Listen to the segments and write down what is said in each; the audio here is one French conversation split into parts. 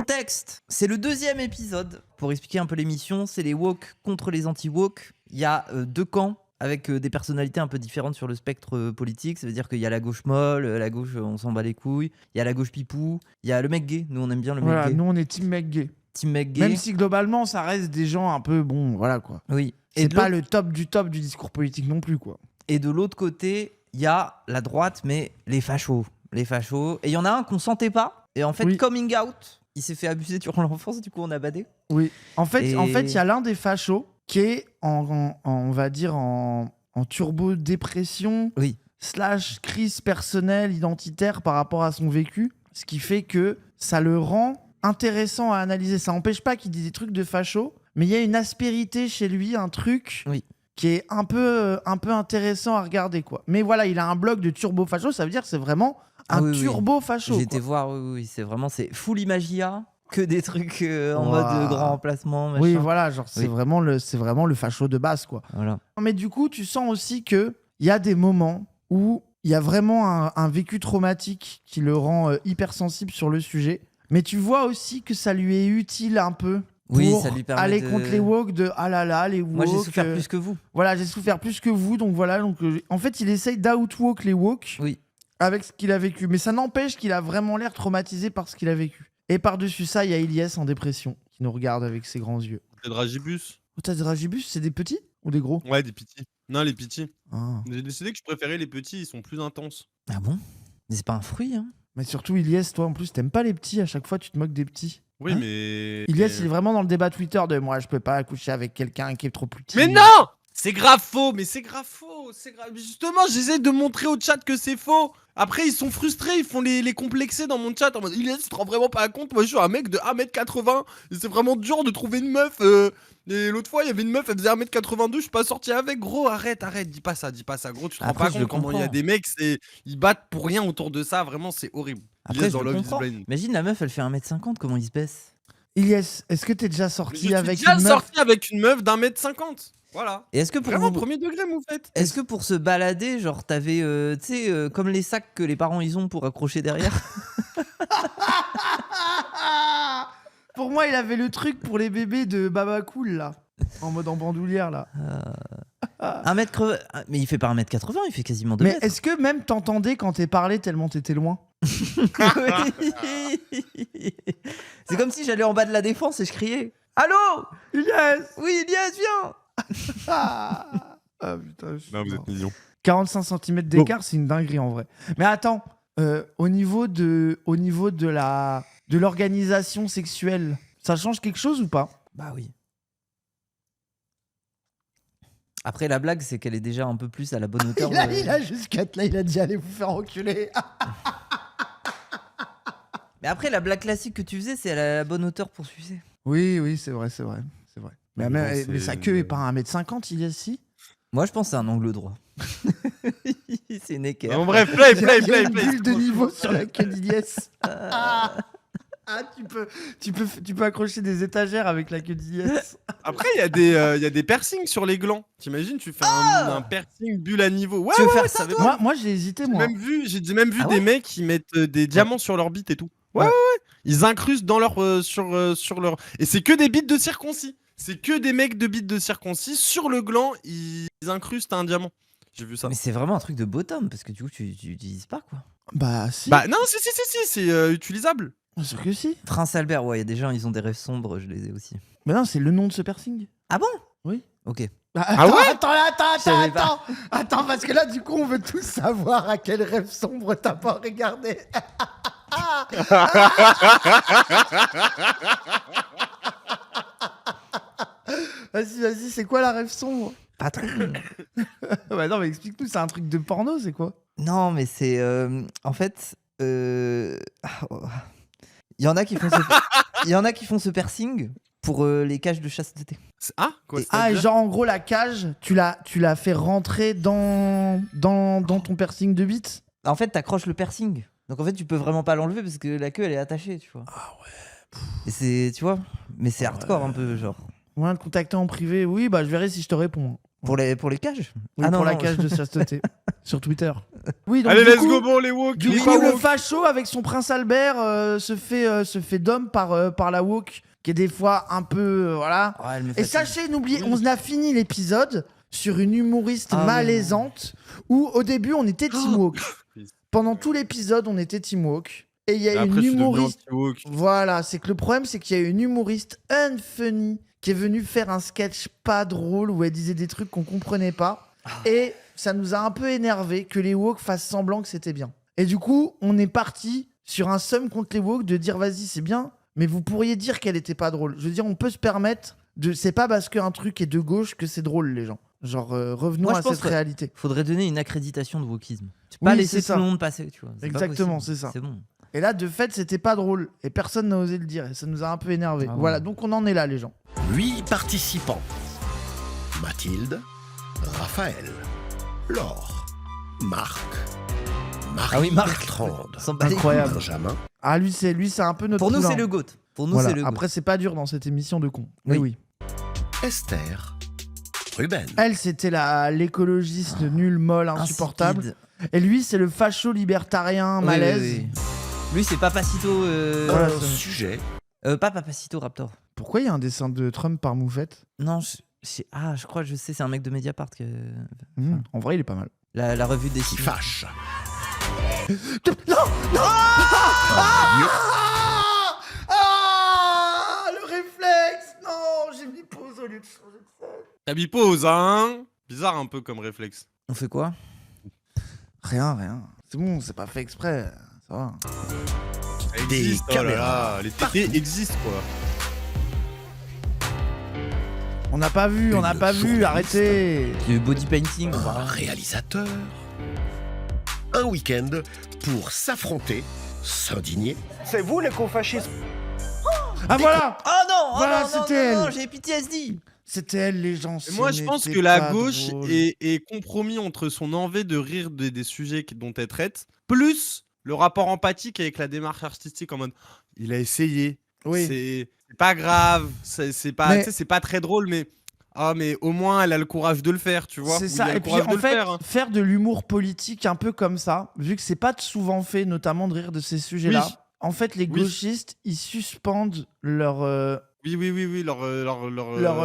Contexte, c'est le 2e épisode. Pour expliquer un peu l'émission, c'est les woke contre les anti-woke. Il y a 2 camps avec des personnalités un peu différentes sur le spectre politique. Ça veut dire qu'il y a la gauche molle, la gauche on s'en bat les couilles, il y a la gauche pipou, il y a le mec gay. Nous on aime bien le mec gay. Nous on est team mec gay. Team mec gay. Même si globalement ça reste des gens un peu bon, voilà quoi. Oui. C'est pas le top du discours politique non plus quoi. Et de l'autre côté, il y a la droite, mais les fachos. Les fachos. Et il y en a un qu'on sentait pas. Et en fait, coming out, il s'est fait abuser durant l'enfance, du coup on a badé. Oui. En fait, il y a l'un des fachos qui est on va dire en turbo-dépression / crise personnelle, identitaire par rapport à son vécu. Ce qui fait que ça le rend intéressant à analyser. Ça n'empêche pas qu'il dise des trucs de facho, mais il y a une aspérité chez lui, un truc qui est un peu intéressant à regarder, quoi. Mais voilà, il a un blog de turbo facho, ça veut dire que c'est vraiment un turbo facho. J'ai été voir, c'est full imagia, que des trucs en mode grand emplacement, machin. Oui, voilà, genre c'est vraiment le facho de base, quoi. Voilà. Mais du coup, tu sens aussi que il y a des moments où il y a vraiment un vécu traumatique qui le rend hypersensible sur le sujet. Mais tu vois aussi que ça lui est utile un peu pour ça lui permet aller contre les woke de ah là là, les woke. Moi j'ai souffert plus que vous. Voilà, j'ai souffert plus que vous, donc voilà. En fait, il essaye d'outwoke les woke avec ce qu'il a vécu. Mais ça n'empêche qu'il a vraiment l'air traumatisé par ce qu'il a vécu. Et par-dessus ça, il y a Ilyes en dépression qui nous regarde avec ses grands yeux. Des dragibus. Oh, t'as des dragibus, c'est des petits ou des gros? Ouais, des petits. Non, les petits. Ah. J'ai décidé que je préférais les petits, ils sont plus intenses. Ah bon? Mais c'est pas un fruit, hein? Mais surtout, Ilyes, toi en plus, t'aimes pas les petits, à chaque fois tu te moques des petits. Oui, mais. Ilyes, il est vraiment dans le débat Twitter de moi, je peux pas coucher avec quelqu'un qui est trop plus petit. Mais non! C'est grave faux, mais c'est grave faux. Justement, j'essaie de montrer au chat que c'est faux. Après, ils sont frustrés, ils font les complexer dans mon chat en mode Ilyes, tu te rends vraiment pas compte. Moi, je suis un mec de 1m80 et c'est vraiment dur de trouver une meuf. Et l'autre fois, il y avait une meuf, elle faisait 1m82, je suis pas sorti avec. Gros, arrête, dis pas ça, gros. Tu te rends pas compte comment il y a des mecs, ils battent pour rien autour de ça. Vraiment, c'est horrible. Après, je le comprends. Imagine la meuf, elle fait 1m50, comment il se baisse? Ilyes, est-ce que t'es déjà sorti avec une meuf d'1m50? Voilà. Et est-ce que pour vraiment premier degré, vous faites? Est-ce que pour se balader, genre t'avais, tu sais, comme les sacs que les parents ils ont pour accrocher derrière? Pour moi, il avait le truc pour les bébés de Baba Cool là, en mode en bandoulière là. 1m80, mais il fait pas 1m80, il fait quasiment 2 mais mètres. Mais est-ce que même t'entendais quand t'es parlé tellement t'étais loin? C'est comme si j'allais en bas de la défense et je criais allô Ilyes. Oui Ilyes, viens. Ah putain, non, vous êtes mignon. 45 cm d'écart, c'est une dinguerie en vrai. Mais attends, au niveau de l'organisation sexuelle, ça change quelque chose ou pas? Bah oui. Après, la blague, c'est qu'elle est déjà un peu plus à la bonne hauteur. Il a juste cut là, il a dit allez vous faire enculer. Mais après, la blague classique que tu faisais, c'est à la bonne hauteur pour sucer. Oui, c'est vrai. Mais sa queue est pas à 1m50, il est si. Moi, je pense que c'est un angle droit. C'est une équerre. Bon, bref, play. Il y a une bulle de niveau sur la queue d'Ilyes. Tu peux accrocher des étagères avec la queue d'Ilyes. Après, il y a des piercings sur les glands. T'imagines, tu fais un piercing bulle à niveau. Ouais, tu veux faire ça, toi? Moi, j'ai hésité, moi. J'ai même vu des mecs qui mettent des diamants sur leur bite et tout. Ouais. Ils incrustent dans leur sur leur. Et c'est que des bites de circoncis. C'est que des mecs de bites de circoncis sur le gland. Ils incrustent un diamant. J'ai vu ça. Mais c'est vraiment un truc de bottom parce que du coup, tu utilises pas quoi. Bah si. Bah non, si, c'est utilisable. Bien sûr que si. Prince Albert, ouais, il y a des gens, ils ont des rêves sombres, je les ai aussi. Mais non, c'est le nom de ce piercing. Ah bon? Oui. Ok. Attends, parce que là, du coup, on veut tous savoir à quel rêve sombre t'as pas regardé. Vas-y, c'est quoi la rêve sombre? Patron. Bah non, mais explique-nous, c'est un truc de porno, c'est quoi? Non, mais c'est... en fait... Il y en a qui font ce piercing pour les cages de chasteté. Et genre en gros la cage, tu l'as fait rentrer dans ton piercing de bite. En fait, t'accroches le piercing. Donc en fait, tu peux vraiment pas l'enlever parce que la queue elle est attachée, tu vois. Ah ouais. Et c'est, tu vois, mais c'est hardcore un peu genre. Ouais, le contacter en privé, oui, bah je verrai si je te réponds. Pour les cages. Oui, pour la cage de chasteté sur Twitter. Oui, donc Allez, du let's coup, go, bon, les woke. Du les coup, pas le woke. facho avec son prince Albert se fait d'homme par la woke, qui est des fois un peu voilà. Oh, elle me Et fatigue. sachez, n'oubliez, Oui. on a fini l'épisode sur une humoriste Ah ouais. malaisante où au début on était team woke. Oui. Pendant tout l'épisode, on était team woke. Et il y Et a après, une je suis devenu humoriste. anti-woke. Voilà, c'est que le problème, c'est qu'il y a une humoriste unfunny qui est venue faire un sketch pas drôle où elle disait des trucs qu'on comprenait pas. Et ça nous a un peu énervé que les woke fassent semblant que c'était bien. Et du coup, on est parti sur un sum contre les woke de dire vas-y, c'est bien, mais vous pourriez dire qu'elle était pas drôle. Je veux dire, on peut se permettre de. C'est pas parce qu'un truc est de gauche que c'est drôle, les gens. Genre, revenons Moi, je à pense cette que- réalité. Faudrait donner une accréditation de wokisme. C'est pas Oui, laisser c'est tout le ça. monde passer, tu vois. C'est pas Exactement, possible. c'est ça. C'est bon. Et là, de fait, c'était pas drôle. Et personne n'a osé le dire. Et ça nous a un peu énervé. Ah ouais. Voilà, donc on en est là, les gens. 8 participants. Mathilde, Raphaël, Laure, Marc, Marie Ah oui, Marc. Bertrande, S'en bat les Incroyable. Benjamin, Ah, lui, c'est un peu notre. Pour nous, poulain. c'est le GOAT. Pour nous, Voilà. c'est le GOAT. Après, c'est pas dur dans cette émission de con. Mais Oui. oui. Esther, Ruben, Elle, c'était l'écologiste nulle, molle, insupportable. Insipide. Et lui, c'est le facho libertarien Oui, malaise. oui, oui. Lui, c'est Papacito. Voilà, un c'est- sujet, Pas Papacito Raptor. Pourquoi il y a un dessin de Trump par moufette Non, je crois, je sais, c'est un mec de Mediapart. En vrai, il est pas mal. La revue des qui fâche. Non Ah Le réflexe Non J'ai mis pause au lieu de changer de scène. T'as mis pause, hein. Bizarre un peu comme réflexe. On fait quoi? Rien. C'est bon, c'est pas fait exprès. Ça va. Ça Des existe, oh là caméras là. Les tétés existent, quoi. On n'a pas vu, Une journaliste. arrêtez. Du body painting. Un réalisateur. Un week-end pour s'affronter, s'indigner, C'est vous l'écofascisme. Ah voilà Oh non! Voilà, oh non, non, c'était non, non, elle. j'ai PTSD. C'était elle, les gens. Et moi, je pense que la gauche est compromis entre son envie de rire des sujets dont elle traite, plus le rapport empathique avec la démarche artistique en mode il a essayé, Oui. c'est pas grave, c'est pas, Mais- tu sais, c'est pas très drôle, mais mais au moins elle a le courage de le faire, tu vois. C'est Ou il ça. a le Et puis courage de en le fait, faire, hein. faire de l'humour politique un peu comme ça, vu que c'est pas souvent fait, notamment de rire de ces sujets-là. Oui. En fait, les Oui. gauchistes, ils suspendent leur Oui,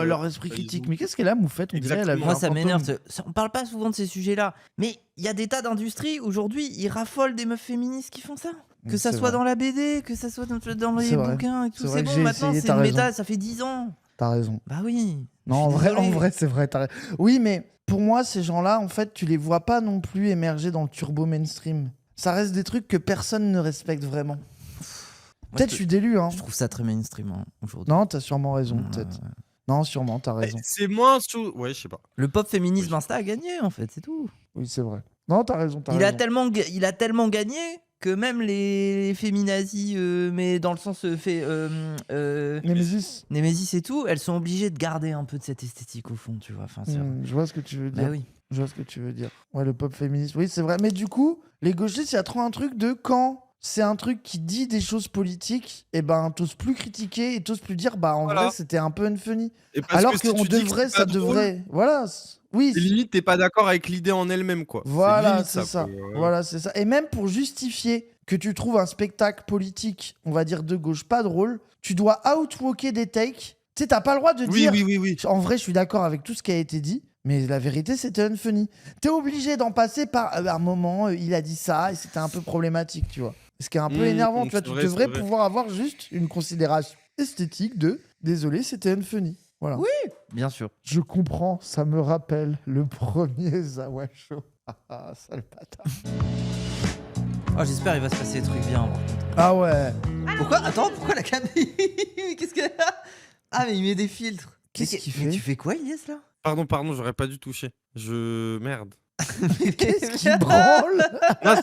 leur esprit ils critique. ont- Mais qu'est-ce qu'elle a, Moufette? On dirait elle a vu Exactement. Moi, un ça fantôme. m'énerve. On parle pas souvent de ces sujets-là. Mais il y a des tas d'industries aujourd'hui, ils raffolent des meufs féministes qui font ça. Que ça C'est soit vrai. dans la BD, que ça soit dans les C'est vrai. bouquins et tout. C'est vrai C'est que bon, j'ai maintenant, essayé, c'est t'as une raison. méta, ça fait 10 ans. T'as raison. Bah oui. Non, Je en suis vrai, désolé. c'est vrai. T'as raison. Oui, mais pour moi, ces gens-là, en fait, tu les vois pas non plus émerger dans le turbo mainstream. Ça reste des trucs que personne ne respecte vraiment. Moi, Peut-être je suis d'élu, hein. Je trouve ça très mainstream hein, aujourd'hui. Non, t'as sûrement raison, Ouais, peut-être. ouais. Non, sûrement, t'as raison. C'est moins sous. Ouais, je sais pas. Le pop féminisme Insta a gagné, en fait, c'est tout. Oui, c'est vrai. Non, t'as raison, t'as Il a, raison. il a tellement gagné que même les féminazis, mais dans le sens Némésis. Némésis et tout, elles sont obligées de garder un peu de cette esthétique au fond, tu vois. Enfin, c'est- Je vois ce que tu veux dire. Bah oui. Je vois ce que tu veux dire. Ouais, le pop féministe. Oui, c'est vrai. Mais du coup, les gauchistes, il y a trop un truc de quand c'est un truc qui dit des choses politiques, et ben t'oses plus critiquer et t'oses plus dire bah en Voilà. vrai c'était un peu unfunny. Et parce Alors que si qu'on tu dis que devrait, c'est ça pas drôle, devrait. Voilà. Oui. et limite, t'es pas d'accord avec l'idée en elle-même, quoi. Voilà, limite c'est ça. quoi. Voilà, c'est ça. Et même pour justifier que tu trouves un spectacle politique, on va dire de gauche, pas drôle, tu dois outwalker des takes. Tu sais, t'as pas le droit de Oui, dire. oui. En vrai, je suis d'accord avec tout ce qui a été dit, mais la vérité, c'était unfunny. T'es obligé d'en passer par un moment, il a dit ça et c'était un peu problématique, tu vois. Ce qui est un peu énervant, tu vois. c'est Tu vrai, devrais c'est vrai. pouvoir avoir juste une considération esthétique de désolé, c'était unfunny. Voilà. Oui. Bien sûr. Je comprends, ça me rappelle le premier Zawa Show. Ah, sale bâtard. Oh, j'espère qu'il va se passer des trucs bien. par contre. Ah ouais. Pourquoi Attends, pourquoi la caméra Qu'est-ce qu'elle a Ah, mais il met des filtres. Qu'est-ce Mais qu'il Mais fait tu fais quoi, Ilyes, là Pardon, j'aurais pas dû toucher. Merde. Qu'est-ce qui branle? Non,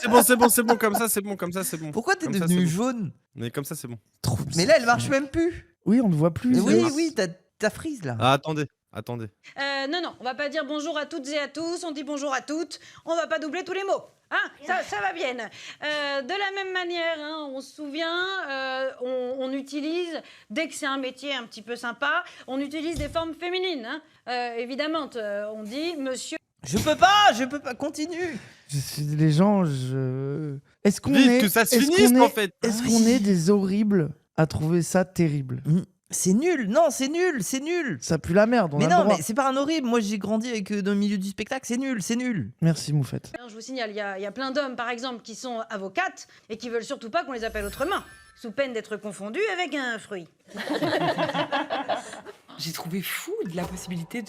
c'est bon, comme ça, c'est bon. Pourquoi t'es Comme ça, devenu c'est bon. jaune Mais comme ça, c'est bon. Mais là, elle marche même plus. Oui, on ne voit plus. Mais les oui, os. oui, t'as freeze, là. Ah, attendez. Non, on va pas dire bonjour à toutes et à tous, on dit bonjour à toutes, on va pas doubler tous les mots. Hein, ça va bien. De la même manière, hein, on se souvient, on utilise, dès que c'est un métier un petit peu sympa, on utilise des formes féminines. Hein. Évidemment, on dit monsieur. Je peux pas, continue. Les gens, Est-ce qu'on Vite, est... que ça se est-ce finisse, qu'on est- en fait. Est-ce Ah qu'on oui. est des horribles à trouver ça terrible? C'est nul, non, c'est nul. Ça pue la merde, on Mais a le non, droit. mais c'est pas un horrible. Moi, j'ai grandi avec dans le milieu du spectacle. C'est nul. Merci, Moufette. Je vous signale, il y a plein d'hommes, par exemple, qui sont avocates et qui veulent surtout pas qu'on les appelle autrement, sous peine d'être confondus avec un fruit. J'ai trouvé fou de la possibilité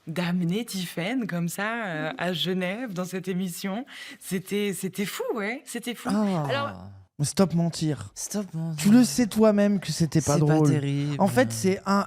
d'amener Tiphaine comme ça à Genève dans cette émission. C'était fou, ouais, c'était fou. Alors- Stop mentir. Stop. Tu le sais toi-même que c'était pas C'est drôle. pas terrible. En fait,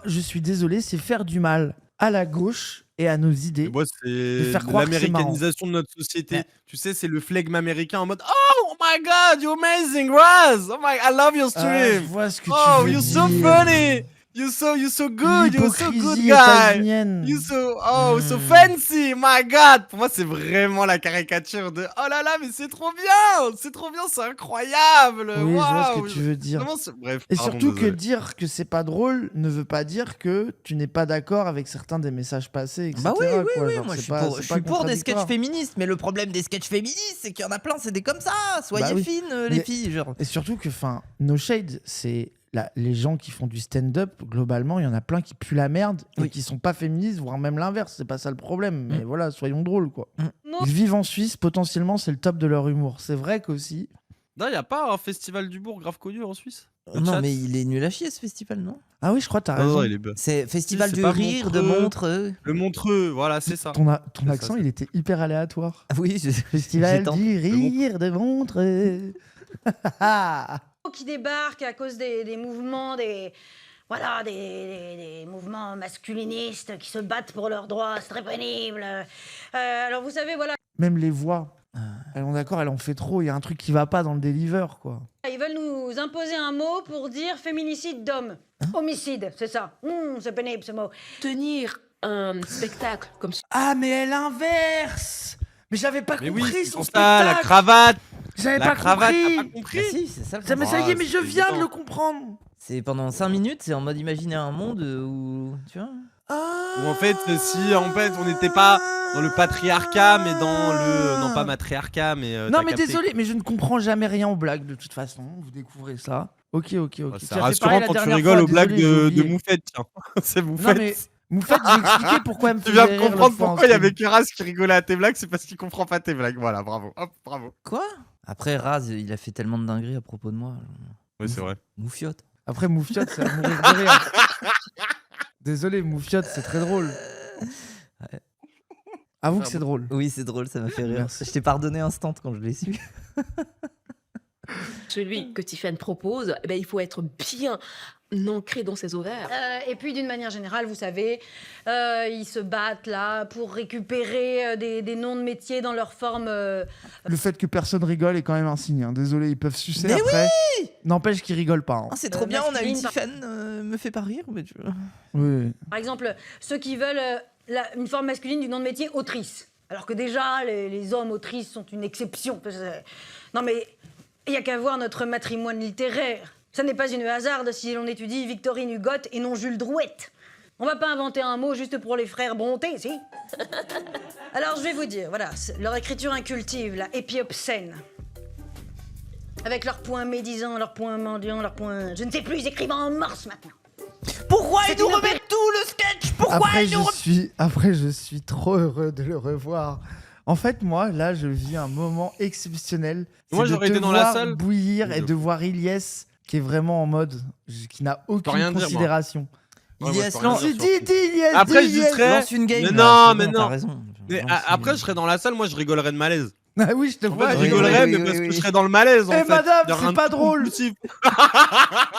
je suis désolé, c'est faire du mal à la gauche et à nos idées. Et moi, c'est faire croire que c'est l'américanisation de notre société. Ouais. Tu sais, c'est le flegme américain en mode Oh my god, you're amazing, Raz! Oh my, I love your Je stream! vois ce que Oh, tu veux you're dire. so funny! You're so good, you're so good L'hypocrisie guy! états-unienne. You so fancy, my god! Pour moi, c'est vraiment la caricature de oh là là, mais c'est trop bien, c'est incroyable! Oui, je vois ce Waouh! que tu veux dire. Vraiment, bref. Et pardon, surtout que désolé. dire que c'est pas drôle ne veut pas dire que tu n'es pas d'accord avec certains des messages passés, etc. Bah oui, quoi. Genre, moi c'est je suis pas- pour, c'est je pas suis pour des sketchs contradictoire. féministes, mais le problème des sketchs féministes, c'est qu'il y en a plein, c'est des comme ça. Soyez Bah oui. fines, les Mais- filles. Genre. Et surtout que, No Shade, c'est les gens qui font du stand-up, globalement, il y en a plein qui puent la merde et Oui. qui sont pas féministes, voire même l'inverse. C'est pas ça le problème. Mais voilà, soyons drôles, quoi. Non. Ils vivent en Suisse, potentiellement, c'est le top de leur humour. C'est vrai qu'aussi. Non, y a pas un festival d'humour grave connu en Suisse? Le Non, chat. mais il est nul à chier ce festival, non Ah oui, je crois que t'as Non, raison. non, il est bas. C'est Festival c'est du pas rire de Montreux. Montreux. Le Montreux, voilà, c'est ça. Ton C'est ça, accent, c'est- il était hyper aléatoire. Ah oui, Festival j'ai tenté. du rire de Montreux. Qui débarquent à cause des mouvements, des mouvements masculinistes qui se battent pour leurs droits, c'est très pénible. Alors vous savez, voilà, Même les voix. Elles sont d'accord, elles en fait trop. Il y a un truc qui va pas dans le deliver, quoi. ils veulent nous imposer un mot pour dire féminicide d'homme. Homicide, c'est ça. C'est pénible ce mot. Tenir un spectacle comme ça. Ah, mais elle inverse. Mais j'avais pas Mais compris oui, c'est son pour ça, la spectacle. cravate! J'avais La pas cravate, compris. t'as pas compris? Ah si, c'est ça le Ça, mais problème. ça y est, Ah, mais je c'est viens de évident. le comprendre. C'est pendant 5 minutes, c'est en mode imaginer un monde où. Tu vois Où en fait, si en fait on n'était pas dans le patriarcat, mais dans le. Non, pas matriarcat, mais. Non, t'as mais capté. désolé, mais je ne comprends jamais rien aux blagues de toute façon. Vous découvrez ça. Ok. Oh, Tu c'est as fait rassurant pareil la quand tu dernière rigoles fois, aux blagues désolé, j'ai de oublié. Moufette, tiens. C'est Non, Moufette. mais Moufette, j'ai expliqué pourquoi elle me Tu viens faisait de rire comprendre l'autre fois en pourquoi il y avait stream. Keras qui rigolait à tes blagues, c'est parce qu'il comprend pas tes blagues. Voilà, bravo. Hop, bravo. Quoi Après, Raz, il a fait tellement de dingueries à propos de moi. Oui, c'est vrai. Moufiote. Après, Moufiote, c'est à mourir de rire. Désolé, Moufiote, c'est très drôle. Avoue que c'est drôle. Oui, c'est drôle, ça m'a fait rire. Merci. Je t'ai pardonné instant quand je l'ai su. Celui que Tiphaine propose, eh ben, il faut être bien ancré dans ses ovaires. Et puis d'une manière générale, vous savez, ils se battent là pour récupérer des noms de métiers dans leur forme. Le fait que personne rigole est quand même un signe. Hein. Désolé, ils peuvent sucer Mais après. N'empêche qu'ils rigolent pas. Hein. Oh, c'est trop bien, on a une masculine, par- Tiffany, me fait pas rire, mais tu vois. Oui. Par exemple, ceux qui veulent une forme masculine du nom de métier autrice. Alors que déjà, les hommes autrices sont une exception. Non mais, il n'y a qu'à voir notre matrimoine littéraire. Ça n'est pas une hasarde si l'on étudie Victorine Hugo et non Jules Drouet. On va pas inventer un mot juste pour les frères Bronté, si. Alors je vais vous dire, voilà, leur écriture incultive, la épiobscène. Avec leurs points médisants, leurs points mendiants, leurs points... Je ne sais plus, ils écrivent en morse maintenant. Pourquoi C'est ils nous une remettent tout le sketch Pourquoi Après ils nous je suis trop heureux de le revoir. En fait, moi, là, je vis un moment exceptionnel. Moi, C'est de j'aurais te été dans la voir salle. bouillir et De de voir Ilyes qui est vraiment en mode, qui n'a aucune rien dire, moi. considération. Ouais, Yes, moi, je peux rien non, dire Dis, sur- dis, Ilyes, Après, dis, je Ilyes. serais- lance une game Mais là, non, c'est mais bon, non. T'as raison. Mais Lance après, une- je serais dans la salle, moi, je rigolerais de malaise. Ah oui, je te En vois. fait, je oui, rigolerais, oui, mais oui, parce oui. que je serais dans le malaise, en Eh, fait. madame, Il y aurait c'est un pas truc drôle. compulsif.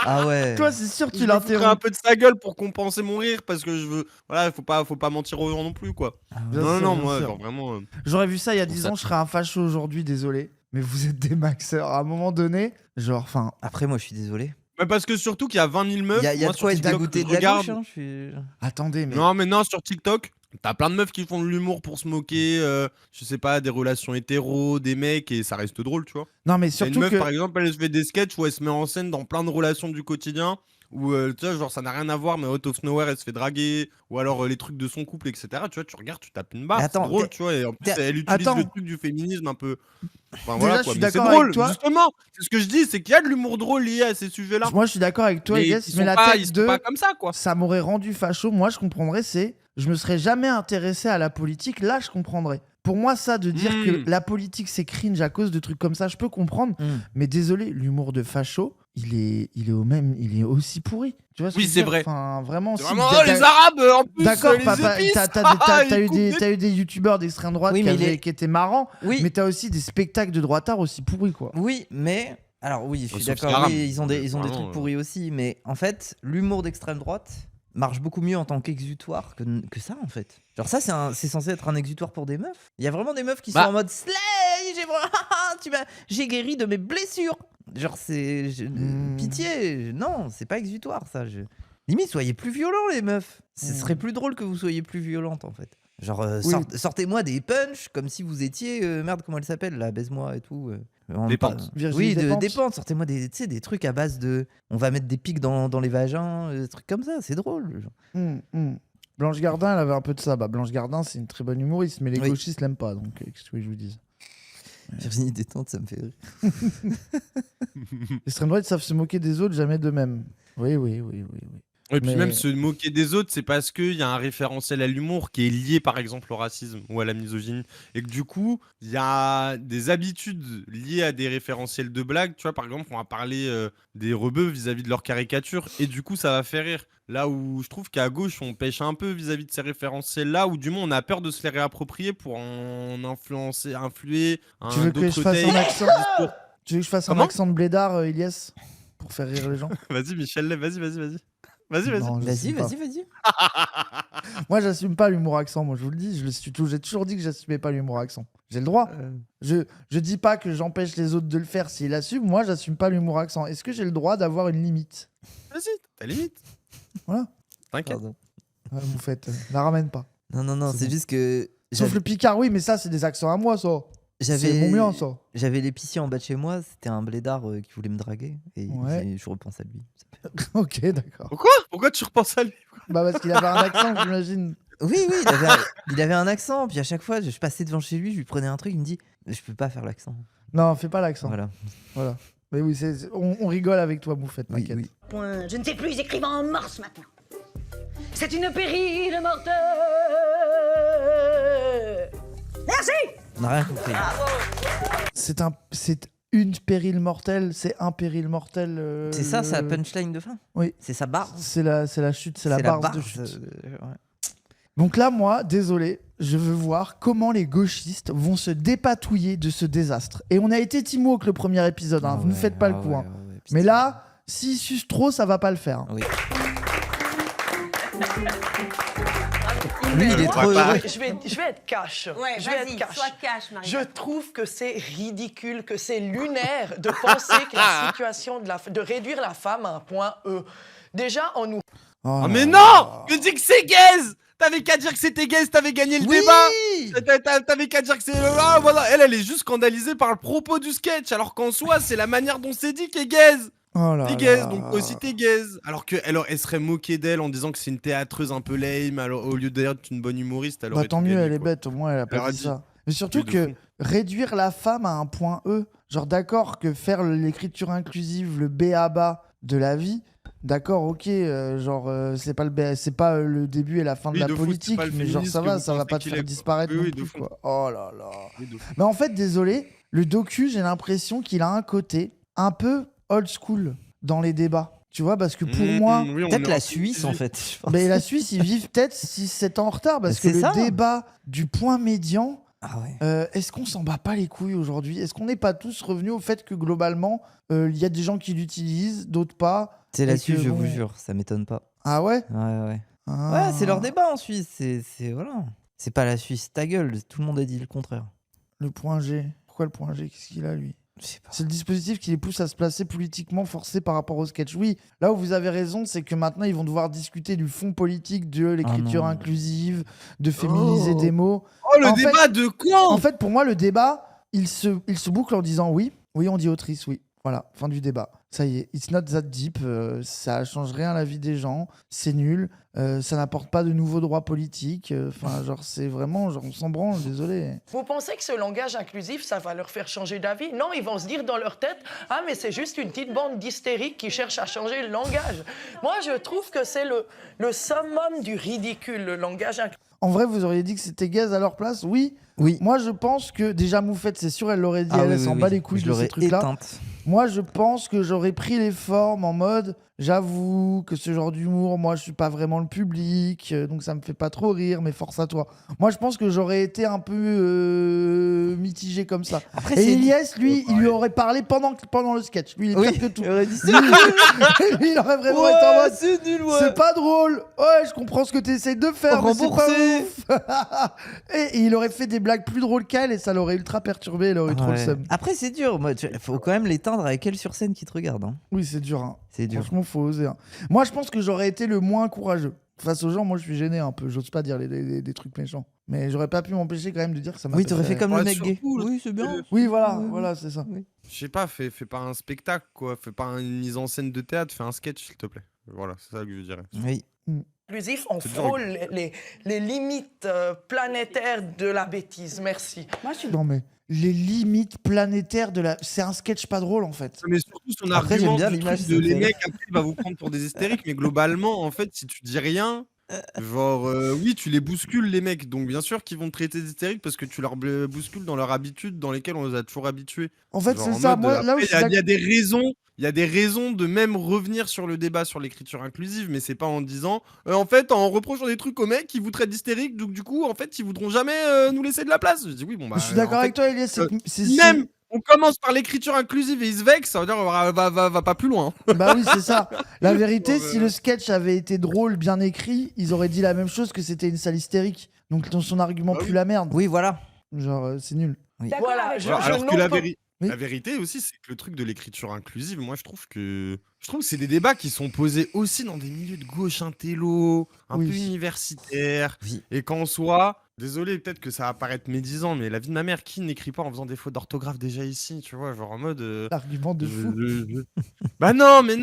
Ah ouais. Toi, c'est sûr, tu Je me foutrais un l'interromps. peu de sa gueule pour compenser mon rire, parce que je veux... Voilà, faut pas mentir aux gens non plus, quoi. Bien Non, sûr, non, bien moi, sûr. genre, vraiment... J'aurais vu ça il y a Pour 10 ça. ans, je serais un facho aujourd'hui, désolé. Mais vous êtes des maxeurs. À un moment donné, genre, enfin, Après, moi, je suis désolé. Mais parce que surtout qu'il y a 20 000 meufs... Il y a moi, de quoi sur être TikTok, dégoûté je de la regarde- gauche. Hein, je suis... attendez, mais. Non, mais non, sur TikTok, t'as plein de meufs qui font de l'humour pour se moquer, je sais pas, des relations hétéros, des mecs, et ça reste drôle, tu vois. Non, mais Il y a une surtout meuf, que. par exemple, elle se fait des sketchs où elle se met en scène dans plein de relations du quotidien, où tu vois, genre ça n'a rien à voir, mais out of nowhere elle se fait draguer, ou alors les trucs de son couple, etc. Tu vois, tu regardes, tu tapes une barre, c'est Attends, drôle, tu vois, et en plus elle utilise Attends. le truc du féminisme un peu. Enfin Déjà, voilà je quoi, suis mais c'est d'accord avec drôle, toi. justement. C'est ce que je dis, c'est qu'il y a de l'humour drôle lié à ces sujets-là. Moi, je suis d'accord avec toi, Mais Yes, ils mais sont la pas, tête ils sont de pas comme ça, quoi. ça m'aurait rendu facho. Moi, je comprendrais, je me serais jamais intéressé à la politique. Là, je comprendrais. Pour moi, ça, de dire que la politique, c'est cringe à cause de trucs comme ça, je peux comprendre. Mais désolé, l'humour de facho, il est aussi pourri. Tu vois ce que Oui, je veux c'est dire. vrai. Enfin, vraiment. C'est si vraiment t'as- les Arabes en plus, D'accord, les papa, épices. t'as eu des youtubeurs d'extrême droite Oui, mais qui étaient marrants, Oui. mais t'as aussi des spectacles de droitards aussi pourris, quoi. Oui, mais. Alors, oui, je suis Sauf d'accord. Karam. Oui, ils ont des Vraiment, trucs pourris aussi. Mais en fait, l'humour d'extrême droite marche beaucoup mieux en tant qu'exutoire que ça, en fait. Genre, ça, c'est censé être un exutoire pour des meufs. Il y a vraiment des meufs qui sont en mode Slay, j'ai guéri de mes blessures. Genre, pitié. Non, c'est pas exutoire, ça. Limite, soyez plus violents, les meufs. Ce serait plus drôle que vous soyez plus violentes, en fait. Genre, sortez-moi des punchs comme si vous étiez. Merde, comment elle s'appelle là? Baise-moi et tout. Des pentes. Virginie Oui, Despentes. des pentes. Sortez-moi des trucs à base de. On va mettre des pics dans les vagins, des trucs comme ça. C'est drôle. Genre. Blanche Gardin, elle avait un peu de ça. Bah, Blanche Gardin, c'est une très bonne humoriste, mais les Oui. gauchistes l'aiment pas, donc qu'est-ce que je vous dis. Virginie Détente, ça me fait rire. L'extrême droite, ils savent se moquer des autres, jamais d'eux-mêmes. Oui. Et puis Mais- même se moquer des autres, c'est parce qu'il y a un référentiel à l'humour qui est lié par exemple au racisme ou à la misogynie. Et que du coup, il y a des habitudes liées à des référentiels de blagues. Tu vois, par exemple, on va parler des rebeux vis-à-vis de leurs caricatures. Et du coup, ça va faire rire. Là où je trouve qu'à gauche, on pêche un peu vis-à-vis de ces référentiels-là, ou du moins on a peur de se les réapproprier pour en influer Tu veux que je fasse un accent Tu veux que je fasse un Comment accent de blédard, Ilyes, pour faire rire les gens? Vas-y, Michel, vas-y. Non, Vas-y, j'assume pas. vas-y. Moi, j'assume pas l'humour accent. Moi, je vous le dis, j'ai toujours dit que j'assumais pas l'humour accent. J'ai le droit. Je dis pas que j'empêche les autres de le faire s'ils l'assument. Moi, j'assume pas l'humour accent. Est-ce que j'ai le droit d'avoir une limite? Vas-y, t'as limite. Voilà. T'inquiète. Pardon. Ouais, vous faites, la ramène pas. Non, c'est bon. juste que. Sauf le Picard, oui, mais ça, c'est des accents à moi, ça. C'est J'avais mon mien, ça. J'avais l'épicier en bas de chez moi, c'était un blédard qui voulait me draguer et Ouais. je repense à lui. Ok, d'accord. Pourquoi tu repenses à lui? Bah, parce qu'il avait un accent, j'imagine. Oui, il avait un accent, puis à chaque fois je passais devant chez lui, je lui prenais un truc, il me dit je peux pas faire l'accent. Non, fais pas l'accent. Voilà. Mais oui, on rigole avec toi, Moufette, Oui, t'inquiète. oui. Point. Je ne sais plus écrire en morse maintenant. C'est une pérille mortelle. Merci. On n'a rien compris. C'est une péril mortelle, c'est un péril mortel. C'est ça, sa punchline de fin. Oui. C'est sa barre. C'est la chute, c'est la barre de chute. Ouais. Donc là, moi, désolé, je veux voir comment les gauchistes vont se dépatouiller de ce désastre. Et on a été team woke le premier épisode, hein, vous ne faites pas le coup. Hein. Putain. Mais là, s'ils sucent trop, ça va pas le faire. Oui. Lui, il est trop heureux. Je vais être cash. Ouais, je vais vas-y, être cash. sois cash, Marie. Je trouve que c'est ridicule, que c'est lunaire de penser que la situation de réduire la femme à un point E. Déjà, on nous... Oh mais non! Je dis que c'est gaze! T'avais qu'à dire que c'était gaze, t'avais gagné le débat! T'avais qu'à dire que c'est... Ah, voilà. Elle est juste scandalisée par le propos du sketch, alors qu'en soi, c'est la manière dont c'est dit qu'est gaze! Oh là T'es là. gaze, donc aussi t'es gaze. Alors elle serait moquée d'elle en disant que c'est une théâtreuse un peu lame, alors au lieu d'être une bonne humoriste, elle aurait Bah, tant tout mieux, gagné, elle est quoi. bête, au moins elle a pas aurait dit dit. ça. Mais surtout Oui, de que fond. réduire la femme à un point E, genre d'accord que faire l'écriture inclusive, le B à bas de la vie, d'accord, ok, c'est pas le début et la fin de Oui, la de fou, c'est politique, pas le mais genre féminisme ça que va, vous ça va pensez pas te qu'il faire est, quoi. disparaître Oui, non oui, de plus, fou. quoi. Oh là là. Oui, de fou. Mais en fait, désolé, le docu, j'ai l'impression qu'il a un côté un peu old school dans les débats. Tu vois, parce que pour moi, oui, on Peut-être est la en- Suisse en fait. je pense. mais la Suisse, ils vivent peut-être 6-7 ans en retard, parce que C'est le ça. débat du point médian, Ah ouais. est-ce qu'on s'en bat pas les couilles aujourd'hui? Est-ce qu'on n'est pas tous revenus au fait que globalement, il y a des gens qui l'utilisent, d'autres pas? C'est et la que Suisse, je bon- vous jure, ça m'étonne pas. Ah ouais? Ouais. Ah. Ouais, c'est leur débat en Suisse. C'est voilà. C'est pas la Suisse, ta gueule. Tout le monde a dit le contraire. Le point G. Pourquoi le point G? Qu'est-ce qu'il a, lui? Je sais pas. C'est le dispositif qui les pousse à se placer politiquement forcé par rapport au sketch. Oui, là où vous avez raison, c'est que maintenant, ils vont devoir discuter du fond politique de l'écriture non. inclusive, de féminiser des mots. Oh, le En débat de quoi? En fait, pour moi, le débat, il se boucle en disant oui, on dit autrice, oui. Voilà, fin du débat. Ça y est, it's not that deep. Ça change rien à la vie des gens. C'est nul. Ça n'apporte pas de nouveaux droits politiques. Enfin, genre, c'est vraiment, genre, on s'en branle, désolé. Vous pensez que ce langage inclusif, ça va leur faire changer d'avis? Non, ils vont se dire dans leur tête, ah, mais c'est juste une petite bande d'hystériques qui cherchent à changer le langage. Moi, je trouve que c'est le summum du ridicule, le langage inclusif. En vrai, vous auriez dit que c'était Gaz à leur place? Oui. Oui. Moi, je pense que, déjà, Moufette, c'est sûr, elle l'aurait dit, Ah elle oui, s'en oui, bat oui. les couilles Je de ces l'aurais trucs-là. éteinte. Moi, je pense que j'aurais pris les formes en mode, j'avoue que ce genre d'humour, moi, je suis pas vraiment le public, donc ça me fait pas trop rire, mais force à toi. Moi, je pense que j'aurais été un peu mitigé comme ça. Après, Et c'est- Ilyes, lui, il lui aurait parlé pendant le sketch. Lui, il est Oui, pire que tout. il aurait dit Lui, lui, il aurait vraiment été en mode, c'est nul, c'est pas drôle. Ouais, je comprends ce que tu essaies de faire, mais c'est pas Remboursé. ouf. Et il aurait fait des blagues plus drôles qu'elle et ça l'aurait ultra perturbé. Il aurait eu trop le Ouais. seum. Après, c'est dur. Faut quand même l'éteindre avec elle sur scène qui te regarde. Hein. Oui, c'est dur. Hein. C'est dur. Franchement, faut oser. Hein. Moi, je pense que j'aurais été le moins courageux. Face aux gens, moi, je suis gêné un peu. J'ose pas dire des trucs méchants. Mais j'aurais pas pu m'empêcher quand même de dire que ça m'a Oui, t'aurais fait comme le Ouais, mec gay. surtout, Oui, c'est bien. Oui, voilà, Oui, oui. voilà, c'est ça. Je sais pas, fais pas un spectacle, quoi. Fais pas une mise en scène de théâtre, fais un sketch, s'il te plaît. Voilà, c'est ça que je dirais. Oui. Inclusif, on C'est dur. frôle les limites planétaires de la bêtise. Merci. Moi, je suis dans les limites planétaires de la. C'est un sketch pas drôle en fait. Mais surtout son Après, argument j'aime bien du l'image, truc ça de me les fait mecs, après, il va vous prendre pour des hystériques, mais globalement, en fait, si tu dis rien, genre, oui, tu les bouscules, les mecs, donc bien sûr qu'ils vont te traiter d'hystériques parce que tu leur bouscules dans leurs habitudes dans lesquelles on les a toujours habitués. En fait, Genre, c'est en ça. mode, Moi, là où après, je suis il y a des raisons. Il y a des raisons de même revenir sur le débat sur l'écriture inclusive, mais c'est pas en disant, en fait, en reprochant des trucs aux mecs qui vous traitent d'hystériques, donc du coup, en fait, ils voudront jamais nous laisser de la place. Je dis oui, bon bah. je suis d'accord en avec fait, toi, Elias. même, on commence par l'écriture inclusive et ils se vexent, ça veut dire va pas plus loin. Bah oui, c'est ça. La vérité, Bon, si le sketch avait été drôle, bien écrit, ils auraient dit la même chose que c'était une salle hystérique. Donc son argument Bah oui. pue la merde. Oui, voilà. Genre, c'est nul. Voilà, Alors que non peux- la Oui. vérité aussi, c'est que le truc de l'écriture inclusive, moi je trouve que c'est des débats qui sont posés aussi dans des milieux de gauche intello, un Oui. peu universitaires, Oui. et qu'en soi, désolé peut-être que ça va paraître médisant, mais la vie de ma mère, qui n'écrit pas en faisant des fautes d'orthographe déjà ici, tu vois, genre en mode. L'argument de fou. Bah non, mais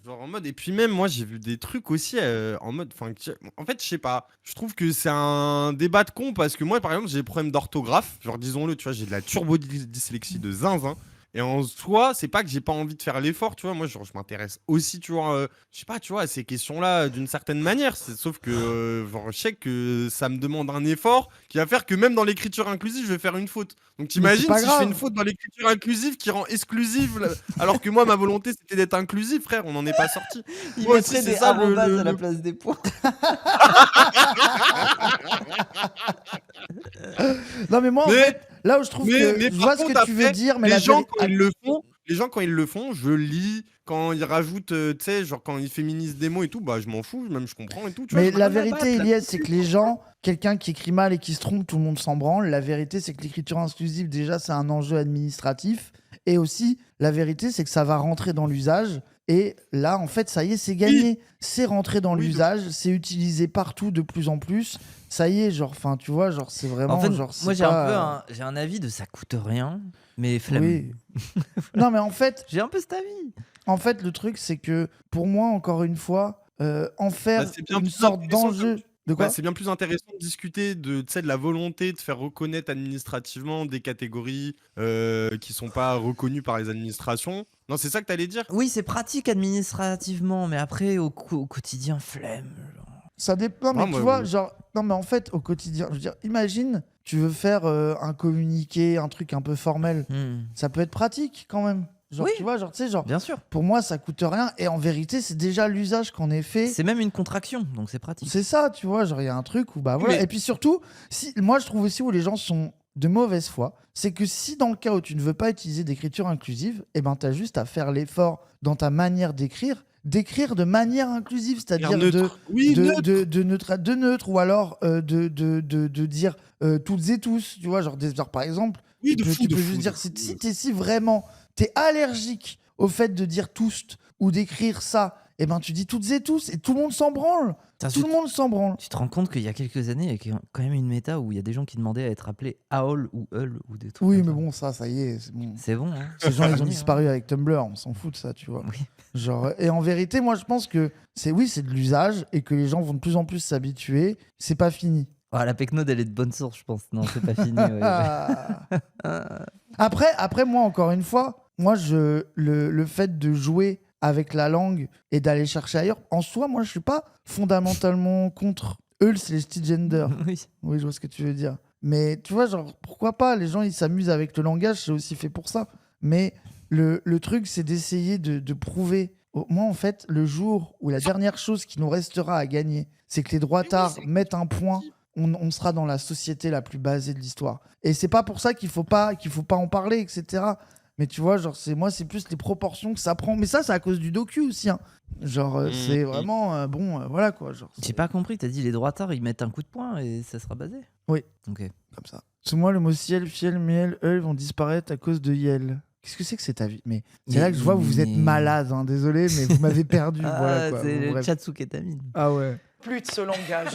genre en mode. Et puis même, moi, j'ai vu des trucs aussi en mode. En fait, je sais pas. Je trouve que c'est un débat de con parce que moi, par exemple, j'ai des problèmes d'orthographe. Genre, disons-le, tu vois, j'ai de la turbo-dyslexie de zinzin. Et en soi, c'est pas que j'ai pas envie de faire l'effort, tu vois. Moi, genre, je m'intéresse aussi, tu vois, je sais pas, tu vois, à ces questions-là d'une certaine manière. Sauf que, genre, je sais que ça me demande un effort qui va faire que même dans l'écriture inclusive, je vais faire une faute. Donc, t'imagines pas si je fais grave. une faute dans l'écriture inclusive qui rend exclusive, alors que moi, ma volonté, c'était d'être inclusif, frère, on n'en est pas sorti. Il Moi mettrait aussi, des c'est ça, arrobas à la place des points. Non, mais moi, en Mais- fait, là où je trouve que. mais Je par vois ce contre, que tu veux après, dire, mais les la gens, vérité- quand ils le font, je lis. Quand ils rajoutent, tu sais, genre quand ils féminisent des mots et tout, bah je m'en fous, même je comprends et tout. Tu vois, Mais je la m'en bats vérité, pas. Elias, c'est que les gens, quelqu'un qui écrit mal et qui se trompe, tout le monde s'en branle. La vérité, c'est que l'écriture inclusive, déjà, c'est un enjeu administratif. Et aussi, la vérité, c'est que ça va rentrer dans l'usage. Et là, en fait, ça y est, c'est gagné. C'est rentré dans Oui, de l'usage, c'est utilisé partout de plus en plus. Ça y est, genre, enfin, tu vois, genre, c'est vraiment. En fait, genre, c'est moi, j'ai pas- j'ai un avis de ça coûte rien, mais flemme. Oui. Non, mais en fait, J'ai un peu cet avis. En fait, le truc, c'est que pour moi, encore une fois, en faire Bah, c'est bien une plus sorte intéressant d'enjeu. De quoi Bah, c'est bien plus intéressant de discuter de, tu sais, de la volonté de faire reconnaître administrativement des catégories qui sont pas reconnues par les administrations. Non, c'est ça que t'allais dire? Oui, c'est pratique administrativement, mais après, au quotidien, flemme. genre. Ça dépend, mais Ah, tu moi, vois, oui. genre, non, mais en fait, au quotidien, je veux dire, imagine, tu veux faire un communiqué, un truc un peu formel. Ça peut être pratique quand même. Genre, Oui. tu vois, genre, tu sais, genre, Bien sûr. pour moi, ça coûte rien. Et en vérité, c'est déjà l'usage qu'en est fait. C'est même une contraction, donc c'est pratique. C'est ça, tu vois, genre il y a un truc où bah voilà. Mais- Et puis surtout, moi je trouve aussi où les gens sont de mauvaise foi, c'est que si dans le cas où tu ne veux pas utiliser d'écriture inclusive, eh ben t'as juste à faire l'effort dans ta manière d'écrire de manière inclusive, c'est-à-dire Neutre. Oui, neutre. de neutre ou alors de dire toutes et tous, tu vois, genre par exemple, Oui, de tu fou, peux de juste fou, dire de si fou. vraiment t'es allergique au fait de dire tous ou d'écrire ça et ben tu dis toutes et tous et tout le monde s'en branle. Tout le monde s'en branle. Tu te rends compte qu'il y a quelques années, il y a quand même une méta où il y a des gens qui demandaient à être appelés Aol ou Eul ou des trucs. Oui, comme mais ça. bon, ça y est, c'est bon. C'est bon. Hein. Ces gens, ils ont Fini, disparu avec Tumblr, on s'en fout de ça, tu vois. Oui. Genre, et en vérité, moi, je pense que c'est de l'usage et que les gens vont de plus en plus s'habituer. C'est pas fini. Ah, la Pecnode, elle est de bonne source, je pense. Non, c'est pas fini. Ouais. Après, moi, encore une fois, le fait de jouer avec la langue et d'aller chercher ailleurs, en soi, moi, je suis pas fondamentalement contre eux, c'est les cisgender. Oui, je vois ce que tu veux dire. Mais tu vois, genre, pourquoi pas? Les gens, ils s'amusent avec le langage, c'est aussi fait pour ça. Mais le truc, c'est d'essayer de prouver. Moi, en fait, le jour où la dernière chose qui nous restera à gagner, c'est que les droitards mettent un point, on sera dans la société la plus basée de l'histoire. Et c'est pas pour ça qu'il faut pas en parler, etc. Mais tu vois, genre, c'est plus les proportions que ça prend. Mais ça, c'est à cause du docu aussi. Hein. Genre, c'est vraiment voilà quoi. Genre, J'ai pas compris, t'as dit les droitards, ils mettent un coup de poing et ça sera basé. Oui. Ok. Comme ça. Sous moi, le mot ciel, fiel, miel, eux vont disparaître à cause de Yel. Qu'est-ce que c'est que cette avis? Mais c'est là que je vois que vous êtes malade, hein. Désolé, mais vous m'avez perdu. Voilà, quoi. C'est Bon, le bref. chat sous kétamine. Ah ouais. Plus de ce langage.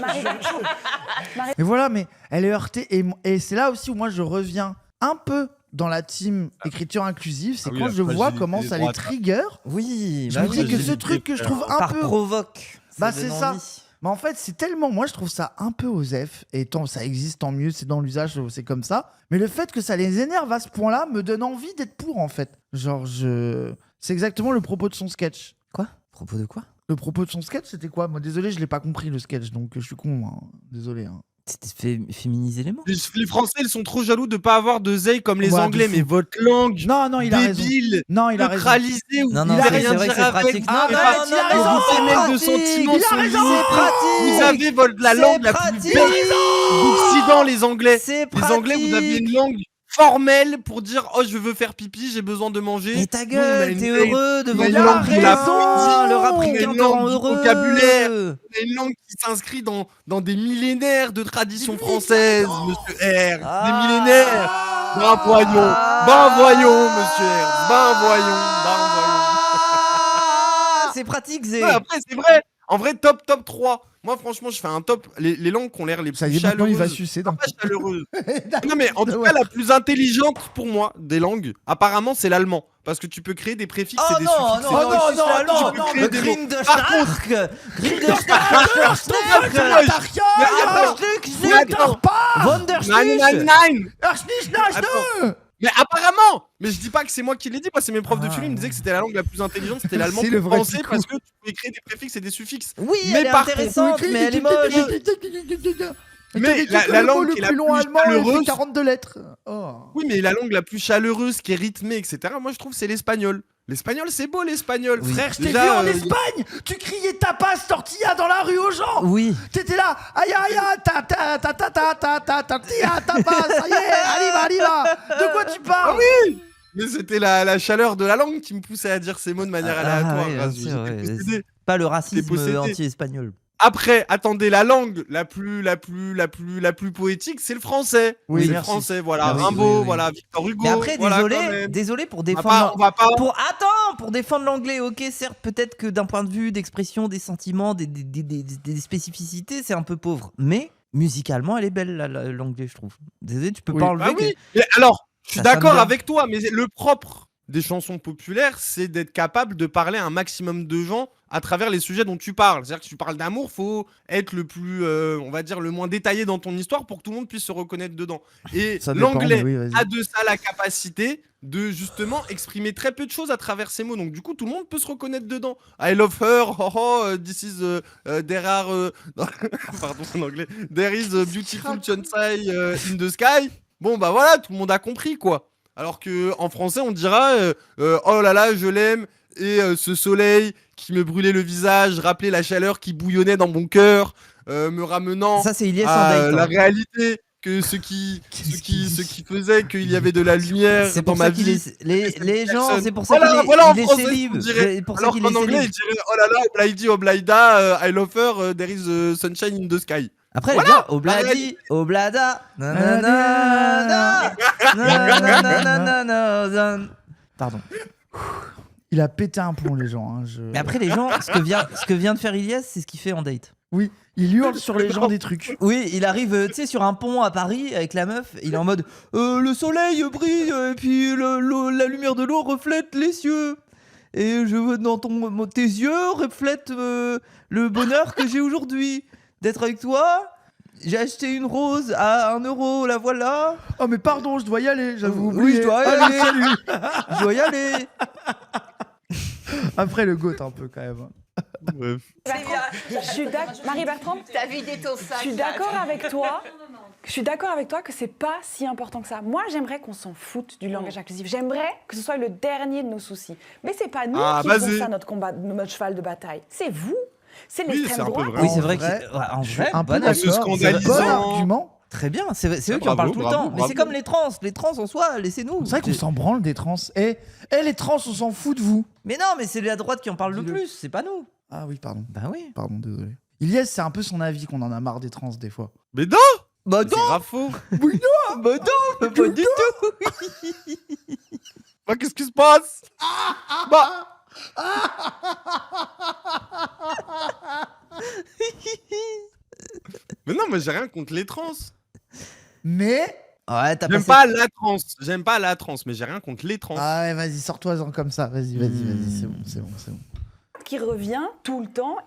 Mais voilà, mais elle est heurtée. Et c'est là aussi où moi je reviens un peu dans la team écriture inclusive. C'est quand je vois comment ça les trigger. Oui, Je me dis que ce truc que je trouve un peu. provoque. Bah, c'est ça. Mais en fait, c'est tellement. Moi, je trouve ça un peu osef. Et tant ça existe, tant mieux. C'est dans l'usage, c'est comme ça. Mais le fait que ça les énerve à ce point-là me donne envie d'être pour, en fait. Genre, c'est exactement le propos de son sketch. Quoi? Propos de quoi? Le propos de son sketch, c'était quoi? Moi, désolé, je l'ai pas compris, le sketch. Donc, je suis con. Hein. Désolé. Hein. C'était féminiser les mots. Les Français, ils sont trop jaloux de pas avoir de zeille comme les Ouais, Anglais, de fou. mais votre langue Non, il a raison. débile, Non, il a raison. neutralisée, où Non, vous c'est avez rien vrai que dire c'est pratique. avec. Non, Ah, non, arrête, non, il a non, raison. non, Vos c'est panels de pratique. sentiments Il a sont raison. limités. C'est pratique. Vous avez la C'est langue la plus pratique. belle d'Occident, les Anglais. C'est Les Anglais, vous avez une langue formelle pour dire oh je veux faire pipi, j'ai besoin de manger. Mais ta Nous, on a gueule, une t'es langue- heureux devant une le langue de la le rap poésie, ricain une te rend langue du heureux. vocabulaire. On a une langue qui s'inscrit dans des millénaires de traditions françaises, monsieur R. Des millénaires. Ben voyons, monsieur R. Ben voyons. C'est pratique, Zé. Ouais, après, c'est vrai. En vrai, top 3. Moi, franchement, je fais un top. Les langues qui ont l'air les Ça plus y est, maintenant, il va chaleureuses. sucer. Dans... Pas chaleureuses. Non, mais en tout cas, la plus intelligente pour moi des langues, apparemment, c'est l'allemand. Parce que tu peux créer des préfixes et des suffixes. Le Grim de Stark. Grim de Mais apparemment, mais je dis pas que c'est moi qui l'ai dit, parce que mes profs de philo me disaient que c'était la langue la plus intelligente, c'était l'allemand C'est le pour vrai penser Kikou. parce que tu pouvais créer des préfixes et des suffixes. Oui, Mais elle est par contre, intéressante, mais elle est moche. Mais la langue le qui est la plus long plus allemand, il fait chaleureuse. 42 lettres. Oh. Oui, mais la langue la plus chaleureuse, qui est rythmée, etc. Moi, je trouve c'est l'espagnol. L'espagnol, c'est beau, l'espagnol. Oui. Frère, je t'ai Déjà, vu en Espagne. Tu criais tapas, tortilla dans la rue aux gens. Oui. T'étais là, aïe aïe aïe, tortilla, tapas, ça y est, arriva. De quoi tu parles? Mais c'était la chaleur de la langue qui me poussait à dire ces mots de manière aléatoire. ouais, Grâce, bien j'étais sûr, ouais. possédé. Pas le T'es racisme possédé. anti-espagnol. Après, attendez, la langue la plus poétique, c'est le français. Oui, c'est le merci. français, voilà. Oui, Rimbaud, oui, oui. voilà, Victor Hugo. Mais après, voilà, quand même. désolé pour On défendre. va pas. Pour défendre l'anglais, ok, certes, peut-être que d'un point de vue d'expression des sentiments, des spécificités, c'est un peu pauvre. Mais musicalement, elle est belle, l'anglais, je trouve. Désolé, tu peux pas enlever. Ah oui. Mais alors, je suis Ça sonne d'accord bien. avec toi, mais le propre des chansons populaires, c'est d'être capable de parler à un maximum de gens à travers les sujets dont tu parles. C'est-à-dire que si tu parles d'amour, faut être le plus, on va dire, le moins détaillé dans ton histoire pour que tout le monde puisse se reconnaître dedans. Et Ça dépend, l'anglais mais oui, vas-y. a de ça la capacité de justement exprimer très peu de choses à travers ces mots. Donc du coup, tout le monde peut se reconnaître dedans. I love her, this is there are, pardon en anglais, there is a beautiful sunshine in the sky. Bon bah voilà, tout le monde a compris quoi. Alors que en français, on dira oh là là, je l'aime et ce soleil qui me brûlait le visage rappelait la chaleur qui bouillonnait dans mon cœur, me ramenant Ça, c'est Ilyes en à date. la hein. réalité que ce qui faisait qu'il y avait de la lumière C'est dans pour ma ça qu'il vie. est. Les gens, Personne. c'est pour ça Voilà, qu'il est, voilà, en il est français, célib. on dirait. C'est pour ça Alors qu'il qu'en est anglais, célib. il dirait oh là là, Obladi, Oblaïda, I love her, there is sunshine in the sky. Après, Voilà, les gars, la Obladi, réalité. Oblada, nanana, nanana, nanana. Pardon. Il a pété un plomb, les gens. Hein, Mais après, les gens, ce que vient de faire Ilyes, c'est ce qu'il fait en date. Oui, il hurle sur les gens des trucs. Oui, il arrive, tu sais, sur un pont à Paris avec la meuf. Il est en mode le soleil brille et puis la lumière de l'eau reflète les cieux. Et je veux dans tes yeux reflète le bonheur que j'ai aujourd'hui d'être avec toi. J'ai acheté une rose à 1 €, la voilà. Oh mais pardon, je dois y aller, j'avoue. Oui, je dois y Allez, aller. salut. Je dois y aller. Après le goût un peu quand même. Bref. Marie Bertrand, T'as vidé ton sac. je suis d'accord avec toi. Je suis d'accord avec toi que c'est pas si important que ça. Moi, j'aimerais qu'on s'en foute du langage inclusif. J'aimerais que ce soit le dernier de nos soucis. Mais c'est pas nous qui faisons ça notre cheval de bataille. C'est vous. C'est l'extrême droite. Oui, c'est vrai. En vrai, un peu bon argument. Très bien, c'est eux qui en parlent tout le temps. Mais c'est comme les trans en soi, laissez-nous. C'est vrai qu'on s'en branle des trans. Et les trans, on s'en fout de vous. Mais non, mais c'est la droite qui en parle le plus, c'est pas nous. Ah oui, pardon. Bah oui. Pardon, désolé. Ilyes, c'est un peu son avis qu'on en a marre des trans des fois. Mais non. Bah C'est grave faux. Oui, non. Bah non, pas du tout. Bah qu'est-ce qui se passe? Bah. Mais non, mais j'ai rien contre les trans. Mais... Ouais, J'aime pas la trans. J'aime pas la trans, mais j'ai rien contre les trans. Ah ouais, vas-y, sors-toi-en comme ça. Vas-y, c'est bon. Qui revient tout le temps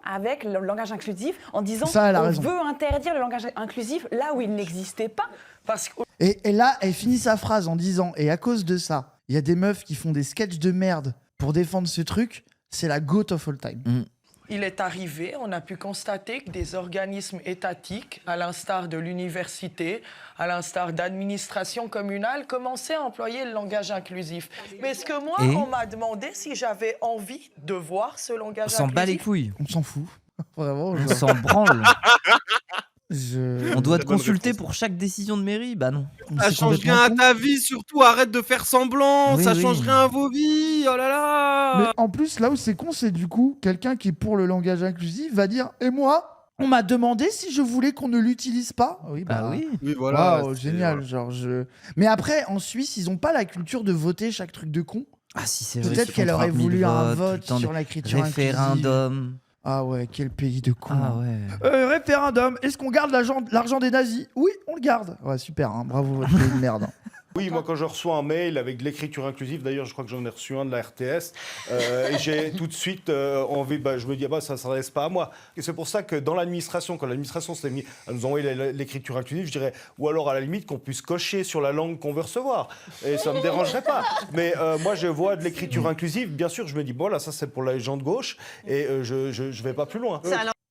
avec le langage inclusif en disant ça, elle a on raison. veut interdire le langage inclusif là où il n'existait pas. Parce que Et là, elle finit sa phrase en disant « Et à cause de ça, il y a des meufs qui font des sketchs de merde pour défendre ce truc. C'est la goat of all time. il est arrivé, on a pu constater que des organismes étatiques, à l'instar de l'université, à l'instar d'administration communale, commençaient à employer le langage inclusif. Mais est-ce que moi, on m'a demandé si j'avais envie de voir ce langage inclusif? On s'en bat les couilles. On s'en fout. Vraiment. On s'en branle. Je... On doit te consulter pour chaque décision de mairie? Bah non. Ça change rien à ta vie, surtout arrête de faire semblant, Oui, ça oui. change rien à vos vies, oh là là. Mais en plus, là où c'est con, c'est du coup, quelqu'un qui est pour le langage inclusif va dire « Et moi, on m'a demandé si je voulais qu'on ne l'utilise pas. » Oui, Bah oui. Oui, voilà. Waouh, c'est- génial. Genre, Mais après, en Suisse, ils ont pas la culture de voter chaque truc de con. Ah si, c'est vrai. Peut-être ils qu'elle font aurait 30 000 voulu un votes, tout le vote temps sur des l'écriture inclusive. référendum. Ah ouais, quel pays de con. Ah ouais. Référendum, est-ce qu'on garde l'argent des nazis? Oui, on le garde. Ouais, super, hein, bravo, votre pays de merde. Oui, moi quand je reçois un mail avec de l'écriture inclusive, d'ailleurs je crois que j'en ai reçu un de la RTS, et j'ai tout de suite envie, je me dis ça ne s'adresse pas à moi. Et c'est pour ça que dans l'administration, quand l'administration s'est mise à nous envoyer l'écriture inclusive, je dirais, ou alors à la limite qu'on puisse cocher sur la langue qu'on veut recevoir. Et ça ne me dérangerait pas. Mais moi je vois de l'écriture inclusive, bien sûr je me dis, là ça c'est pour les gens de gauche, et je vais pas plus loin.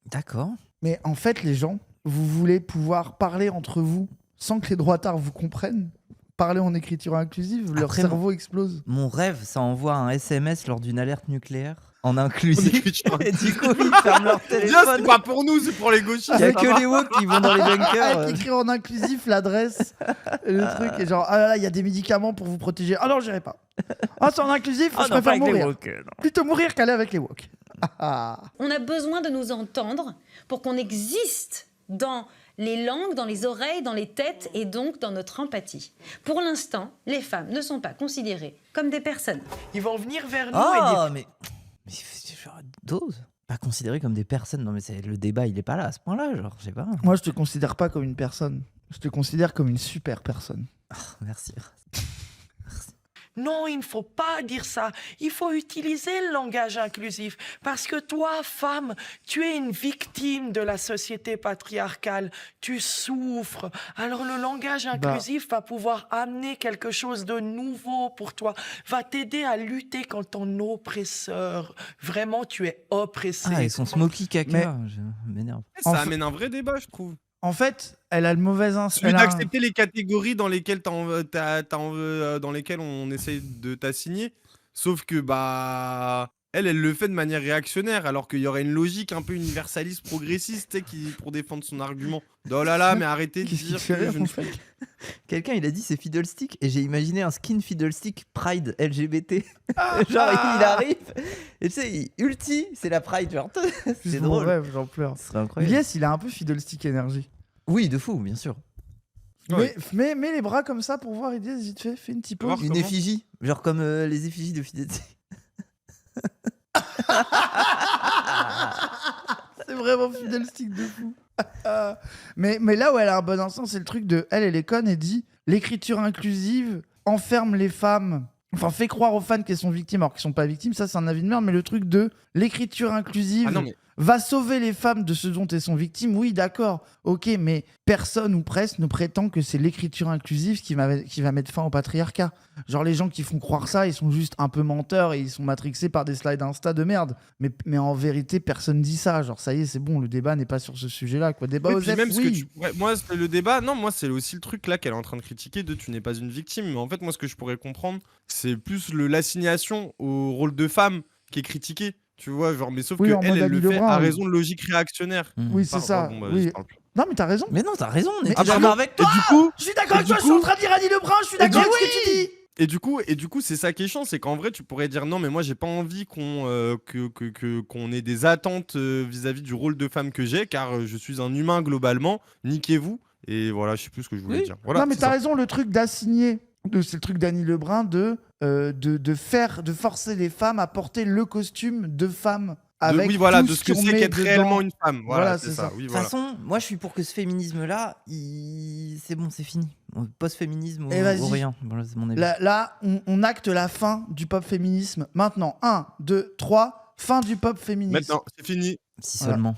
D'accord. Mais en fait, les gens, vous voulez pouvoir parler entre vous sans que les droitards vous comprennent? Parler en écriture inclusive, leur Après, cerveau explose. Mon rêve, ça envoie un SMS lors d'une alerte nucléaire en inclusif. Et du coup, ils ferment leur Bien, téléphone. c'est pas pour nous, c'est pour les gauchistes. Il n'y a que les woke qui vont dans les bunkers. Avec écrit en inclusif l'adresse, le truc, et genre, ah là là, il y a des médicaments pour vous protéger. Ah non, j'irai pas. Ah, c'est en inclusif, je préfère mourir. Plutôt mourir qu'aller avec les woke. On a besoin de nous entendre pour qu'on existe dans les langues, dans les oreilles, dans les têtes et donc dans notre empathie. Pour l'instant, les femmes ne sont pas considérées comme des personnes. Ils vont venir vers nous et dire... Ah, mais dose. Pas considérés comme des personnes. Non, mais le débat, il est pas là à ce point-là, genre, je sais pas. Moi, je te considère pas comme une personne. Je te considère comme une super personne. Merci. Non, il ne faut pas dire ça. Il faut utiliser le langage inclusif. Parce que toi, femme, tu es une victime de la société patriarcale. Tu souffres. Alors le langage inclusif va pouvoir amener quelque chose de nouveau pour toi. Va t'aider à lutter contre ton oppresseur. Vraiment, tu es oppressé. Ah, ils sont smoky caca. Je m'énerve. Ça amène un vrai débat, je trouve. En fait, elle a le mauvais Celui d'accepter les catégories dans lesquelles, dans lesquelles on essaye de t'assigner. Sauf que, elle le fait de manière réactionnaire, alors qu'il y aurait une logique un peu universaliste, progressiste, tu sais, pour défendre son argument. Oh là là, mais arrêtez de dire que je ne suis... Quelqu'un, il a dit c'est Fiddlestick, et j'ai imaginé un skin Fiddlestick Pride LGBT. Genre, il arrive, et tu sais, Ulti, c'est la Pride, genre, c'est drôle. Rêve, j'en pleure. Ce serait incroyable. Yes, il a un peu Fiddlestick énergie. Oui, de fou, bien sûr. Mais mets les bras comme ça pour voir, Ilyes, vite fait, fais une petite pause. Une effigie, genre comme les effigies de Fiddlestick. C'est vraiment fidèle stick de fou. mais là où elle a un bon instinct, c'est le truc de elle est conne et dit l'écriture inclusive enferme les femmes. Enfin, fait croire aux fans qu'elles sont victimes alors qu'elles sont pas victimes. Ça, c'est un avis de merde. Mais le truc de l'écriture inclusive va sauver les femmes de ce dont elles sont victimes. Oui, d'accord. Ok, mais personne ou presque ne prétend que c'est l'écriture inclusive qui va mettre fin au patriarcat. Genre, les gens qui font croire ça, ils sont juste un peu menteurs et ils sont matrixés par des slides Insta de merde. Mais en vérité, personne dit ça. Genre, ça y est, c'est bon, le débat n'est pas sur ce sujet-là. Quoi. Débat aux F, oui. Moi, le débat, non, moi, c'est aussi le truc là qu'elle est en train de critiquer de tu n'es pas une victime. Mais en fait, moi, ce que je pourrais comprendre, c'est plus l'assignation au rôle de femme qui est critiquée. Tu vois, genre, mais sauf que elle le fait à raison de logique réactionnaire. Oui, c'est ça. Oui. Non, mais t'as raison. Mais non, t'as raison. On est d'accord avec toi. Et du coup, je suis d'accord avec toi. Je suis en train de dire Annie Lebrun. Je suis d'accord avec ce que tu dis. Et du coup, c'est ça qui est chiant, c'est qu'en vrai, tu pourrais dire non, mais moi, j'ai pas envie qu'on ait des attentes vis-à-vis du rôle de femme que j'ai, car je suis un humain globalement. Niquez-vous. Et voilà, je sais plus ce que je voulais dire. Voilà, non, mais t'as raison. Le truc d'assigner. C'est le truc d'Annie Lebrun de forcer les femmes à porter le costume de femme. Avec oui, voilà, tout de ce que c'est qu'être réellement une femme. Voilà, c'est ça. De toute façon, moi je suis pour que ce féminisme-là, c'est bon, c'est fini. Post-féminisme ou rien. Voilà, c'est mon avis. Là, on acte la fin du pop-féminisme. Maintenant, 1, 2, 3, fin du pop-féminisme. Maintenant, c'est fini. Si seulement.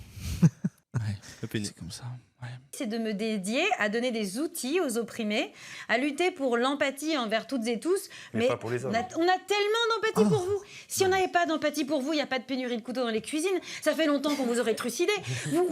C'est comme ça. Ouais. C'est de me dédier à donner des outils aux opprimés, à lutter pour l'empathie envers toutes et tous. Mais pas pour les hommes. on a tellement d'empathie pour vous. Si on n'avait pas d'empathie pour vous, il n'y a pas de pénurie de couteaux dans les cuisines. Ça fait longtemps qu'on vous aurait trucidé. Vous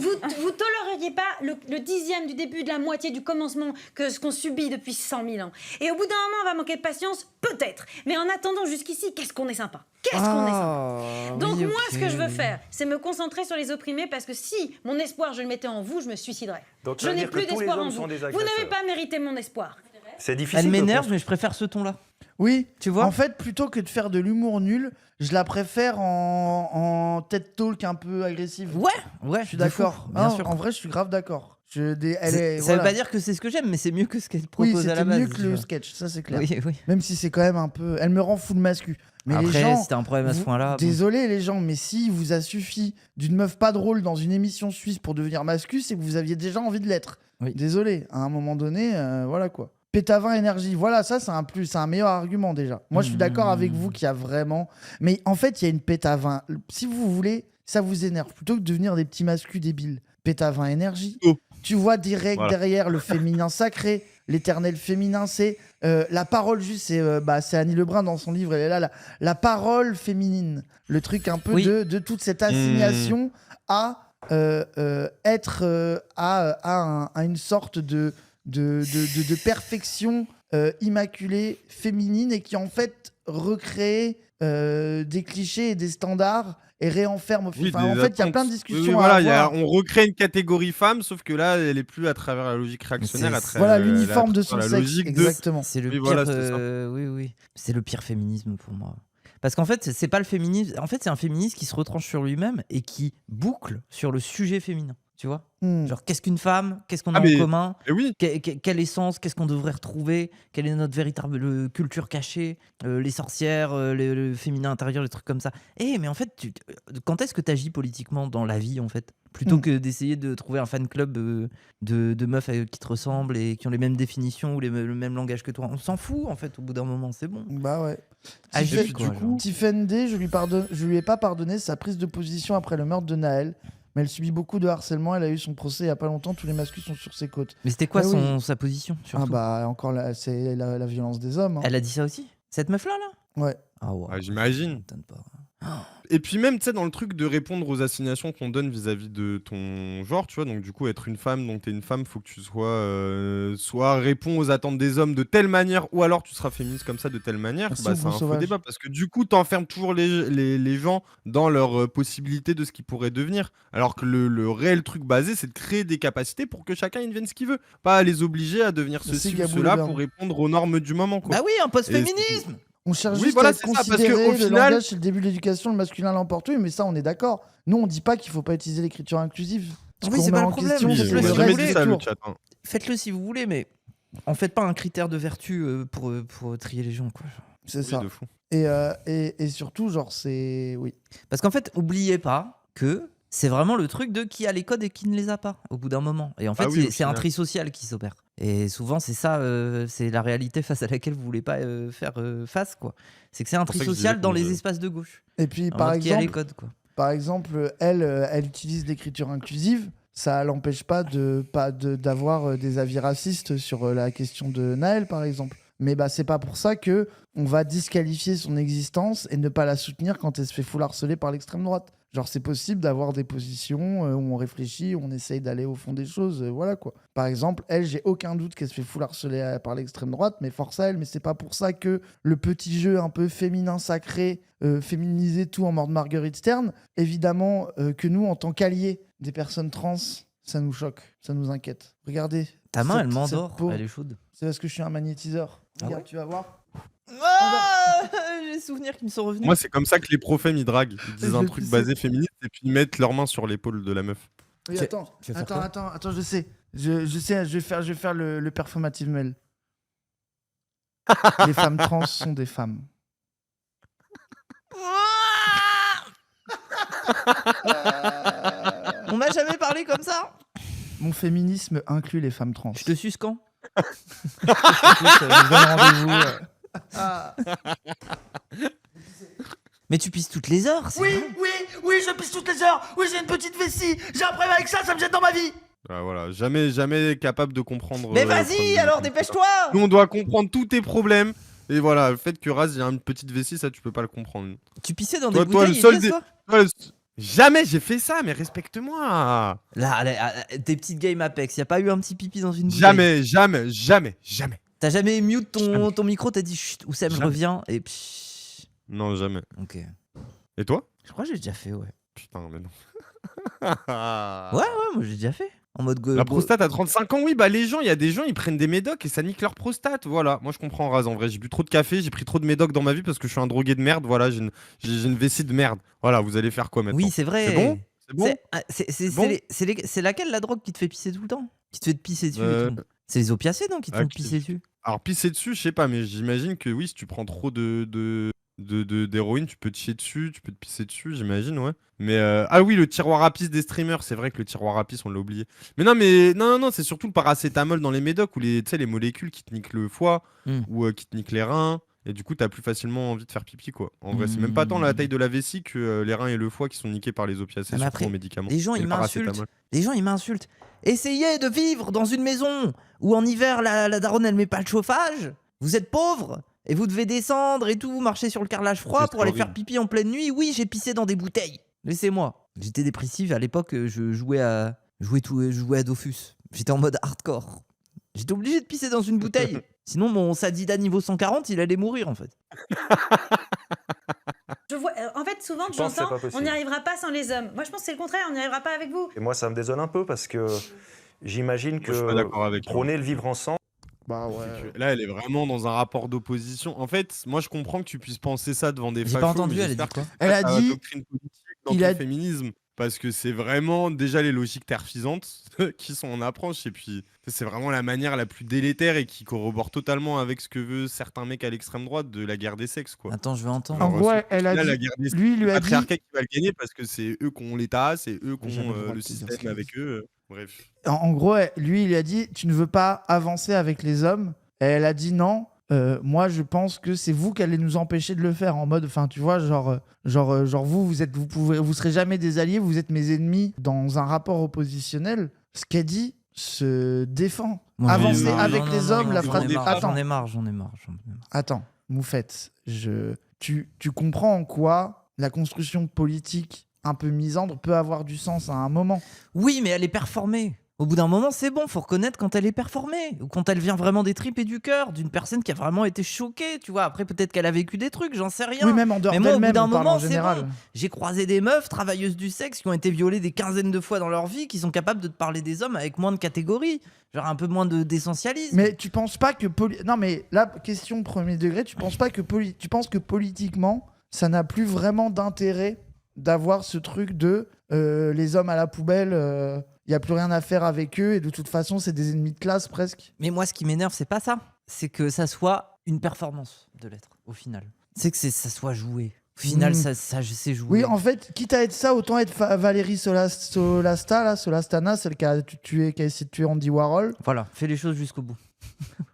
toléreriez pas le dixième du début, de la moitié du commencement que ce qu'on subit depuis 100 000 ans. Et au bout d'un moment, on va manquer de patience, peut-être. Mais en attendant jusqu'ici, qu'est-ce qu'on est sympa. Qu'est-ce qu'on est sympa. Donc moi, ce que je veux faire, c'est me concentrer sur les opprimés parce que si mon espoir, je le mettais en vous, je me suiciderais. Donc, je n'ai plus d'espoir en vous. Vous n'avez pas mérité mon espoir. C'est difficile. Elle m'énerve, mais je préfère ce ton-là. Oui, tu vois. En fait, plutôt que de faire de l'humour nul, je la préfère en TED Talk un peu agressive. Ouais, je suis d'accord. Bien sûr. En vrai, je suis grave d'accord. Ça veut pas dire que c'est ce que j'aime, mais c'est mieux que ce qu'elle propose à la base. Oui, c'est mieux que le sketch, ça c'est clair. Oui. Même si c'est quand même un peu... Elle me rend full mascu. Mais après, les gens, si t'as un problème à ce point-là... Désolé les gens, mais si vous a suffi d'une meuf pas drôle dans une émission suisse pour devenir mascu, c'est que vous aviez déjà envie de l'être. Oui. Désolé, à un moment donné, voilà quoi. Pétavin énergie, voilà, ça c'est un meilleur argument déjà. Moi je suis d'accord avec vous qu'il y a vraiment... Mais en fait, il y a une pétavin. Si vous voulez, ça vous énerve. Plutôt que de devenir des petits mascus débiles. Pétavin énergie. Tu vois direct derrière le féminin sacré, l'éternel féminin, c'est la parole juste, c'est Annie Lebrun dans son livre, elle est là, la parole féminine. Le truc un peu de toute cette assignation à être à une sorte de perfection immaculée féminine et qui en fait recrée des clichés et des standards et réenferme. En fait, il y a plein de discussions à avoir. On recrée une catégorie femme, sauf que là, elle est plus à travers la logique réactionnaire. Voilà l'uniforme de son sexe. Exactement. C'est le pire. Oui. C'est le pire féminisme pour moi. Parce qu'en fait, c'est pas le féminisme. En fait, c'est un féminisme qui se retranche sur lui-même et qui boucle sur le sujet féminin. Tu vois, genre qu'est-ce qu'une femme, qu'est-ce qu'on a en commun, quelle essence, qu'est-ce qu'on devrait retrouver, quelle est notre véritable culture cachée, les sorcières, le féminin intérieur, les trucs comme ça. Mais en fait, quand est-ce que tu agis politiquement dans la vie en fait, plutôt que d'essayer de trouver un fan club de meufs qui te ressemblent et qui ont les mêmes définitions ou le même langage que toi. On s'en fout en fait au bout d'un moment, c'est bon. Bah ouais. Agis, du coup, Tiffen D, je lui ai pas pardonné sa prise de position après le meurtre de Naël. Mais elle subit beaucoup de harcèlement. Elle a eu son procès il y a pas longtemps. Tous les masculins sont sur ses côtes. Mais c'était quoi sa position surtout encore c'est la violence des hommes. Hein. Elle a dit ça aussi, cette meuf là Ouais. J'imagine. Et puis même, tu sais, dans le truc de répondre aux assignations qu'on donne vis-à-vis de ton genre, tu vois, donc du coup, être une femme, donc t'es une femme, faut que tu soit réponds aux attentes des hommes de telle manière, ou alors tu seras féministe comme ça de telle manière. C'est un faux débat, parce que du coup, t'enfermes toujours les gens dans leur possibilité de ce qu'ils pourraient devenir. Alors que le réel truc basé, c'est de créer des capacités pour que chacun y devienne ce qu'il veut. Pas les obliger à devenir ceci ou cela pour répondre aux normes du moment, quoi. Bah oui, un post-féminisme. On cherche juste à être considéré, le langage, c'est le début de l'éducation, le masculin l'emporte, mais ça, on est d'accord. Nous, on dit pas qu'il faut pas utiliser l'écriture inclusive. Oui, c'est pas le problème. Faites-le Faites-le si vous voulez, mais en faites pas un critère de vertu pour trier les gens, quoi. C'est Oui, ça. de fou. Et surtout, genre, c'est. Oui. Parce qu'en fait, oubliez pas que c'est vraiment le truc de qui a les codes et qui ne les a pas au bout d'un moment. Et en fait, Ah oui, au c'est un final. tri social qui s'opère. Et souvent, c'est ça, c'est la réalité face à laquelle vous voulez pas faire face, quoi. C'est que c'est un pour tri ça que je social disais dans qu'on les faisait- espaces de gauche. Et puis, En par mode qui a les exemple, codes, quoi. elle utilise l'écriture inclusive. Ça l'empêche pas d'avoir des avis racistes sur la question de Naël, par exemple. Mais bah, c'est pas pour ça que on va disqualifier son existence et ne pas la soutenir quand elle se fait full harceler par l'extrême droite. Genre, c'est possible d'avoir des positions où on réfléchit, où on essaye d'aller au fond des choses, voilà quoi. Par exemple, elle, j'ai aucun doute qu'elle se fait full harceler par l'extrême droite, mais force à elle. Mais c'est pas pour ça que le petit jeu un peu féminin sacré, féminiser tout en mode Marguerite Stern, évidemment que nous, en tant qu'alliés des personnes trans, ça nous choque, ça nous inquiète. Regardez. Ta main, cette- elle cette m'endort, peau. elle est chaude. C'est parce que je suis un magnétiseur. Ah Regarde, ouais tu vas voir. J'ai des souvenirs qui me sont revenus. Moi, c'est comme ça que les profèmes, ils draguent. Ils disent Je un vais truc pisser. basé féministe et puis ils mettent leurs mains sur l'épaule de la meuf. Oui, Tu- attends, tu vas faire attends, je sais. Je sais, je vais faire le performative male. Les femmes trans sont des femmes. On m'a jamais parlé comme ça. Mon féminisme inclut les femmes trans. Je te suce quand Je te donne rendez-vous. Mais tu pisses toutes les heures, c'est vrai. Oui, je pisse toutes les heures. Oui, j'ai une petite vessie. J'ai un problème avec ça, ça me jette dans ma vie. Ah, voilà, jamais capable de comprendre. Mais le vas-y, problème alors des dépêche-toi. Nous, on doit comprendre tous tes problèmes. Et voilà, le fait que Raz, il y a une petite vessie, ça, tu peux pas le comprendre. Tu pissais dans Toi, des toi, bouteilles, le seul Elias, des- toi Toi, Jamais j'ai fait ça, mais respecte-moi. Là, tes petites games Apex, y a pas eu un petit pipi dans une bouteille? Jamais. T'as jamais mute ton micro, t'as dit chut, Oussem, je Jamais. reviens et psh. Non, jamais. Ok. Et toi? Je crois que j'ai déjà fait, ouais. Putain, mais non. Ouais, moi j'ai déjà fait. En mode La prostate à 35 ans, oui, bah les gens, il y a des gens, ils prennent des médocs et ça nique leur prostate, voilà. Moi je comprends Raz, en vrai, j'ai bu trop de café, j'ai pris trop de médocs dans ma vie parce que je suis un drogué de merde, voilà, j'ai une vessie de merde. Voilà, vous allez faire quoi maintenant? Oui, c'est vrai. C'est bon? C'est bon? C'est laquelle la drogue qui te fait pisser tout le temps? Qui te fait te pisser dessus et tout? C'est les opiacés, non, qui te font te pisser dessus? Alors pisser dessus, je sais pas, mais j'imagine que oui, si tu prends trop d'héroïne, tu peux te chier dessus, tu peux te pisser dessus, j'imagine, ouais. Mais ah oui, le tiroir à pisse des streamers, c'est vrai que le tiroir à pisse, on l'a oublié. Mais non, c'est surtout le paracétamol dans les médocs ou tu sais, les molécules qui te niquent le foie ou qui te niquent les reins. Et du coup, t'as plus facilement envie de faire pipi, quoi. En vrai, c'est même pas tant la taille de la vessie que les reins et le foie qui sont niqués par les opiacés, Mais surtout après, en médicaments. les gens, Et ils le m'insultent. paracétamol. Les gens, ils m'insultent. Essayez de vivre dans une maison où en hiver, la daronne, elle met pas le chauffage. Vous êtes pauvres et vous devez descendre et tout, marcher sur le carrelage froid C'est pour aller horrible. faire pipi en pleine nuit. Oui, j'ai pissé dans des bouteilles. Laissez-moi. J'étais dépressif à l'époque, je jouais à Dofus. J'étais en mode hardcore. J'étais obligé de pisser dans une bouteille. Sinon, mon Sadida niveau 140, il allait mourir en fait. Je vois, en fait, souvent, Je pense que c'est j'entends pas possible. on n'y arrivera pas sans les hommes. Moi, je pense que c'est le contraire, on n'y arrivera pas avec vous. Et moi, ça me désole un peu parce que j'imagine Moi, je suis pas d'accord avec que toi. prôner le vivre ensemble. Bah ouais. Là, elle est vraiment dans un rapport d'opposition. En fait, moi, je comprends que tu puisses penser ça devant des J'ai fachos. pas entendu, mais elle a j'espère dit quoi? que c'est Elle a pas ta dit- doctrine politique dans il ton a- féminisme. Parce que c'est vraiment déjà les logiques terfisantes qui sont en approche. Et puis, c'est vraiment la manière la plus délétère et qui corrobore totalement avec ce que veut certains mecs à l'extrême droite de la guerre des sexes, quoi. Attends, je vais entendre. En gros, Alors, elle a là, la dit. guerre des sexes, Lui, il lui le a dit. patriarcat qui va le gagner parce que c'est eux qui ont l'État, c'est eux qui Jamais ont le droit le de dire système ça. avec eux. Bref. En gros, lui, il lui a dit tu ne veux pas avancer avec les hommes. Et elle a dit non. Moi, je pense que c'est vous qui allez nous empêcher de le faire. En mode, enfin, tu vois, genre vous serez jamais des alliés, vous êtes mes ennemis dans un rapport oppositionnel. Ce qu'elle dit se défend. Moi, Avancer non, avec non, les non, hommes, non, la j'en phrase. ai marre, Attends, J'en ai marre. attends, Moufette, tu comprends en quoi la construction politique un peu misandre peut avoir du sens à un moment. Oui, mais elle est performée. Au bout d'un moment, c'est bon, faut reconnaître quand elle est performée, ou quand elle vient vraiment des tripes et du cœur, d'une personne qui a vraiment été choquée, tu vois. Après, peut-être qu'elle a vécu des trucs, j'en sais rien. Oui, même en dehors Mais moi, au bout d'elle-même, d'un on parle moment, en c'est général. bon. J'ai croisé des meufs travailleuses du sexe qui ont été violées des quinzaines de fois dans leur vie, qui sont capables de te parler des hommes avec moins de catégories, genre un peu moins d'essentialisme. Mais tu penses pas que non mais là question premier degré, tu penses pas que tu penses que politiquement ça n'a plus vraiment d'intérêt d'avoir ce truc de les hommes à la poubelle, il y a plus rien à faire avec eux et de toute façon c'est des ennemis de classe presque. Mais moi, ce qui m'énerve, c'est pas ça. C'est que ça soit une performance de l'être, au final. C'est que ça soit joué. Au final, ça je sais jouer. Oui, en fait, quitte à être ça, autant être Valérie Solastana, celle qui a essayé de tuer Andy Warhol. Voilà, fais les choses jusqu'au bout.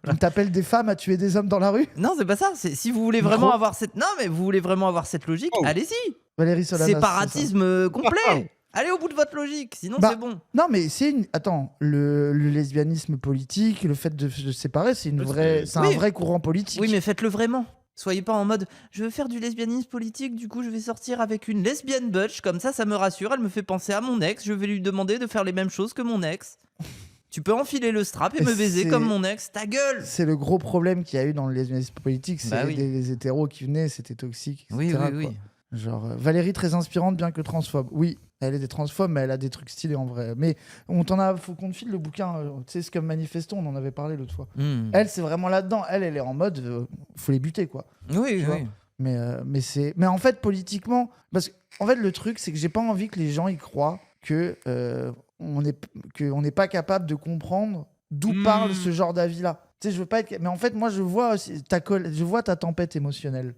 On t'appelle des femmes à tuer des hommes dans la rue? Non, c'est pas ça. Si vous voulez vraiment avoir cette... Non, mais vous voulez vraiment avoir cette logique, allez-y. Valérie Solana. Séparatisme complet. Allez au bout de votre logique, sinon c'est bon. Non, mais Attends, le lesbianisme politique, le fait de se séparer, c'est un vrai courant politique. Oui, mais faites-le vraiment. Soyez pas en mode je veux faire du lesbianisme politique, du coup je vais sortir avec une lesbienne butch, comme ça me rassure, elle me fait penser à mon ex, je vais lui demander de faire les mêmes choses que mon ex. Tu peux enfiler le strap et me baiser comme mon ex, ta gueule. C'est le gros problème qu'il y a eu dans le lesbianisme politique, c'est les hétéros qui venaient, c'était toxique, etc. Oui. Genre, Valérie très inspirante bien que transphobe. Oui, elle est des transphobes, mais elle a des trucs stylés en vrai. Mais faut qu'on te file le bouquin, tu sais, Scum Manifesto, on en avait parlé l'autre fois. Elle, c'est vraiment là-dedans. Elle est en mode, faut les buter, quoi. Oui. Mais en fait, politiquement, parce qu'en fait, le truc, c'est que j'ai pas envie que les gens y croient que on n'est pas capable de comprendre d'où parle ce genre d'avis-là. Tu sais, je veux pas être... Mais en fait, moi, je vois ta tempête émotionnelle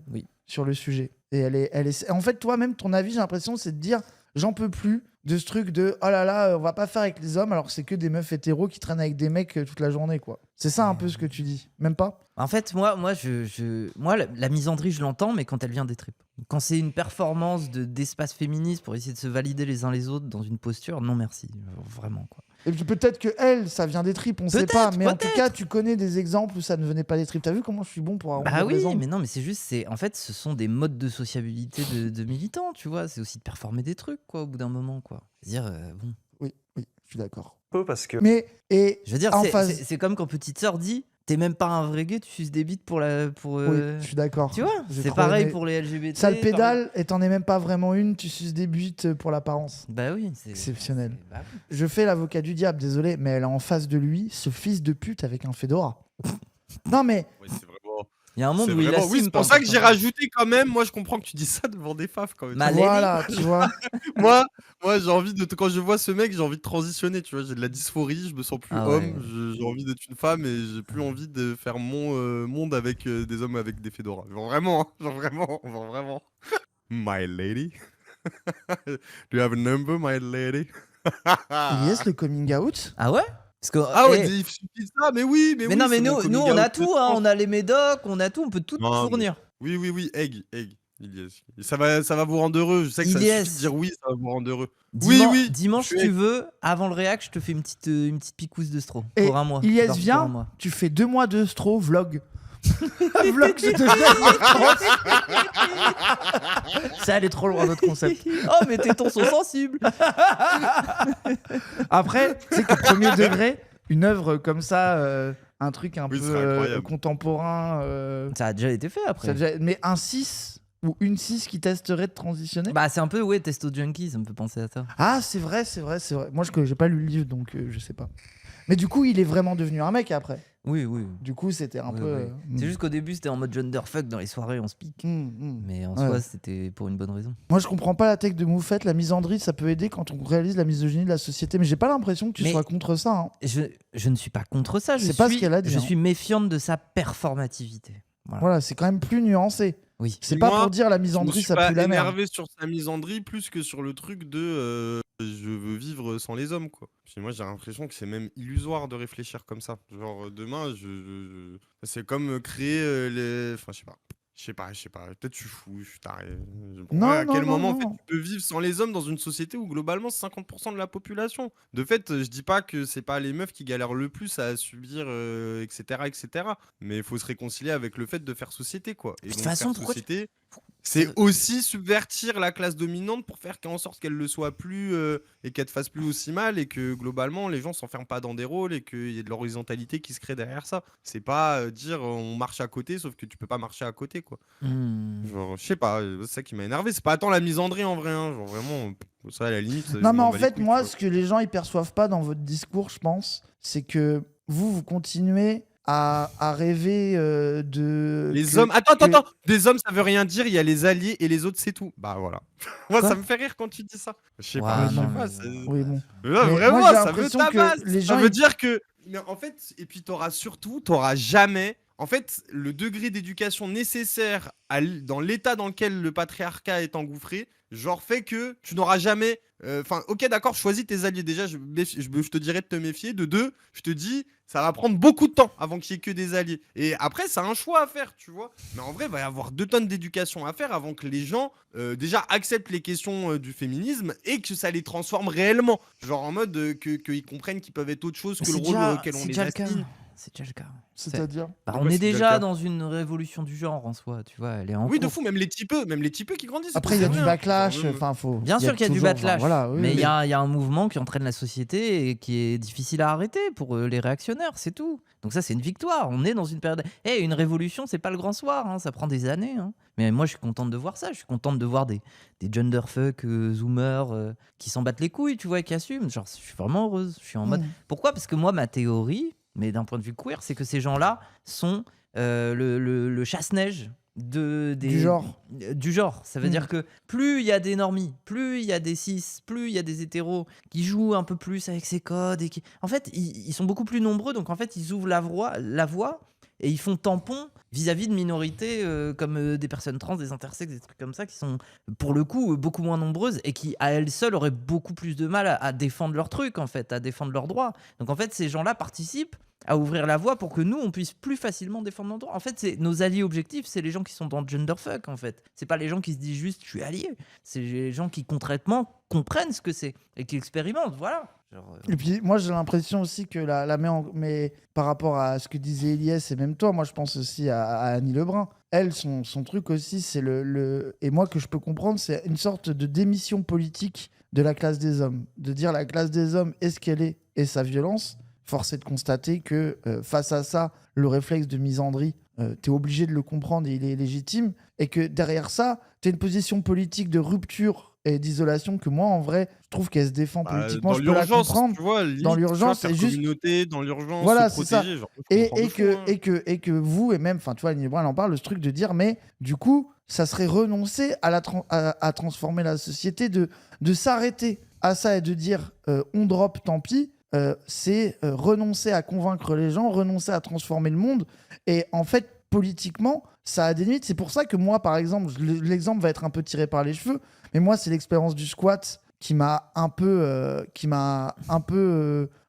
sur le sujet. Et elle est... En fait, toi-même, ton avis, j'ai l'impression, c'est de dire j'en peux plus de ce truc de oh là là, on va pas faire avec les hommes alors que c'est que des meufs hétéros qui traînent avec des mecs toute la journée, quoi. C'est ça un peu ce que tu dis. Même pas? En fait, moi la misandrie, je l'entends, mais quand elle vient des tripes. Quand c'est une performance d'espace féministe pour essayer de se valider les uns les autres dans une posture, non merci. Vraiment, quoi. Et puis peut-être que ça vient des tripes, on sait pas. Mais en tout cas, tu connais des exemples où ça ne venait pas des tripes. T'as vu comment je suis bon pour avoir Bah oui, mais non, mais c'est juste, en fait, ce sont des modes de sociabilité de militants, tu vois. C'est aussi de performer des trucs, quoi, au bout d'un moment, quoi. C'est-à-dire, bon. Oui, je suis d'accord. Peu parce que. Je veux dire, c'est comme quand petite sœur dit. T'es même pas un vrai gay, tu suces des bites pour Oui, je suis d'accord. Tu vois, c'est pareil pour les LGBT. Sale pédale, et t'en es même pas vraiment une, tu suces des bites pour l'apparence. Bah oui, c'est exceptionnel. Je fais l'avocat du diable, désolé, mais elle a en face de lui ce fils de pute avec un fedora. Non mais... Ouais, c'est vraiment... Il y a un monde où il Oui, c'est pour ça que j'ai rajouté quand même. Moi, je comprends que tu dis ça devant des faf quand même. Voilà, tu vois. moi, j'ai envie de. Quand je vois ce mec, j'ai envie de transitionner. Tu vois, j'ai de la dysphorie, je me sens plus homme. J'ai envie d'être une femme et j'ai plus envie de faire mon monde avec des hommes avec des fedoras. Genre vraiment. My lady. Do you have a number, my lady? Yes, le coming out. Ah ouais? Il suffit de ça, mais oui. Mais non, mais nous on a tout, hein, on a les médocs, on a tout, on peut tout fournir. Oui, egg. Ilyes. Ça va vous rendre heureux. Je sais que ça suffit de dire oui, ça va vous rendre heureux. Oui. Dimanche, si tu veux, avant le réac, je te fais une petite picouse de stro pour un mois. Ilyes, viens, tu fais 2 mois de stro vlog. Vlog, je te jure. Ça allait trop loin, notre concept. Oh, mais tes tons sont sensibles. Après, tu sais que premier degré, une œuvre comme ça, un truc un peu contemporain. Ça a déjà été fait après. Mais un 6 ou une 6 qui testerait de transitionner. Bah, c'est un peu, Testo Junkie, ça me fait penser à ça. Ah, c'est vrai. Moi, j'ai pas lu le livre, donc je sais pas. Mais du coup, il est vraiment devenu un mec après. Oui. Du coup, c'était un peu... C'est juste qu'au début, c'était en mode genderfuck dans les soirées, on se pique. Mais en soi, c'était pour une bonne raison. Moi, je comprends pas la tech de Moufette. La misandrie, ça peut aider quand on réalise la misogynie de la société. Mais j'ai pas l'impression que tu sois contre ça. Hein. Je ne suis pas contre ça. C'est pas ce qu'elle a dit. Je suis méfiante de sa performativité. Voilà, c'est quand même plus nuancé. Oui. C'est pas pour dire la misandrie, ça pue la merde. Je suis pas énervé sur sa misandrie plus que sur le truc de je veux vivre sans les hommes, quoi. Puis moi, j'ai l'impression que c'est même illusoire de réfléchir comme ça. Genre, demain, c'est comme créer les... Enfin, je sais pas. Peut-être je suis fou, je suis taré. À quel moment en fait, tu peux vivre sans les hommes dans une société où globalement c'est 50% de la population? De fait, je dis pas que c'est pas les meufs qui galèrent le plus à subir, etc. Mais il faut se réconcilier avec le fait de faire société, quoi. Et de toute donc, façon, faire société, c'est aussi subvertir la classe dominante pour faire en sorte qu'elle le soit plus et qu'elle te fasse plus aussi mal et que globalement les gens s'enferment pas dans des rôles et qu'il y ait de l'horizontalité qui se crée derrière ça. C'est pas dire on marche à côté sauf que tu peux pas marcher à côté, quoi. Genre, je sais pas, c'est ça qui m'a énervé. C'est pas tant la misandrie en vrai, hein. Genre vraiment, ça à la limite. Non mais en fait, moi, ce que les gens ils perçoivent pas dans votre discours, je pense, c'est que vous continuez à rêver de... Les hommes... Attends. Des hommes, ça veut rien dire. Il y a les alliés et les autres, c'est tout. Bah voilà. Moi, ça me fait rire quand tu dis ça. Je sais pas. Oui, bon. Vraiment, moi, ça veut tabasse. Les gens, ça veut dire que... Mais en fait, et puis t'auras jamais en fait, le degré d'éducation nécessaire dans l'état dans lequel le patriarcat est engouffré, genre fait que tu n'auras jamais... Enfin, ok, d'accord, choisis tes alliés. Déjà, je te dirais de te méfier. De deux, je te dis, ça va prendre beaucoup de temps avant qu'il y ait que des alliés. Et après, c'est un choix à faire, tu vois. Mais en vrai, il va y avoir 2 tonnes d'éducation à faire avant que les gens, déjà, acceptent les questions du féminisme et que ça les transforme réellement. Genre en mode qu'ils comprennent qu'ils peuvent être autre chose que le rôle auquel on les assigne. C'est déjà le cas. C'est-à-dire on est déjà dans une révolution du genre en soi, tu vois, elle est en Oui, de cours. fou, même les typeux qui grandissent. Après, il y a du backlash. Faut. Bien sûr qu'il y a du backlash, oui, mais il y a un mouvement qui entraîne la société et qui est difficile à arrêter pour les réactionnaires, c'est tout. Donc ça, c'est une victoire. On est dans une période. Une révolution, c'est pas le grand soir, hein, ça prend des années. Hein. Mais moi, je suis contente de voir ça. Je suis contente de voir des genderfuck zoomers qui s'en battent les couilles, tu vois, et qui assument. Genre, je suis vraiment heureuse. Je suis en mode. Pourquoi ? Parce que moi, ma théorie, mais d'un point de vue queer, c'est que ces gens-là sont le chasse-neige du genre. Du genre. Ça veut dire que plus il y a des normies, plus il y a des cis, plus il y a des hétéros qui jouent un peu plus avec ces codes. En fait, ils sont beaucoup plus nombreux, donc en fait, ils ouvrent la voie et ils font tampon vis-à-vis de minorités comme des personnes trans, des intersexes, des trucs comme ça, qui sont pour le coup beaucoup moins nombreuses et qui à elles seules auraient beaucoup plus de mal à défendre leurs trucs, en fait, à défendre leurs droits. Donc en fait, ces gens-là participent à ouvrir la voie pour que nous, on puisse plus facilement défendre nos droits. En fait, c'est nos alliés objectifs, c'est les gens qui sont dans le genderfuck, en fait. C'est pas les gens qui se disent juste « je suis allié ». C'est les gens qui concrètement comprennent ce que c'est et qui expérimentent, voilà. Et puis moi j'ai l'impression aussi que mais par rapport à ce que disait Eliès et même toi, moi je pense aussi à Annie Lebrun. Elle, son truc aussi, c'est et moi que je peux comprendre, c'est une sorte de démission politique de la classe des hommes. De dire la classe des hommes est ce qu'elle est et sa violence. Force est de constater que face à ça, le réflexe de misandrie, t'es obligé de le comprendre et il est légitime. Et que derrière ça, t'as une position politique de rupture et d'isolation que moi, en vrai, je trouve qu'elle se défend politiquement. Je peux la comprendre. Tu vois, dans l'urgence, c'est juste dans l'urgence, voilà, se c'est ça. protéger. Genre, et que vous et même, enfin, tu vois, Annie Lebrun, elle en parle, ce truc de dire, mais du coup, ça serait renoncer à transformer la société, de s'arrêter à ça et de dire on drop, tant pis. C'est renoncer à convaincre les gens, renoncer à transformer le monde. Et en fait, politiquement, ça a des limites. C'est pour ça que moi, par exemple, l'exemple va être un peu tiré par les cheveux, mais moi, c'est l'expérience du squat qui m'a un peu,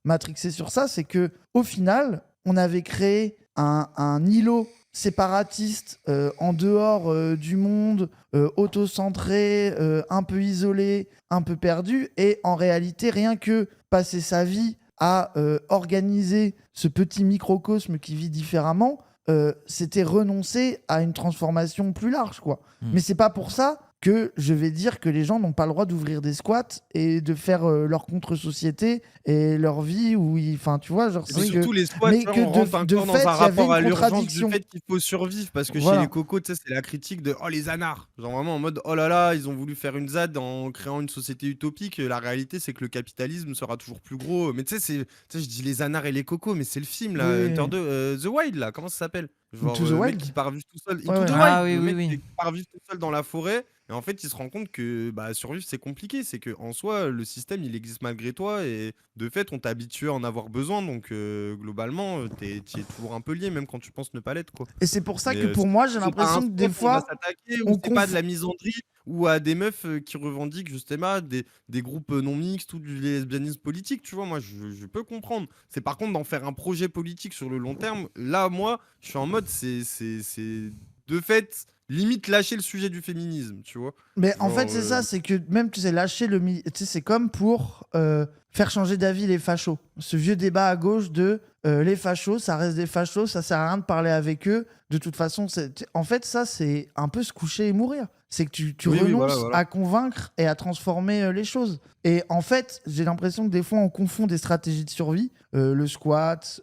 matrixé sur ça. C'est que au final, on avait créé un îlot séparatiste en dehors du monde, auto-centré, un peu isolé, un peu perdu. Et en réalité, rien que passer sa vie à organiser ce petit microcosme qui vit différemment, c'était renoncer à une transformation plus large, quoi. Mais c'est pas pour ça que je vais dire que les gens n'ont pas le droit d'ouvrir des squats et de faire leur contre-société et leur vie où enfin tu vois, genre c'est surtout les squats, on rentre encore dans un rapport à l'urgence du fait qu'il faut survivre, parce que chez les cocos, tu sais, c'est la critique de oh les anards, genre vraiment en mode oh là là, ils ont voulu faire une ZAD en créant une société utopique. La réalité, c'est que le capitalisme sera toujours plus gros. Mais tu sais, je dis les anards et les cocos, mais c'est le film là, The Wild là, comment ça s'appelle? Genre, Into the Wild, qui part vivre tout seul. Ouais, Into the ouais. Wild, qui part vivre tout seul dans la forêt. Et en fait, il se rend compte que survivre, c'est compliqué. C'est qu'en soi, le système, il existe malgré toi. Et de fait, on t'a habitué à en avoir besoin. Donc, globalement, tu es toujours un peu lié, même quand tu penses ne pas l'être, quoi. Et c'est pour ça que pour moi, j'ai l'impression que des fois, on c'est pas de la misandrie ou à des meufs qui revendiquent justement des groupes non mixtes ou du lesbianisme politique. Tu vois, moi, je peux comprendre. C'est par contre d'en faire un projet politique sur le long terme. Là, moi, je suis en mode, c'est de fait... limite lâcher le sujet du féminisme, tu vois. Mais en fait, c'est ça, c'est que même, tu sais, lâcher tu sais, c'est comme pour faire changer d'avis les fachos. Ce vieux débat à gauche de les fachos, ça reste des fachos, ça sert à rien de parler avec eux. De toute façon, en fait, ça, c'est un peu se coucher et mourir. C'est que tu renonces à convaincre et à transformer les choses. Et en fait, j'ai l'impression que des fois, on confond des stratégies de survie, le squat,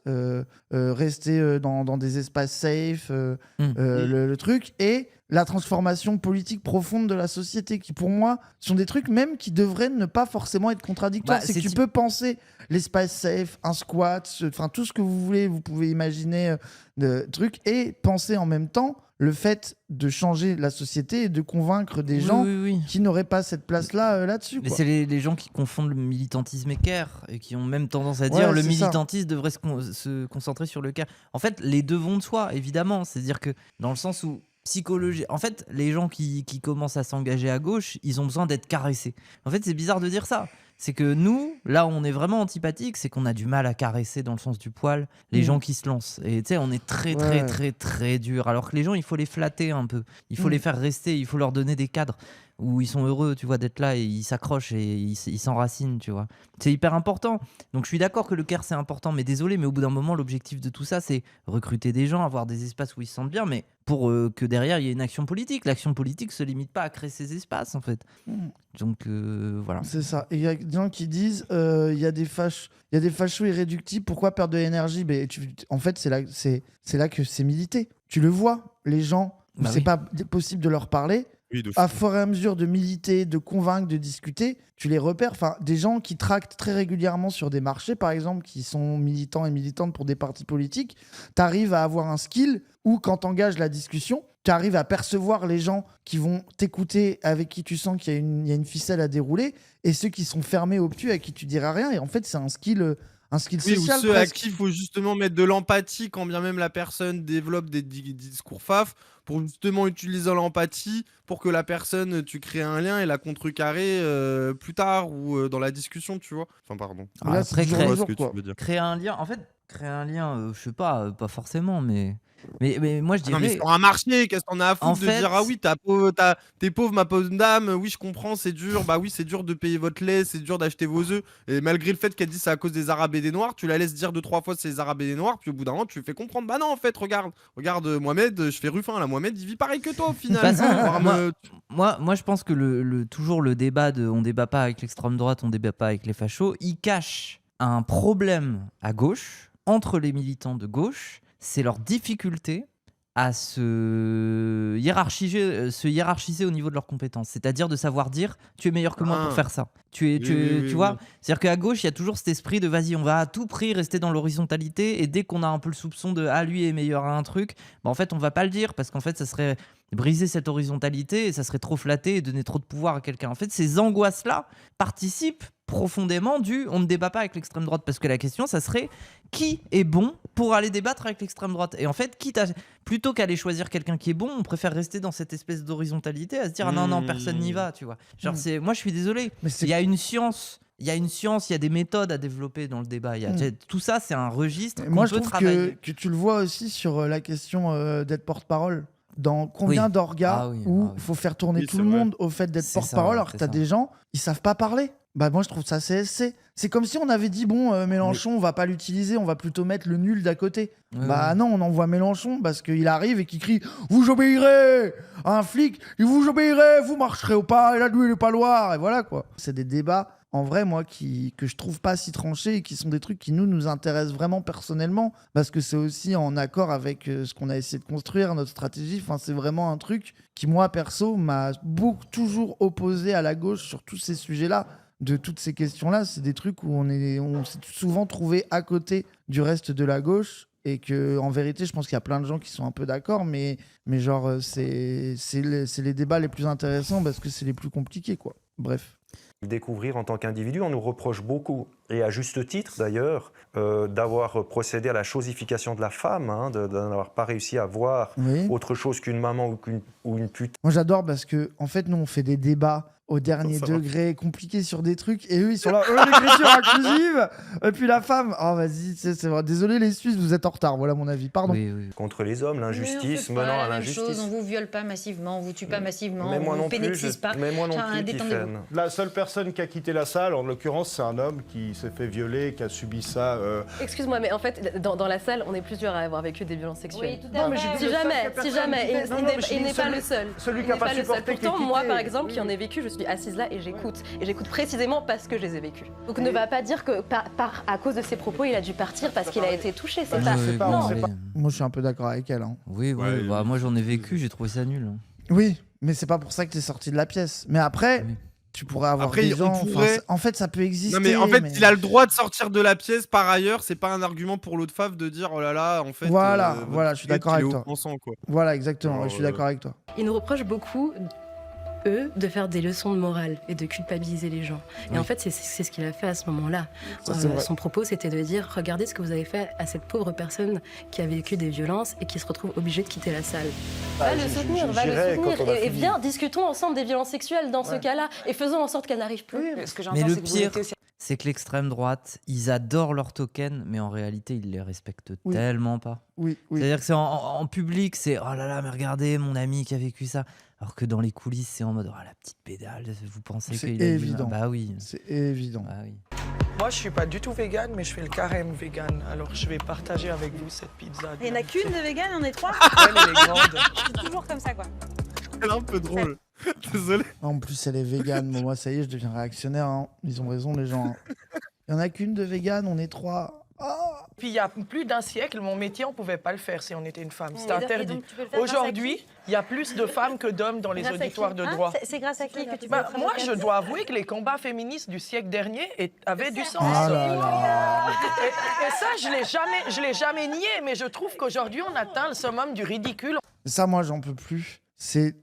rester dans des espaces safe, le truc, et la transformation politique profonde de la société, qui pour moi sont des trucs même qui devraient ne pas forcément être contradictoires. C'est que tu peux penser l'espace safe, un squat, enfin tout ce que vous voulez, vous pouvez imaginer de trucs, et penser en même temps le fait de changer la société et de convaincre des gens qui n'auraient pas cette place-là là-dessus. Mais c'est les gens qui confondent le militantisme et care, et qui ont même tendance à dire le militantisme devrait se concentrer sur le care. En fait, les deux vont de soi, évidemment. C'est-à-dire que dans le sens où psychologie. En fait, les gens qui commencent à s'engager à gauche, ils ont besoin d'être caressés. En fait, c'est bizarre de dire ça. C'est que nous, là où on est vraiment antipathique, c'est qu'on a du mal à caresser dans le sens du poil les gens qui se lancent. Et tu sais, on est très dur. Alors que les gens, il faut les flatter un peu. Il faut les faire rester, il faut leur donner des cadres où ils sont heureux, tu vois, d'être là, et ils s'accrochent et ils s'enracinent, tu vois. C'est hyper important. Donc je suis d'accord que le care c'est important, mais désolé, mais au bout d'un moment, l'objectif de tout ça, c'est recruter des gens, avoir des espaces où ils se sentent bien, mais pour que derrière il y ait une action politique. L'action politique se limite pas à créer ces espaces, en fait. Donc voilà. C'est ça. Et il y a des gens qui disent, il y a des fachos irréductibles. Pourquoi perdre de l'énergie? En fait, c'est là que c'est milité. Tu le vois, les gens, c'est pas possible de leur parler. À fur et à mesure de militer, de convaincre, de discuter, tu les repères. Enfin, des gens qui tractent très régulièrement sur des marchés, par exemple, qui sont militants et militantes pour des partis politiques, tu arrives à avoir un skill où, quand tu engages la discussion, tu arrives à percevoir les gens qui vont t'écouter, avec qui tu sens qu'il y a une ficelle à dérouler, et ceux qui sont fermés, obtus, à qui tu diras rien. Et en fait, c'est un skill social. Ou ceux à qui il faut justement mettre de l'empathie quand bien même la personne développe des discours faf, pour justement utiliser l'empathie pour que la personne, tu crées un lien et la contrecarrer plus tard ou dans la discussion, tu vois. Enfin, pardon. Après, je vois ce que tu veux dire. Créer un lien, en fait, je sais pas forcément, mais moi je dirais. Non, mais sur un marché, qu'est-ce qu'on a à foutre de dire ah oui, t'es pauvre, ma pauvre dame, oui, je comprends, c'est dur, bah oui, c'est dur de payer votre lait, c'est dur d'acheter vos œufs. Et malgré le fait qu'elle dit c'est à cause des Arabes et des Noirs, tu la laisses dire 2-3 fois c'est les Arabes et des Noirs, puis au bout d'un moment, tu lui fais comprendre bah non, en fait, regarde Mohamed, je fais Ruffin là, Mohamed, il vit pareil que toi au final. Moi, je pense que toujours le débat on débat pas avec l'extrême droite, on débat pas avec les fachos, il cache un problème à gauche, entre les militants de gauche. C'est leur difficulté à se hiérarchiser au niveau de leurs compétences. C'est-à-dire de savoir dire tu es meilleur que moi pour faire ça. Tu vois. C'est-à-dire qu'à gauche, il y a toujours cet esprit de vas-y, on va à tout prix rester dans l'horizontalité, et dès qu'on a un peu le soupçon de lui est meilleur à un truc, en fait on va pas le dire parce qu'en fait ça serait briser cette horizontalité et ça serait trop flatté et donner trop de pouvoir à quelqu'un. En fait, ces angoisses-là participent profondément on ne débat pas avec l'extrême droite, parce que la question ça serait qui est bon pour aller débattre avec l'extrême droite. Et en fait, plutôt qu'aller choisir quelqu'un qui est bon, on préfère rester dans cette espèce d'horizontalité à se dire non, personne n'y va, tu vois. Genre moi je suis désolé, il y a une science. Il y a des méthodes à développer dans le débat. Tout ça, c'est un registre qu'on peut travailler. Que tu le vois aussi sur la question d'être porte-parole. Dans combien d'orgas où il faut faire tourner tout le monde au fait d'être porte-parole, alors que tu as des gens, ils savent pas parler. Bah moi je trouve ça CSC. C'est comme si on avait dit Mélenchon, on va pas l'utiliser, on va plutôt mettre le nul d'à côté. Non, on envoie Mélenchon parce qu'il arrive et qu'il crie vous obéirez à un flic, vous obéirez, vous marcherez au pas, et la nuit n'est pas loire, et voilà quoi. C'est des débats en vrai, moi, que je trouve pas si tranchés et qui sont des trucs qui nous intéressent vraiment personnellement, parce que c'est aussi en accord avec ce qu'on a essayé de construire, notre stratégie. Enfin, c'est vraiment un truc qui, moi, perso, m'a toujours opposé à la gauche sur tous ces sujets-là. De toutes ces questions-là, c'est des trucs où on s'est souvent trouvé à côté du reste de la gauche, et que en vérité, je pense qu'il y a plein de gens qui sont un peu d'accord, mais genre, c'est les débats les plus intéressants parce que c'est les plus compliqués, quoi. Bref. Découvrir en tant qu'individu, on nous reproche beaucoup, et à juste titre d'ailleurs, d'avoir procédé à la chosification de la femme, de n'avoir pas réussi à voir autre chose qu'une maman ou une pute. Moi j'adore parce que en fait nous on fait des débats au dernier degré, compliqués sur des trucs, et eux ils sont là, l'écriture inclusive, et puis la femme, vas-y, c'est vrai, désolé les Suisses, vous êtes en retard, voilà mon avis, pardon. Contre les hommes, l'injustice menant à l'injustice. On vous viole pas massivement, on vous tue pas massivement, on vous pénexise pas. Mais moi non plus, Tiffaine. La seule personne qui a quitté la salle, en l'occurrence, c'est un homme qui s'est fait violer, qui a subi ça. Excuse-moi, mais en fait, dans la salle, on est plusieurs à avoir vécu des violences sexuelles. Oui, tout à fait. Si jamais, il n'est pas le seul. Celui qui n'a pas supporté. Pourtant, moi, par exemple, qui en ai vécu, je suis assise là et j'écoute. Et j'écoute précisément parce que je les ai vécus. Donc ne va pas dire que à cause de ses propos, il a dû partir parce qu'il a été touché. C'est pas. Moi, je suis un peu d'accord avec elle. Oui, moi j'en ai vécu, j'ai trouvé ça nul. Oui, mais c'est pas pour ça que t'es sorti de la pièce. Mais après, tu pourrais avoir des gens... En fait, ça peut exister. Non mais en fait, il a le droit de sortir de la pièce par ailleurs, c'est pas un argument pour l'autre fave de dire oh là là, en fait... Voilà, je suis d'accord avec toi. Quoi. Voilà, exactement, je suis d'accord avec toi. Ils nous reprochent beaucoup, eux, de faire des leçons de morale et de culpabiliser les gens. Et en fait, c'est ce qu'il a fait à ce moment-là. Son propos, c'était de dire « Regardez ce que vous avez fait à cette pauvre personne qui a vécu des violences et qui se retrouve obligée de quitter la salle. » Va le soutenir et viens, discutons ensemble des violences sexuelles dans ce cas-là et faisons en sorte qu'elles n'arrivent plus. Mais le pire, c'est que l'extrême droite, ils adorent leurs tokens, mais en réalité, ils les respectent tellement pas. C'est-à-dire que c'est en public, c'est « Oh là là, mais regardez, mon ami qui a vécu ça ». Alors que dans les coulisses, c'est en mode « Oh, la petite pédale, vous pensez qu'il est évident. » Bah oui. C'est évident. Bah oui. Moi, je suis pas du tout végane, mais je fais le carême vegan. Alors, je vais partager avec vous cette pizza. Il n'y en a qu'une de vegan, on est 3. Elle est grande. C'est toujours comme ça, quoi. Elle est un peu drôle. Désolé. En plus, elle est végane. Bon, moi, ça y est, je deviens réactionnaire. Hein. Ils ont raison, les gens. Il y en a qu'une de végane, on est 3. Puis il y a plus d'un siècle, mon métier, on pouvait pas le faire si on était une femme. C'était interdit. Aujourd'hui, il y a plus de femmes que d'hommes dans les auditoires de droit. C'est grâce à qui que tu moi, je dois avouer que les combats féministes du siècle dernier avaient du sens. Et ça, je l'ai jamais nié, mais je trouve qu'aujourd'hui, on atteint le summum du ridicule. Ça, moi, j'en peux plus. C'est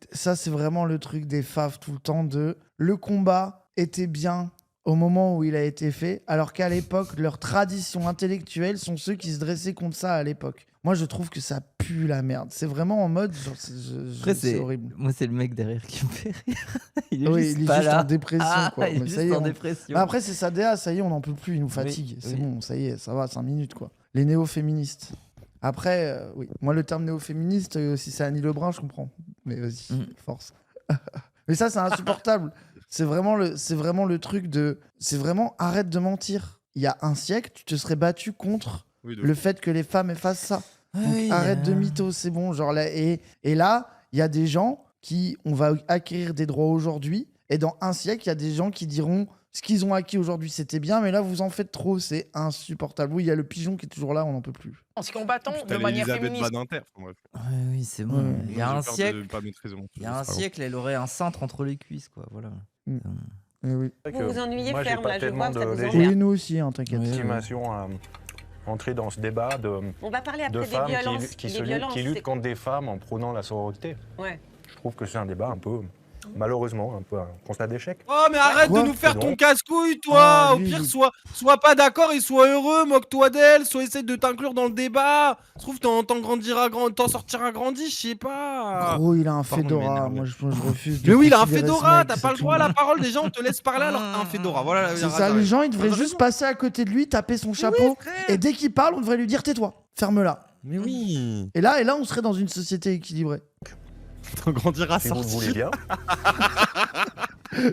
vraiment le truc des faves tout le temps de le combat était bien au moment où il a été fait, alors qu'à l'époque, leurs traditions intellectuelles sont ceux qui se dressaient contre ça à l'époque. Moi, je trouve que ça pue la merde. C'est vraiment en mode... c'est horrible. Moi, c'est le mec derrière qui me fait rire. Il est juste en dépression. Quoi. Il est juste en dépression. Mais après, c'est sa DA, ça y est, on n'en peut plus, il nous fatigue. C'est bon, ça y est, ça va, 5 minutes. Quoi. Les néo-féministes. Après, moi, le terme néo-féministe, si c'est Annie Lebrun, je comprends. Mais vas-y, force. Mais ça, c'est insupportable. C'est vraiment le truc de... C'est vraiment arrête de mentir. Il y a un siècle, tu te serais battu contre le fait que les femmes fassent ça. Donc arrête de mytho, c'est bon. Genre là, et là, il y a des gens qui... On va acquérir des droits aujourd'hui. Et dans un siècle, il y a des gens qui diront... Ce qu'ils ont acquis aujourd'hui, c'était bien, mais là, vous en faites trop. C'est insupportable. Oui, il y a le pigeon qui est toujours là, on n'en peut plus. En se combattant de manière féministe. Oui, c'est bon. Il y a un siècle, elle aurait un cintre entre les cuisses, quoi. Voilà. Oui. Vous vous ennuyez ferme, là, je vois que ça vous Oui, emmerde. nous aussi, hein, t'inquiète. Estimation à entrer dans ce débat On va parler après de des femmes violences. qui luttent contre des femmes en prônant la sororité. Ouais. Je trouve que c'est un débat un peu... Malheureusement, un peu un constat d'échec. Oh, mais arrête de nous faire ton casse-couille, toi. Au pire, sois pas d'accord et sois heureux, moque-toi d'elle, soit essaie de t'inclure dans le débat. Je trouve t'en sortiras grandi, je sais pas. Gros, il a un fedora. Moi, je refuse. Mais oui, il a un fedora. T'as pas le droit à la parole. Des gens, on te laisse parler alors que t'as un fedora. Voilà. C'est ça, les gens, ils devraient juste passer à côté de lui, taper son chapeau. Et dès qu'il parle, on devrait lui dire tais-toi, ferme-la. Mais oui. Et là, on serait dans une société équilibrée. T'en grandiras si vous le voulez bien.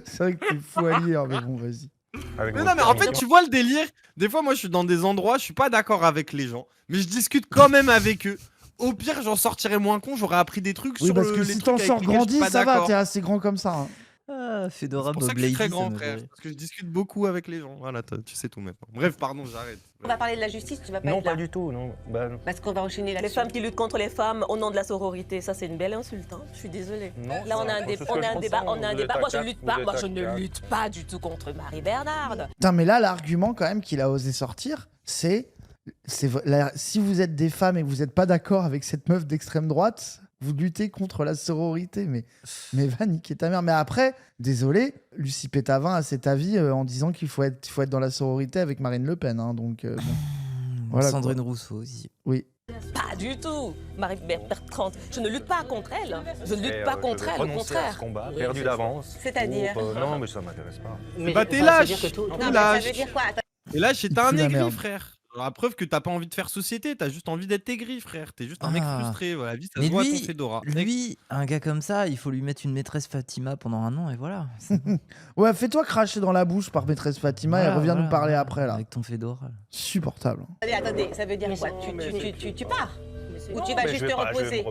C'est vrai que t'es fou à lire, mais bon, vas-y. Mais non, mais en fait, tu vois le délire. Des fois, moi, je suis dans des endroits, je suis pas d'accord avec les gens, mais je discute quand même avec eux. Au pire, j'en sortirais moins con, j'aurais appris des trucs sur parce que les si trucs t'en sors grandi, ça va, t'es assez grand comme ça. Hein. Fedora, c'est pour ça que je suis très grand, frère, parce que je discute beaucoup avec les gens. Voilà, tu sais tout maintenant. Bref, pardon, j'arrête. On va parler de la justice, tu vas pas Non, être là. pas du tout, non. Parce qu'on va enchaîner là-dessus. Les femmes qui luttent contre les femmes au nom de la sororité, ça c'est une belle insulte. Hein. Je suis désolée. Non, là, on a un débat. Moi, je lutte pas. Moi, je ne lutte lutte pas du tout contre Marie Bernard. Putain, mais là, l'argument quand même qu'il a osé sortir, c'est si vous êtes des femmes et que vous n'êtes pas d'accord avec cette meuf d'extrême droite, vous luttez contre la sororité. Mais va niquer ta mère. Mais après, désolé, Lucie Pétavin a cet avis en disant qu'il faut être dans la sororité avec Marine Le Pen. Hein, donc, bon. Voilà, Sandrine Rousseau aussi. Oui. Pas du tout. Marie Bertrand, je ne lutte pas contre elle. Je ne lutte pas contre elle, au contraire. À ce combat, perdu d'avance. C'est-à-dire non, mais ça m'intéresse pas. Bah t'es lâche. Non, mais ça veut dire quoi? Et là, t'es un aigri, frère. La preuve que t'as pas envie de faire société, t'as juste envie d'être aigri, frère. T'es juste un mec frustré. Voilà, la vie, ça se voit à ton fedora. Lui, un gars comme ça, il faut lui mettre une maîtresse Fatima pendant 1 an et voilà. Ouais, fais-toi cracher dans la bouche par maîtresse Fatima et reviens nous parler après là. Avec ton fedora. Supportable. Attendez, ça veut dire quoi? Tu pars? Ou tu vas juste te reposer?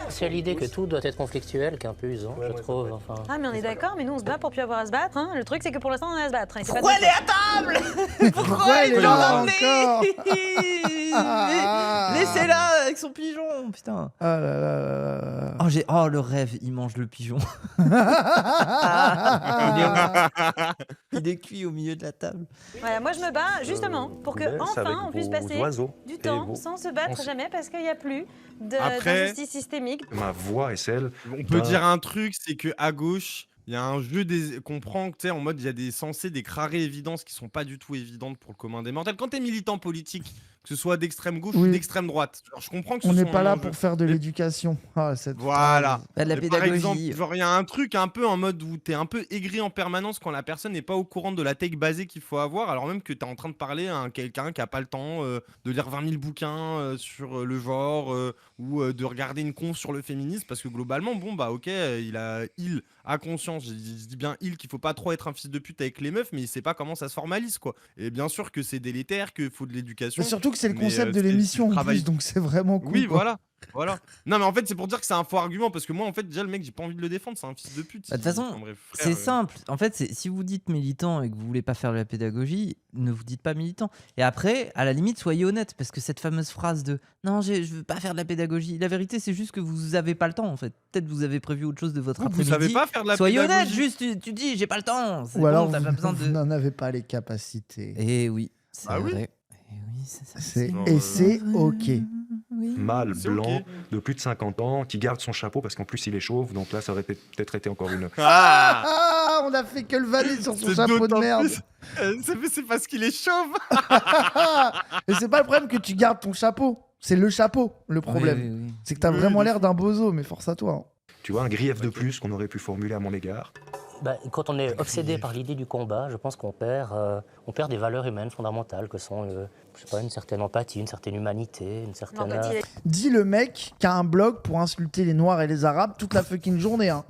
C'est l'idée que tout doit être conflictuel qui est un peu usant, je trouve. Enfin, Ah, mais on est d'accord, mais nous on se bat pour plus avoir à se battre. Hein. Le truc, c'est que pour l'instant, on a à se battre. Hein. Pourquoi elle est à table? Pourquoi elle est là Laissez-la avec son pigeon, putain. Ah là là là là. Oh, le rêve, il mange le pigeon. Il est cuit au milieu de la table. Voilà, moi je me bats justement pour que enfin on puisse passer du temps sans se battre jamais parce qu'il n'y a plus d'injustice systémique. Ma voix est celle. On peut dire un truc, c'est que à gauche, il y a un jeu qu'on prend, tu sais, en mode il y a des crarées évidences qui sont pas du tout évidentes pour le commun des mortels. Quand t'es militant politique, que ce soit d'extrême gauche ou d'extrême droite, alors, je comprends que on n'est pas là pour faire de l'éducation. Voilà. Pas de la pédagogie. Par exemple, genre il y a un truc un peu en mode où t'es un peu aigri en permanence quand la personne n'est pas au courant de la tech basée qu'il faut avoir, alors même que t'es en train de parler à quelqu'un qui a pas le temps de lire 20 000 bouquins sur le genre ou de regarder une conf sur le féminisme, parce que globalement, bon bah ok, il a conscience, je dis bien qu'il faut pas trop être un fils de pute avec les meufs, mais il sait pas comment ça se formalise quoi. Et bien sûr que c'est délétère, qu'il faut de l'éducation. Mais surtout que c'est le concept de l'émission en plus, donc c'est vraiment cool. Oui, quoi. voilà. Non, mais en fait, c'est pour dire que c'est un faux argument, parce que moi, en fait, déjà, le mec, j'ai pas envie de le défendre, c'est un fils de pute. De toute façon, c'est simple. En fait, si vous dites militant et que vous voulez pas faire de la pédagogie, ne vous dites pas militant. Et après, à la limite, soyez honnête, parce que cette fameuse phrase de non, je veux pas faire de la pédagogie, la vérité, c'est juste que vous avez pas le temps, en fait. Peut-être vous avez prévu autre chose de votre après-midi. Vous savez pas faire de la soyez pédagogie. honnête, juste tu dis j'ai pas le temps. Ou alors vous n'en avez pas les capacités. Et oui, c'est vrai. Oui. Et oui, c'est ça. C'est ok. Mâle C'est blanc ok. de plus de 50 ans qui garde son chapeau parce qu'en plus il est chauve, donc là ça aurait peut-être été encore une. Ah, on a fait que le vanner sur son C'est chapeau de d'autant merde. C'est parce qu'il est chauve. Et c'est pas le problème que tu gardes ton chapeau, c'est le chapeau le problème. Oui. C'est que t'as vraiment l'air d'un bozo, mais force à toi. Hein. Tu vois, un grief de plus qu'on aurait pu formuler à mon égard. quand on est obsédé par l'idée du combat, je pense qu'on perd des valeurs humaines fondamentales que sont je sais pas, une certaine empathie, une certaine humanité, une certaine... Dis le mec qui a un blog pour insulter les Noirs et les Arabes toute la fucking journée. Hein.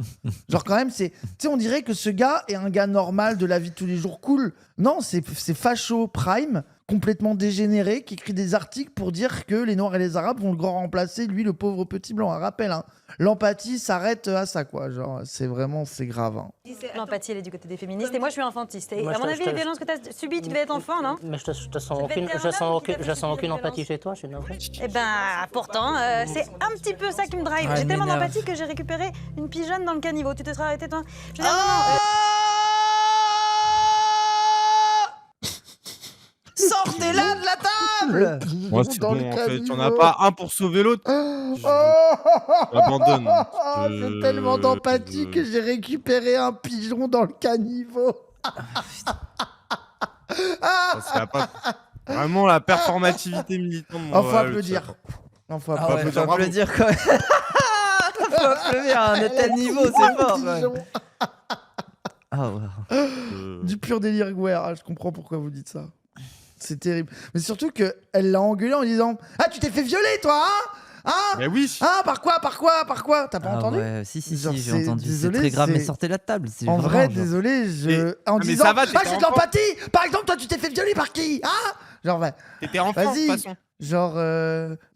Genre quand même, tu sais, on dirait que ce gars est un gars normal de la vie de tous les jours cool. Non, c'est facho prime, complètement dégénéré, qui écrit des articles pour dire que les Noirs et les Arabes vont le grand remplacer, lui, le pauvre petit blanc. Un rappel, hein. L'empathie s'arrête à ça, quoi. Genre, c'est grave. Hein. L'empathie, elle est du côté des féministes, et moi, je suis infantiste. Et Moi, à mon avis, les violences que tu as subies, tu devais être enfant, non? Mais je sens aucune empathie chez toi, je suis navré. Eh ben, pourtant, c'est un petit peu ça qui me drive. Ah, J'ai tellement m'énerve. d'empathie que j'ai récupéré une pigeonne dans le caniveau. Tu te serais arrêté, toi? Je veux dire, Sortez-la de la table! Moi, c'est bon, en fait. Il n'y en a pas un pour sauver l'autre. J'abandonne. J'ai tellement d'empathie que j'ai récupéré un pigeon dans le caniveau. Parce qu'il y a pas vraiment la performativité militante. Oh, faut applaudir. Non, faut Ah ouais, applaudir. faut applaudir quand même. Faut applaudir à un tel niveau, c'est fort. Pigeon. Ah ouais. Du pur délire Guerre, je comprends pourquoi vous dites ça. C'est terrible. Mais surtout qu'elle l'a engueulé en disant « Ah, tu t'es fait violer, toi, hein? Mais oui. Ah, par quoi? T'as pas entendu? Ouais, si, Genre, j'ai c'est- entendu. C'est désolé, très grave, c'est- mais sortez-la de table. C'est En vraiment, vrai, genre- désolé, en mais disant ça va, « t'étais Ah, j'ai de enfant. l'empathie! Par exemple, toi, tu t'es fait violer par qui? Hein ?» Genre, ouais. T'étais enfant, de Vas-y. toute façon. Genre,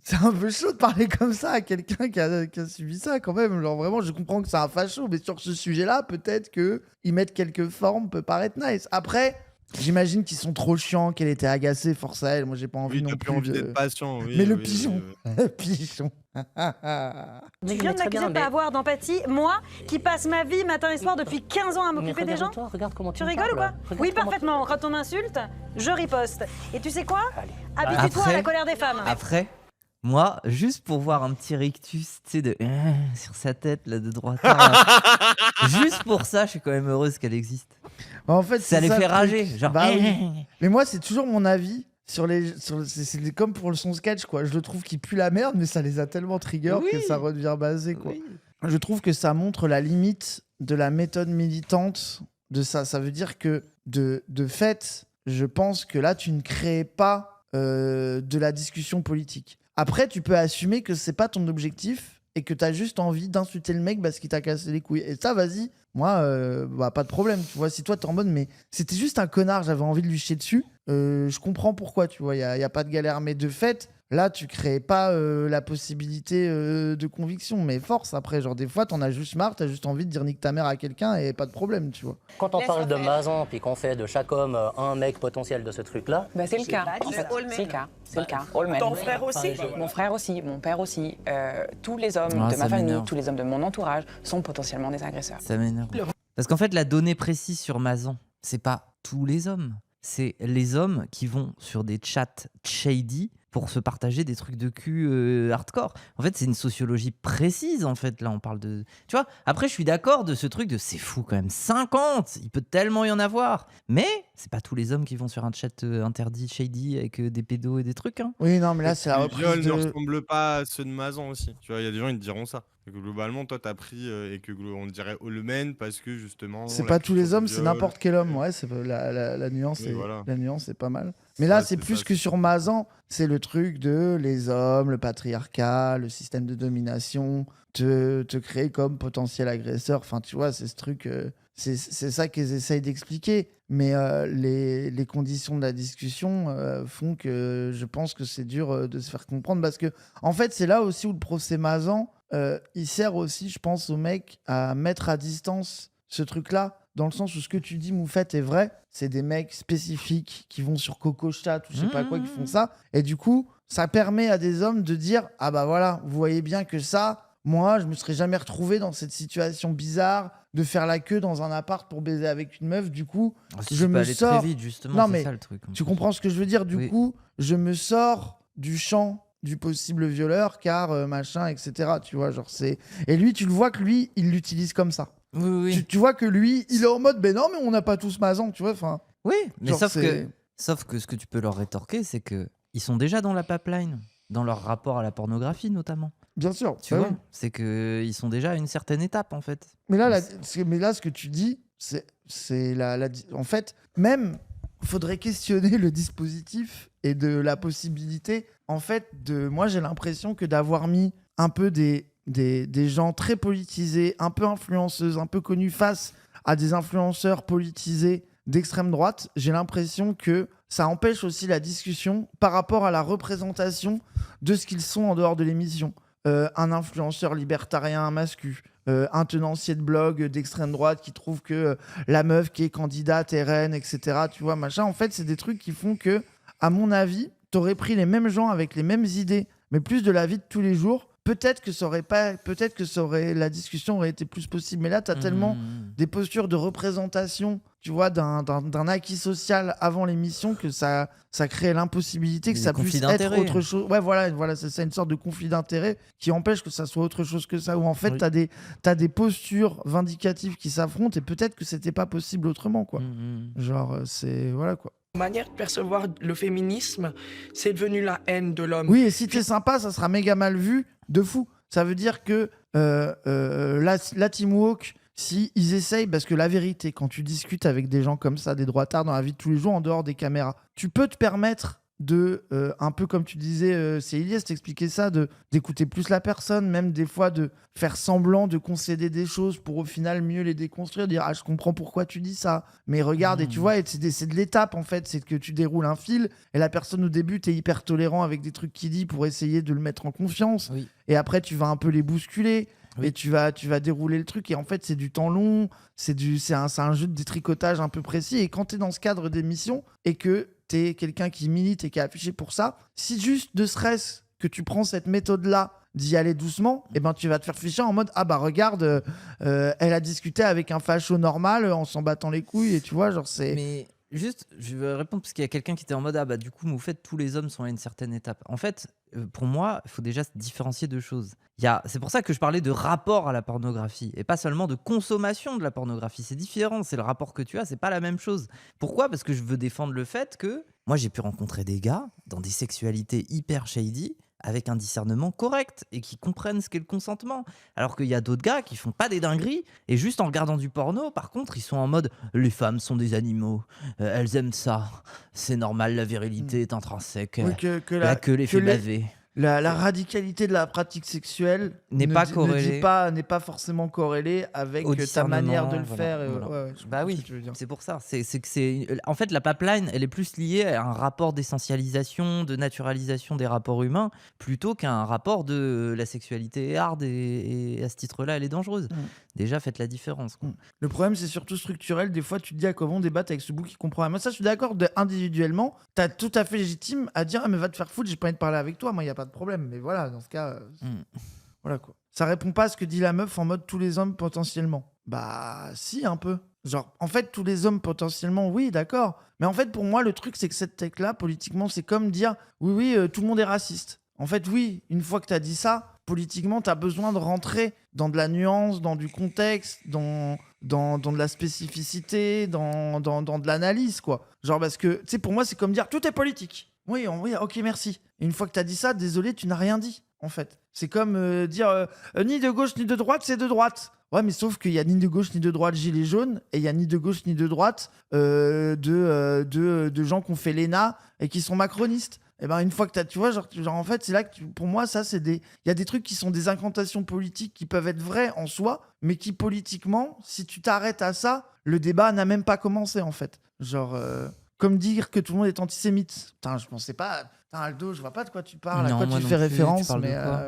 c'est un peu chaud de parler comme ça à quelqu'un qui a subi ça quand même. Genre, vraiment, je comprends que c'est un facho, mais sur ce sujet-là, peut-être que y mettre quelques formes peut paraître nice. Après, j'imagine qu'ils sont trop chiants, qu'elle était agacée, force à elle. Moi, j'ai pas envie Oui, non t'as plus plus envie de... d'être patient. Oui, Mais le oui, pigeon, oui. le pigeon. Tu viens de m'accuser de pas avoir d'empathie, moi, qui passe ma vie matin et soir depuis 15 ans à m'occuper des gens? Regarde comment Tu rigoles ou quoi? Oui, parfaitement. Quand on m'insulte, je riposte. Et tu sais quoi? Habitue-toi à la colère des femmes. Après, moi, juste pour voir un petit rictus, tu sais, sur sa tête, là, de droite. Juste pour ça, je suis quand même heureuse qu'elle existe. En fait, ça c'est les ça, fait le truc. rager. Genre, Bah oui. Mais moi, c'est toujours mon avis. C'est comme pour son sketch, quoi. Je le trouve qu'il pue la merde, mais ça les a tellement trigger que ça redevient basé, quoi. Je trouve que ça montre la limite de la méthode militante de ça. Ça veut dire que, de fait, je pense que là, tu ne crées pas de la discussion politique. Après, tu peux assumer que c'est pas ton objectif et que t'as juste envie d'insulter le mec parce qu'il t'a cassé les couilles. Et ça, vas-y, moi, pas de problème. Tu vois, si toi, t'es en mode, mais c'était juste un connard, j'avais envie de lui chier dessus, je comprends pourquoi, tu vois, il n'y a pas de galère. Mais de fait, là, tu crées pas la possibilité de conviction, mais force après. Genre, des fois, t'en as juste marre, t'as juste envie de dire nique ta mère à quelqu'un et pas de problème, tu vois. Quand on parle de Mazan, puis qu'on fait de chaque homme un mec potentiel de ce truc-là... Bah, c'est le cas. C'est le cas. C'est le cas. Allman. Ton frère aussi? Mon frère aussi, mon père aussi. Tous les hommes de ma famille, tous les hommes de mon entourage sont potentiellement des agresseurs. Ça m'énerve. Parce qu'en fait, la donnée précise sur Mazan, c'est pas tous les hommes. C'est les hommes qui vont sur des chats shady pour se partager des trucs de cul hardcore. En fait, c'est une sociologie précise, en fait. Là, on parle de... Tu vois, après, je suis d'accord de ce truc de... C'est fou, quand même. 50! Il peut tellement y en avoir. Mais c'est pas tous les hommes qui vont sur un chat interdit, shady, avec des pédos et des trucs. Hein. Oui, non, mais là, c'est la reprise Les viols ne ressemblent pas à ceux de Mazan aussi. Tu vois, il y a des gens, ils te diront ça. Et que globalement, toi, t'as pris et que on dirait Allman parce que justement. C'est pas tous les hommes, c'est n'importe quel homme. Ouais, c'est la nuance. La nuance est pas mal. Mais là, c'est plus que sur Mazan, c'est le truc de les hommes, le patriarcat, le système de domination, te créer comme potentiel agresseur. Enfin, tu vois, c'est ce truc. C'est ça qu'ils essayent d'expliquer. Mais les conditions de la discussion font que je pense que c'est dur de se faire comprendre. Parce que, en fait, c'est là aussi où le procès Mazan, il sert aussi, je pense, aux mecs à mettre à distance ce truc-là. Dans le sens où ce que tu dis, Moufette, est vrai. C'est des mecs spécifiques qui vont sur CocoChat ou je sais pas quoi, qui font ça. Et du coup, ça permet à des hommes de dire « Ah bah voilà, vous voyez bien que ça, moi, je me serais jamais retrouvé dans cette situation bizarre de faire la queue dans un appart pour baiser avec une meuf. Du coup, je me sors... » Très vite, justement, non, c'est mais ça le truc. tu comprends ce que je veux dire? Du coup, je me sors du champ du possible violeur, car machin, etc. Tu vois, genre c'est... Et lui, tu le vois que lui, il l'utilise comme ça. Oui. Tu vois que lui, il est en mode, ben non, mais on n'a pas tous Mazan, tu vois. Enfin. Oui, mais sauf que ce que tu peux leur rétorquer, c'est que ils sont déjà dans la pipeline, dans leur rapport à la pornographie notamment. Bien sûr. Tu vois, c'est que ils sont déjà à une certaine étape en fait. Mais là, ce que tu dis, c'est en fait, même faudrait questionner le dispositif et de la possibilité. En fait, moi, j'ai l'impression que d'avoir mis un peu des gens très politisés, un peu influenceuses, un peu connus face à des influenceurs politisés d'extrême droite, j'ai l'impression que ça empêche aussi la discussion par rapport à la représentation de ce qu'ils sont en dehors de l'émission. Un influenceur libertarien mascu, un tenancier de blog d'extrême droite qui trouve que la meuf qui est candidate est reine, etc. Tu vois, machin. En fait, c'est des trucs qui font que, à mon avis, t'aurais pris les mêmes gens avec les mêmes idées, mais plus de la vie de tous les jours. Peut-être que la discussion aurait été plus possible. Mais là, tu as tellement des postures de représentation, tu vois, d'un acquis social avant l'émission que ça crée l'impossibilité que ça puisse être autre chose. Ouais, voilà, c'est ça, une sorte de conflit d'intérêt qui empêche que ça soit autre chose que ça. Où en fait, t'as des postures vindicatives qui s'affrontent et peut-être que c'était pas possible autrement, quoi. Genre, c'est... Voilà, quoi. Manière de percevoir le féminisme, c'est devenu la haine de l'homme. Oui, et si t'es sympa, ça sera méga mal vu de fou. Ça veut dire que la Team Woke, si ils essayent, parce que la vérité, quand tu discutes avec des gens comme ça, des droitards dans la vie de tous les jours, en dehors des caméras, tu peux te permettre de, un peu comme tu disais, c'est Ilyes t'expliquer ça, d'écouter plus la personne, même des fois de faire semblant de concéder des choses pour au final mieux les déconstruire, dire « Ah, je comprends pourquoi tu dis ça, mais regarde », et tu vois, c'est de l'étape en fait, c'est que tu déroules un fil, et la personne au début, t'es hyper tolérant avec des trucs qu'il dit pour essayer de le mettre en confiance, et après tu vas un peu les bousculer, et tu vas dérouler le truc, et en fait c'est du temps long, c'est un jeu de détricotage un peu précis, et quand t'es dans ce cadre d'émission, et que t'es quelqu'un qui milite et qui est affiché pour ça, si juste de serait-ce que tu prends cette méthode-là d'y aller doucement, et ben tu vas te faire ficher en mode « Ah bah regarde, elle a discuté avec un facho normal en s'en battant les couilles » et tu vois, genre c'est... Mais juste, je vais répondre parce qu'il y a quelqu'un qui était en mode « Ah bah du coup, Moufette, tous les hommes sont à une certaine étape ». En fait, pour moi, il faut déjà se différencier deux choses. C'est pour ça que je parlais de rapport à la pornographie et pas seulement de consommation de la pornographie. C'est différent, c'est le rapport que tu as, c'est pas la même chose. Pourquoi ? Parce que je veux défendre le fait que moi j'ai pu rencontrer des gars dans des sexualités hyper shady avec un discernement correct et qui comprennent ce qu'est le consentement. Alors qu'il y a d'autres gars qui font pas des dingueries et juste en regardant du porno, par contre, ils sont en mode « Les femmes sont des animaux, elles aiment ça, c'est normal, la virilité est intrinsèque, la queue les fait baver ». La radicalité de la pratique sexuelle n'est pas corrélée, n'est pas forcément corrélée avec ta manière de le faire. Bah oui, c'est pour ça. En fait, la pipeline, elle est plus liée à un rapport d'essentialisation, de naturalisation des rapports humains, plutôt qu'à un rapport de la sexualité est hard et à ce titre-là, elle est dangereuse. Déjà, faites la différence. Quoi. Le problème, c'est surtout structurel. Des fois, tu te dis à quoi vont débattre avec ce bout qui comprend rien. Moi, ça, je suis d'accord. Individuellement, t'as tout à fait légitime à dire mais va te faire foutre, j'ai pas envie de parler avec toi. Moi, il y a pas de problème. Mais voilà, dans ce cas, voilà quoi. Ça répond pas à ce que dit la meuf en mode tous les hommes potentiellement. Bah, si, un peu. Genre, en fait, tous les hommes potentiellement, oui, d'accord. Mais en fait, pour moi, le truc, c'est que cette tech-là, politiquement, c'est comme dire oui, tout le monde est raciste. En fait, oui, une fois que t'as dit ça, politiquement, tu as besoin de rentrer dans de la nuance, dans du contexte, dans de la spécificité, dans de l'analyse, quoi. Genre, parce que, tu sais, pour moi, c'est comme dire tout est politique. Oui, ok, merci. Et une fois que tu as dit ça, désolé, tu n'as rien dit, en fait. C'est comme dire ni de gauche ni de droite, c'est de droite. Ouais, mais sauf qu'il y a ni de gauche ni de droite gilet jaune, et il y a ni de gauche ni de droite de gens qui ont fait l'ENA et qui sont macronistes. Et ben une fois que tu vois, genre en fait, c'est là que pour moi, ça, il y a des trucs qui sont des incantations politiques qui peuvent être vraies en soi, mais qui politiquement, si tu t'arrêtes à ça, le débat n'a même pas commencé en fait. Genre, comme dire que tout le monde est antisémite. Putain, je pensais pas. Putain, Aldo, je vois pas de quoi tu parles, non, à quoi tu fais référence,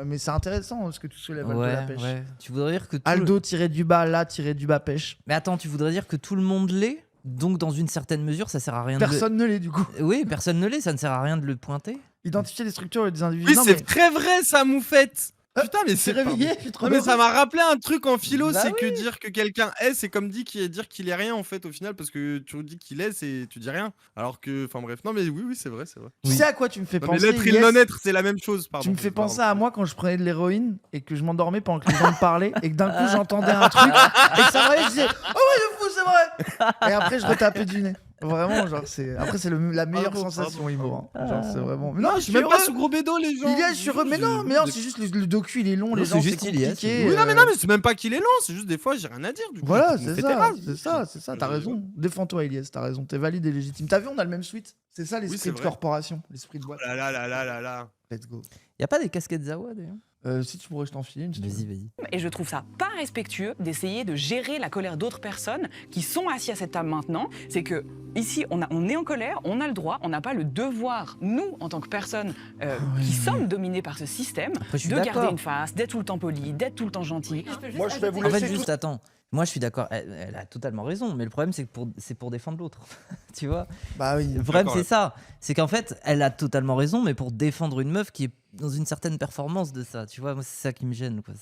mais c'est intéressant ce que tu soulèves, Aldo la pêche. Ouais. Tu voudrais dire que Aldo tiré du bas, là tiré du bas pêche. Mais attends, tu voudrais dire que tout le monde l'est ? Donc, dans une certaine mesure, ça sert à rien. Personne ne l'est, du coup. Oui, personne ne l'est, ça ne sert à rien de le pointer. Identifier les structures et des individus. Oui, c'est très vrai, ça, Moufette. Putain, mais c'est réveillé. Mais ça m'a rappelé un truc en philo, Bah c'est oui. que dire que quelqu'un est, c'est comme dire qu'il est rien en fait au final, parce que tu dis qu'il est, tu dis rien. Alors que, enfin bref, non mais oui, c'est vrai. Tu sais à quoi tu me fais penser? Mais l'être et le non-être, c'est la même chose. Pardon. Tu me fais penser à moi quand je prenais de l'héroïne et que je m'endormais pendant que les gens me parlaient et que d'un coup j'entendais un truc et que ça m'arrivait, je disais oh ouais, de fou, c'est vrai. Et après je retapais du nez. Vraiment, genre, après, c'est la meilleure sensation, Imo. Hein. Genre, c'est vraiment. Non, je suis même pas sous gros bédo, les gens. Il est, je suis heureux. Mais non, c'est juste le docu, il est long, les gens, c'est compliqué. Oui, non, mais c'est même pas qu'il est long, c'est juste des fois, j'ai rien à dire. Du coup, voilà, c'est ça, t'as raison. Défends-toi, Elias, t'as raison, t'es valide et légitime. T'as vu, on a le même suite. C'est ça, l'esprit de corporation, l'esprit de boîte. Là. Let's go. Y a pas des casquettes Zawa, d'ailleurs? Si tu pourrais, je t'en file une. Vas-y. Et je trouve ça pas respectueux d'essayer de gérer la colère d'autres personnes qui sont assises à cette table maintenant. C'est que ici, on est en colère, on a le droit, on n'a pas le devoir, nous, en tant que personnes qui sommes dominées par ce système, de garder une face, d'être tout le temps poli, d'être tout le temps gentil. Moi, je vais vous laisser. En fait, juste attends. Moi, je suis d'accord. Elle a totalement raison. Mais le problème, c'est que c'est pour défendre l'autre. Tu vois? Bah oui. Le problème, c'est ça. C'est qu'en fait, elle a totalement raison, mais pour défendre une meuf qui est dans une certaine performance de ça. Tu vois, moi, c'est ça qui me gêne. Quoi.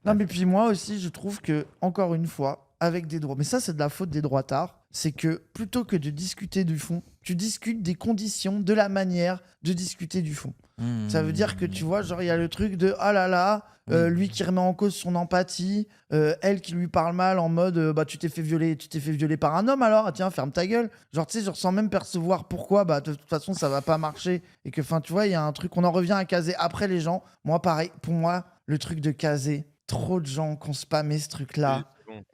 Non, mais puis moi aussi, je trouve que, encore une fois, avec des droits. Mais ça, c'est de la faute des droitards. C'est que plutôt que de discuter du fond, tu discutes des conditions, de la manière de discuter du fond. Ça veut dire que tu vois, genre, il y a le truc de ah là là, lui qui remet en cause son empathie, elle qui lui parle mal en mode bah tu t'es fait violer par un homme alors, ah, tiens, ferme ta gueule. Genre, tu sais, genre sans même percevoir pourquoi, bah de toute façon, ça va pas marcher. Et que, enfin, tu vois, il y a un truc, on en revient à caser après les gens. Moi, pareil, pour moi, le truc de caser, trop de gens qui ont spammé ce truc-là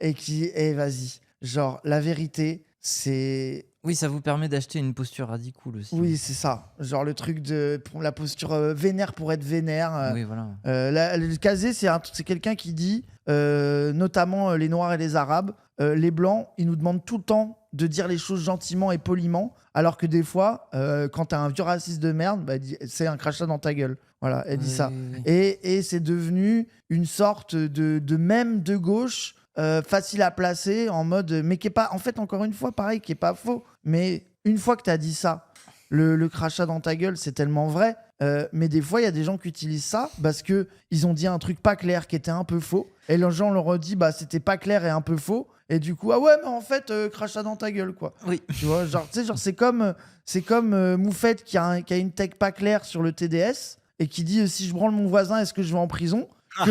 et qui, vas-y, genre, la vérité, c'est. Oui, ça vous permet d'acheter une posture radicule aussi. Oui, c'est ça. Genre le truc de la posture vénère pour être vénère. Oui, voilà. Le casé, c'est quelqu'un qui dit, notamment les Noirs et les Arabes, les Blancs, ils nous demandent tout le temps de dire les choses gentiment et poliment, alors que des fois, quand t'as un vieux raciste de merde, bah, c'est un crachat dans ta gueule. Voilà, elle dit ça. Et c'est devenu une sorte de mème de gauche. Facile à placer en mode mais qui est pas, en fait, encore une fois, pareil, qui est pas faux, mais une fois que t'as dit ça, le crachat dans ta gueule, c'est tellement vrai, mais des fois il y a des gens qui utilisent ça parce que ils ont dit un truc pas clair qui était un peu faux et les gens leur ont dit bah c'était pas clair et un peu faux et du coup ah ouais mais en fait crachat dans ta gueule quoi. Oui. Tu vois, genre tu sais, genre c'est comme Moufette qui a une tech pas claire sur le TDS et qui dit si je branle mon voisin est-ce que je vais en prison, que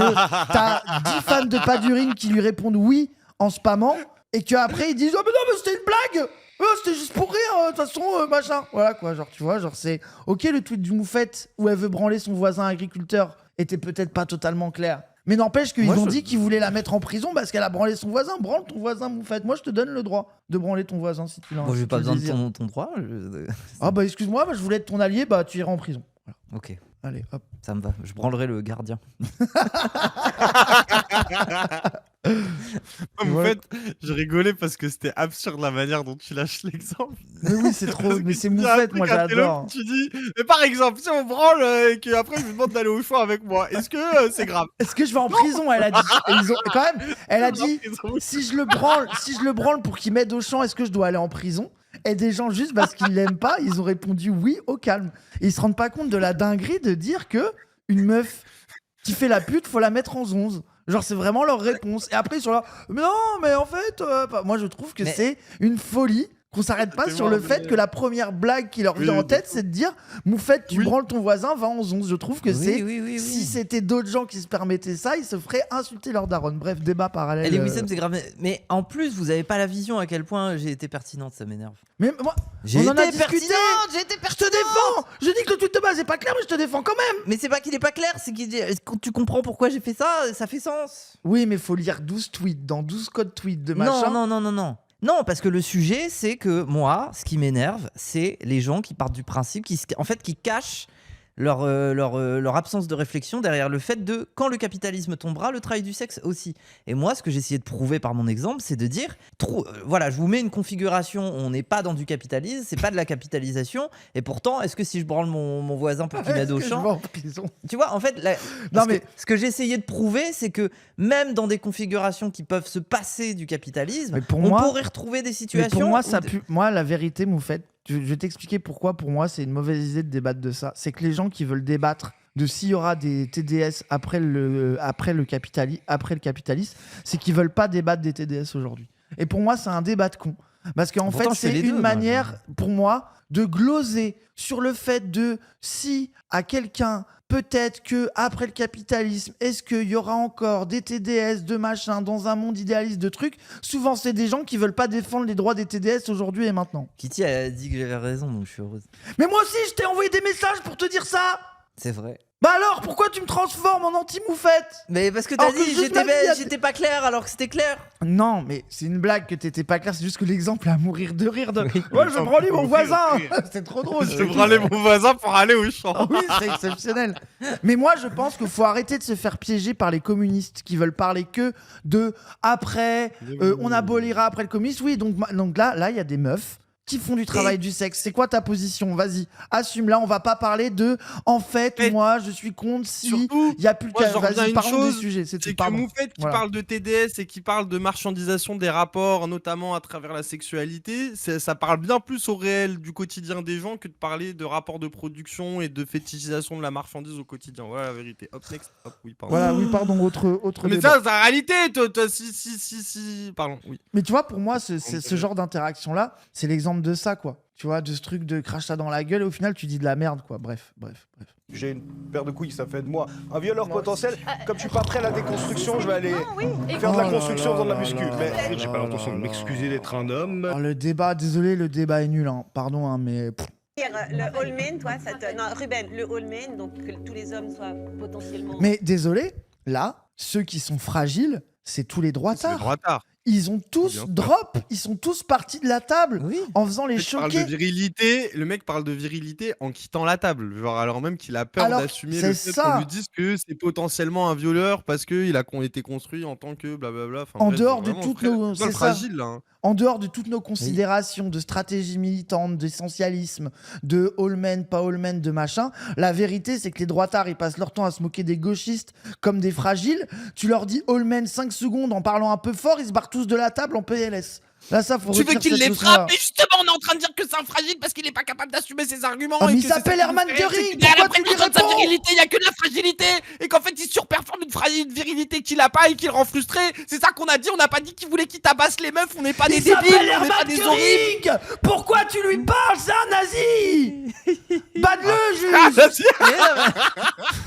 t'as 10 fans de Padurine qui lui répondent oui en spammant et qu'après ils disent oh mais non mais c'était une blague, c'était juste pour rire, de toute façon machin, voilà quoi, genre tu vois, genre c'est ok, le tweet du Moufette où elle veut branler son voisin agriculteur était peut-être pas totalement clair, mais n'empêche qu'ils ont dit qu'ils voulaient la mettre en prison parce qu'elle a branlé son voisin. Branle ton voisin, Moufette, moi je te donne le droit de branler ton voisin si tu l'as. Moi j'ai pas besoin de ton droit. Ah bah excuse-moi, je voulais être ton allié, bah tu iras en prison. Voilà. Ok. Allez, hop. Ça me va. Je branlerai le gardien. Moufette, je rigolais parce que c'était absurde la manière dont tu lâches l'exemple. Mais oui, c'est trop. Mais c'est Moufette, moi j'adore. Tu dis, mais par exemple, si on branle et qu'après je me demande d'aller au choix avec moi, est-ce que c'est grave? Est-ce que je vais en prison? Elle a dit. Quand même, elle a dit si je le branle pour qu'il m'aide au champ, est-ce que je dois aller en prison? Et des gens, juste parce qu'ils l'aiment pas, ils ont répondu oui au calme. Et ils se rendent pas compte de la dinguerie de dire que une meuf qui fait la pute, faut la mettre en zonze. Genre, c'est vraiment leur réponse. Et après, ils sont là, mais non, mais en fait, moi je trouve que c'est une folie qu'on s'arrête pas sur le fait que la première blague qui leur vient en tête, c'est de dire Moufette, tu branles ton voisin, va en zonze. Je trouve que si c'était d'autres gens qui se permettaient ça, ils se feraient insulter leur daronne. Bref, débat parallèle. Les Wissem, c'est grave. Mais en plus, vous avez pas la vision à quel point j'ai été pertinente, ça m'énerve. Mais moi, j'ai été pertinente. Je te défends. Je dis que le tweet de base est pas clair, mais je te défends quand même. Mais c'est pas qu'il est pas clair, c'est qu'il dit quand tu comprends pourquoi j'ai fait ça, ça fait sens. Oui, mais faut lire 12 tweets dans 12 codes tweets de machin. Non, parce que le sujet, c'est que moi, ce qui m'énerve, c'est les gens qui partent du principe, qui cachent leur absence de réflexion derrière le fait de quand le capitalisme tombera, le travail du sexe aussi. Et moi, ce que j'ai essayé de prouver par mon exemple, c'est de dire voilà, je vous mets une configuration, on n'est pas dans du capitalisme, c'est pas de la capitalisation, et pourtant, est-ce que si je branle mon voisin pour qu'il m'aide au champ, tu vois, en fait, ce que j'ai essayé de prouver, c'est que même dans des configurations qui peuvent se passer du capitalisme, pourrait retrouver des situations. Mais pour moi, la vérité, Moufette, je vais t'expliquer pourquoi, pour moi, c'est une mauvaise idée de débattre de ça. C'est que les gens qui veulent débattre de s'il y aura des TDS après le capitalisme, c'est qu'ils veulent pas débattre des TDS aujourd'hui. Et pour moi, c'est un débat de con. Parce qu'en fait, c'est une manière, pour moi, de gloser sur le fait de si à quelqu'un... Peut-être que après le capitalisme, est-ce qu'il y aura encore des TDS, de machin, dans un monde idéaliste de trucs? Souvent, c'est des gens qui veulent pas défendre les droits des TDS aujourd'hui et maintenant. Kitty, elle a dit que j'avais raison, donc je suis heureuse. Mais moi aussi, je t'ai envoyé des messages pour te dire ça. C'est vrai. Bah alors, pourquoi tu me transformes en anti-moufette? Mais parce que t'as dit j'étais pas clair alors que c'était clair. Non, mais c'est une blague que t'étais pas clair, c'est juste que l'exemple est à mourir de rire de... Ouais, je branlais mon voisin. C'était trop drôle. Je branlais mon voisin pour aller au champ. Oui, c'est exceptionnel. Mais moi, je pense qu'il faut arrêter de se faire piéger par les communistes qui veulent parler que de après, on abolira après le communisme. Oui, donc là, il y a des meufs qui font du travail du sexe. C'est quoi ta position? Vas-y, assume. Là, on va pas parler de en fait, moi, je suis contre si il y a plus de vas-y, parlons des sujets. C'est que Moufette qui parle de TDS et qui parle de marchandisation des rapports, notamment à travers la sexualité, ça parle bien plus au réel du quotidien des gens que de parler de rapports de production et de fétichisation de la marchandise au quotidien. Voilà la vérité. Hop, next. Hop, oui, pardon. Voilà, oui, pardon, autre mais débat. ça, c'est la réalité. Si. Pardon, oui. Mais tu vois, pour moi, ce genre d'interaction-là, c'est l'exemple de ça, quoi. Tu vois, de ce truc de crache ça dans la gueule et au final, tu dis de la merde, quoi. Bref. J'ai une paire de couilles, ça fait de moi un violeur potentiel. Comme je suis pas prêt à la déconstruction, je vais aller faire de la construction en faisant de la muscu. Mais j'ai pas l'intention de m'excuser d'être un homme. Alors, le débat est nul, hein. Pardon, hein, mais... Le all men, toi, non, Ruben, le all men, donc que tous les hommes soient potentiellement... Mais désolé, là, ceux qui sont fragiles, c'est tous les droitards. Ils ont tous drop, ils sont tous partis de la table en faisant les choquer. Le mec parle de virilité en quittant la table, genre alors même qu'il a peur d'assumer le fait qu'on lui dise que c'est potentiellement un violeur parce qu'il a été construit en tant que blablabla. En dehors de toutes nos, c'est fragile là. En dehors de toutes nos considérations de stratégie militante, d'essentialisme, de all men, pas all men, de machin, la vérité c'est que les droitards ils passent leur temps à se moquer des gauchistes comme des fragiles. Tu leur dis all men 5 secondes en parlant un peu fort, ils se barrent tous de la table en PLS. Là, ça, faut tu veux qu'il les frappe? Mais justement, on est en train de dire que c'est un fragile parce qu'il est pas capable d'assumer ses arguments. Mais il s'appelle Hermann Göring. Pourquoi tu lui réponds? Virilité, il y a que de la fragilité et qu'en fait il surperforme une virilité qu'il a pas et qu'il rend frustré. C'est ça qu'on a dit. On n'a pas dit qu'il voulait qu'il tabasse les meufs. On n'est pas des débiles. On n'est pas des horribles. Pourquoi tu lui parles? C'est un nazi. Bade-le, juge.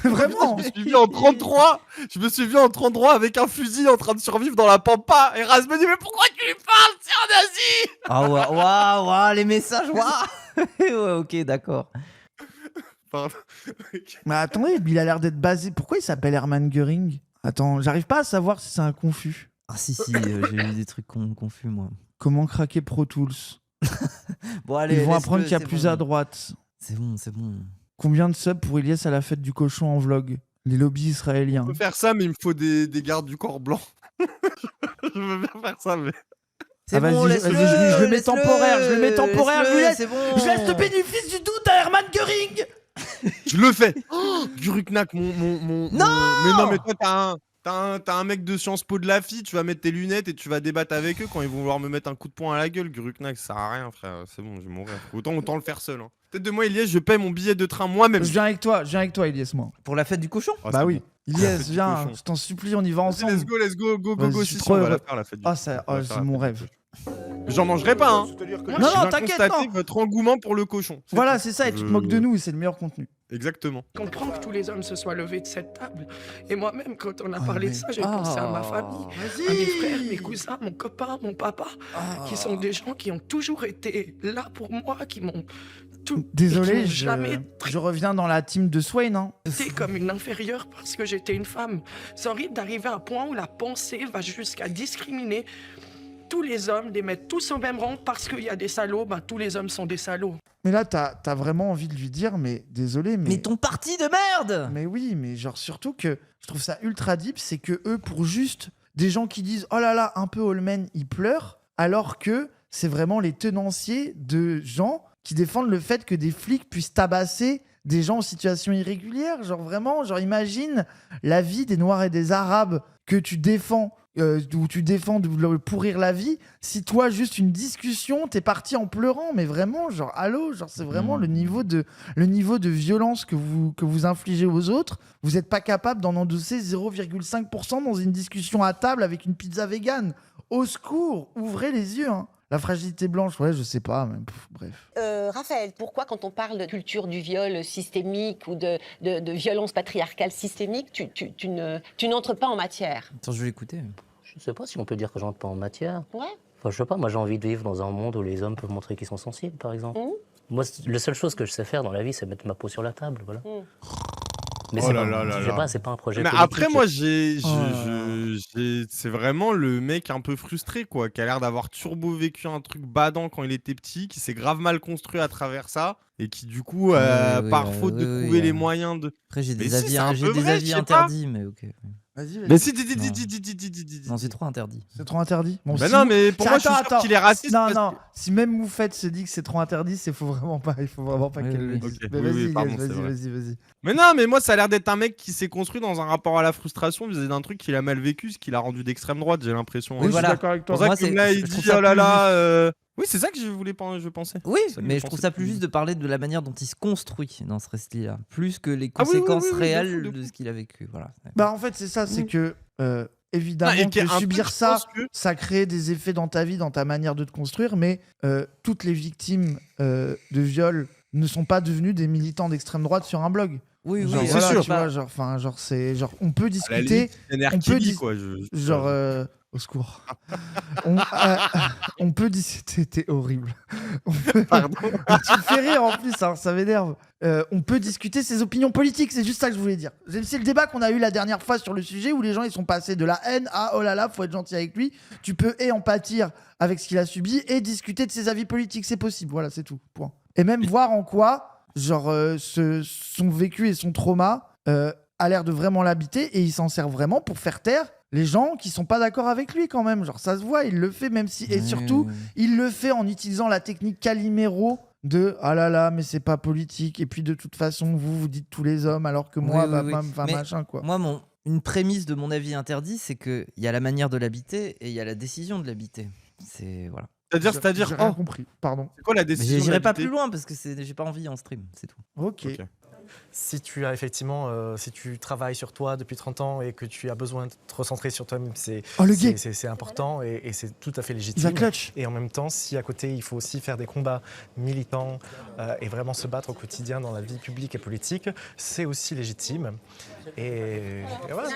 Vraiment. Je me suis vu en 33. Je me suis vu en 33 avec un fusil en train de survivre dans la pampa. Et Raz me dit mais pourquoi tu lui parles? C'est un nazi. Ah waouh, les messages, waouh. Ouais, ok, d'accord. Pardon. Mais attendez, il a l'air d'être basé. Pourquoi il s'appelle Hermann Göring? Attends, j'arrive pas à savoir si c'est un confus. Ah si, j'ai eu des trucs confus moi. Comment craquer Pro Tools? Bon allez, ils vont apprendre qu'il y a plus à droite. C'est bon. Combien de subs pour Ilyes à la fête du cochon en vlog? Les lobbies israéliens. Je peux faire ça, mais il me faut des gardes du corps blanc. Je veux bien faire ça, mais... Ah, vas-y, je le mets temporaire, je lui laisse. Bon. Je laisse le bénéfice du doute à Hermann Göring. Je le fais. Guruknak, mon... Non. Mais non, mais toi, t'as un mec de Sciences Po de la fille, tu vas mettre tes lunettes et tu vas débattre avec eux quand ils vont vouloir me mettre un coup de poing à la gueule. Guruknak, ça sert à rien, frère. C'est bon, je vais mourir. Autant le faire seul. Hein. Peut-être de moi, Ilyes, je paye mon billet de train moi-même. Je viens avec toi, Ilyes, moi. Pour la fête du cochon? Bah oui. Ilyes, viens, je t'en supplie, on y va ensemble. Let's go, go, si on va la faire la fête du cochon. C'est mon rêve. J'en mangerai pas, hein. Non, t'inquiète, non. Votre engouement pour le cochon. Voilà, c'est ça, et tu te moques de nous, et c'est le meilleur contenu. Exactement. Je comprends que tous les hommes se soient levés de cette table. Et moi-même, quand on a parlé de ça, j'ai pensé à ma famille, à mes frères, mes cousins, mon copain, mon papa, qui sont des gens qui ont toujours été là pour moi, qui m'ont tout. Désolé, je reviens dans la team de Swain. Hein. C'est comme une inférieure parce que j'étais une femme. C'est horrible d'arriver à un point où la pensée va jusqu'à discriminer tous les hommes, les mettre tous au même rang parce qu'il y a des salauds, bah, tous les hommes sont des salauds. Mais là, t'as vraiment envie de lui dire, mais désolé, mais... Mais ton parti de merde! Mais oui, mais genre surtout que je trouve ça ultra deep, c'est que eux, pour juste des gens qui disent « Oh là là, un peu Allman, ils pleurent », alors que c'est vraiment les tenanciers de gens qui défendent le fait que des flics puissent tabasser des gens en situation irrégulière. Genre vraiment, genre imagine la vie des Noirs et des Arabes que tu défends, où tu défends de leur pourrir la vie, si toi, juste une discussion, t'es parti en pleurant, mais vraiment, genre, allô, genre, c'est vraiment le niveau de violence que vous infligez aux autres. Vous n'êtes pas capable d'en endosser 0,5% dans une discussion à table avec une pizza végane. Au secours, ouvrez les yeux, hein. La fragilité blanche, ouais, je sais pas, mais bref. Raphaël, pourquoi quand on parle de culture du viol systémique ou de violence patriarcale systémique, tu n'entres pas en matière? Attends, je vais l'écouter. Je ne sais pas si on peut dire que j'entre pas en matière. Ouais. Enfin, je sais pas, moi j'ai envie de vivre dans un monde où les hommes peuvent montrer qu'ils sont sensibles, par exemple. Moi, la seule chose que je sais faire dans la vie, c'est mettre ma peau sur la table, voilà. Mais c'est pas un projet politique. Après, moi, c'est vraiment le mec un peu frustré, quoi, qui a l'air d'avoir turbo vécu un truc badant quand il était petit, qui s'est grave mal construit à travers ça, et qui, du coup, par faute de trouver les moyens de... Après, j'ai des avis interdits, mais ok. Vas-y. Mais si, non, c'est trop interdit. C'est trop interdit. Bon, bah non, mais pour moi, je suis sûr qu'il est raciste. Non. Si même Moufette se dit que c'est trop interdit, il faut vraiment pas qu'elle le dise. Vas-y. Mais non, mais moi, ça a l'air d'être un mec qui s'est construit dans un rapport à la frustration vis-à-vis d'un truc qu'il a mal vécu, ce qui l'a rendu d'extrême droite, j'ai l'impression. Oui, je suis d'accord avec toi. C'est pour ça que là, il dit oh là là. Oui, c'est ça que je pensais. Oui, mais je trouve ça plus juste de parler de la manière dont il se construit dans ce récit-là, plus que les conséquences réelles de ce qu'il a vécu. Voilà. Bah en fait, c'est ça, c'est que évidemment que subir ça, ça crée des effets dans ta vie, dans ta manière de te construire, mais toutes les victimes de viol ne sont pas devenues des militants d'extrême droite sur un blog. Oui, genre, c'est sûr. Tu vois, c'est genre on peut discuter, au secours. On peut discuter. T'es horrible. Pardon. Tu me fais rire en plus, hein, ça m'énerve. On peut discuter ses opinions politiques, c'est juste ça que je voulais dire. C'est le débat qu'on a eu la dernière fois sur le sujet où les gens ils sont passés de la haine à oh là là, faut être gentil avec lui. Tu peux en pâtir avec ce qu'il a subi et discuter de ses avis politiques, c'est possible. Voilà, c'est tout. Point. Et même voir en quoi, genre, son vécu et son trauma a l'air de vraiment l'habiter et il s'en sert vraiment pour faire taire les gens qui sont pas d'accord avec lui quand même. Genre, ça se voit, il le fait même si... Et surtout, il le fait en utilisant la technique Calimero de « Ah là là, mais c'est pas politique. Et puis de toute façon, vous dites tous les hommes alors que moi, machin quoi. » Moi, une prémisse de mon avis interdit, c'est qu'il y a la manière de l'habiter et il y a la décision de l'habiter. C'est... Voilà. C'est-à-dire... J'ai rien compris, pardon. C'est quoi la décision? J'irai pas plus loin parce que j'ai pas envie en stream, c'est tout. Ok. Si tu as effectivement, si tu travailles sur toi depuis 30 ans et que tu as besoin de te recentrer sur toi-même, c'est important et c'est tout à fait légitime. Et en même temps, si à côté, il faut aussi faire des combats militants et vraiment se battre au quotidien dans la vie publique et politique, c'est aussi légitime. Et voilà.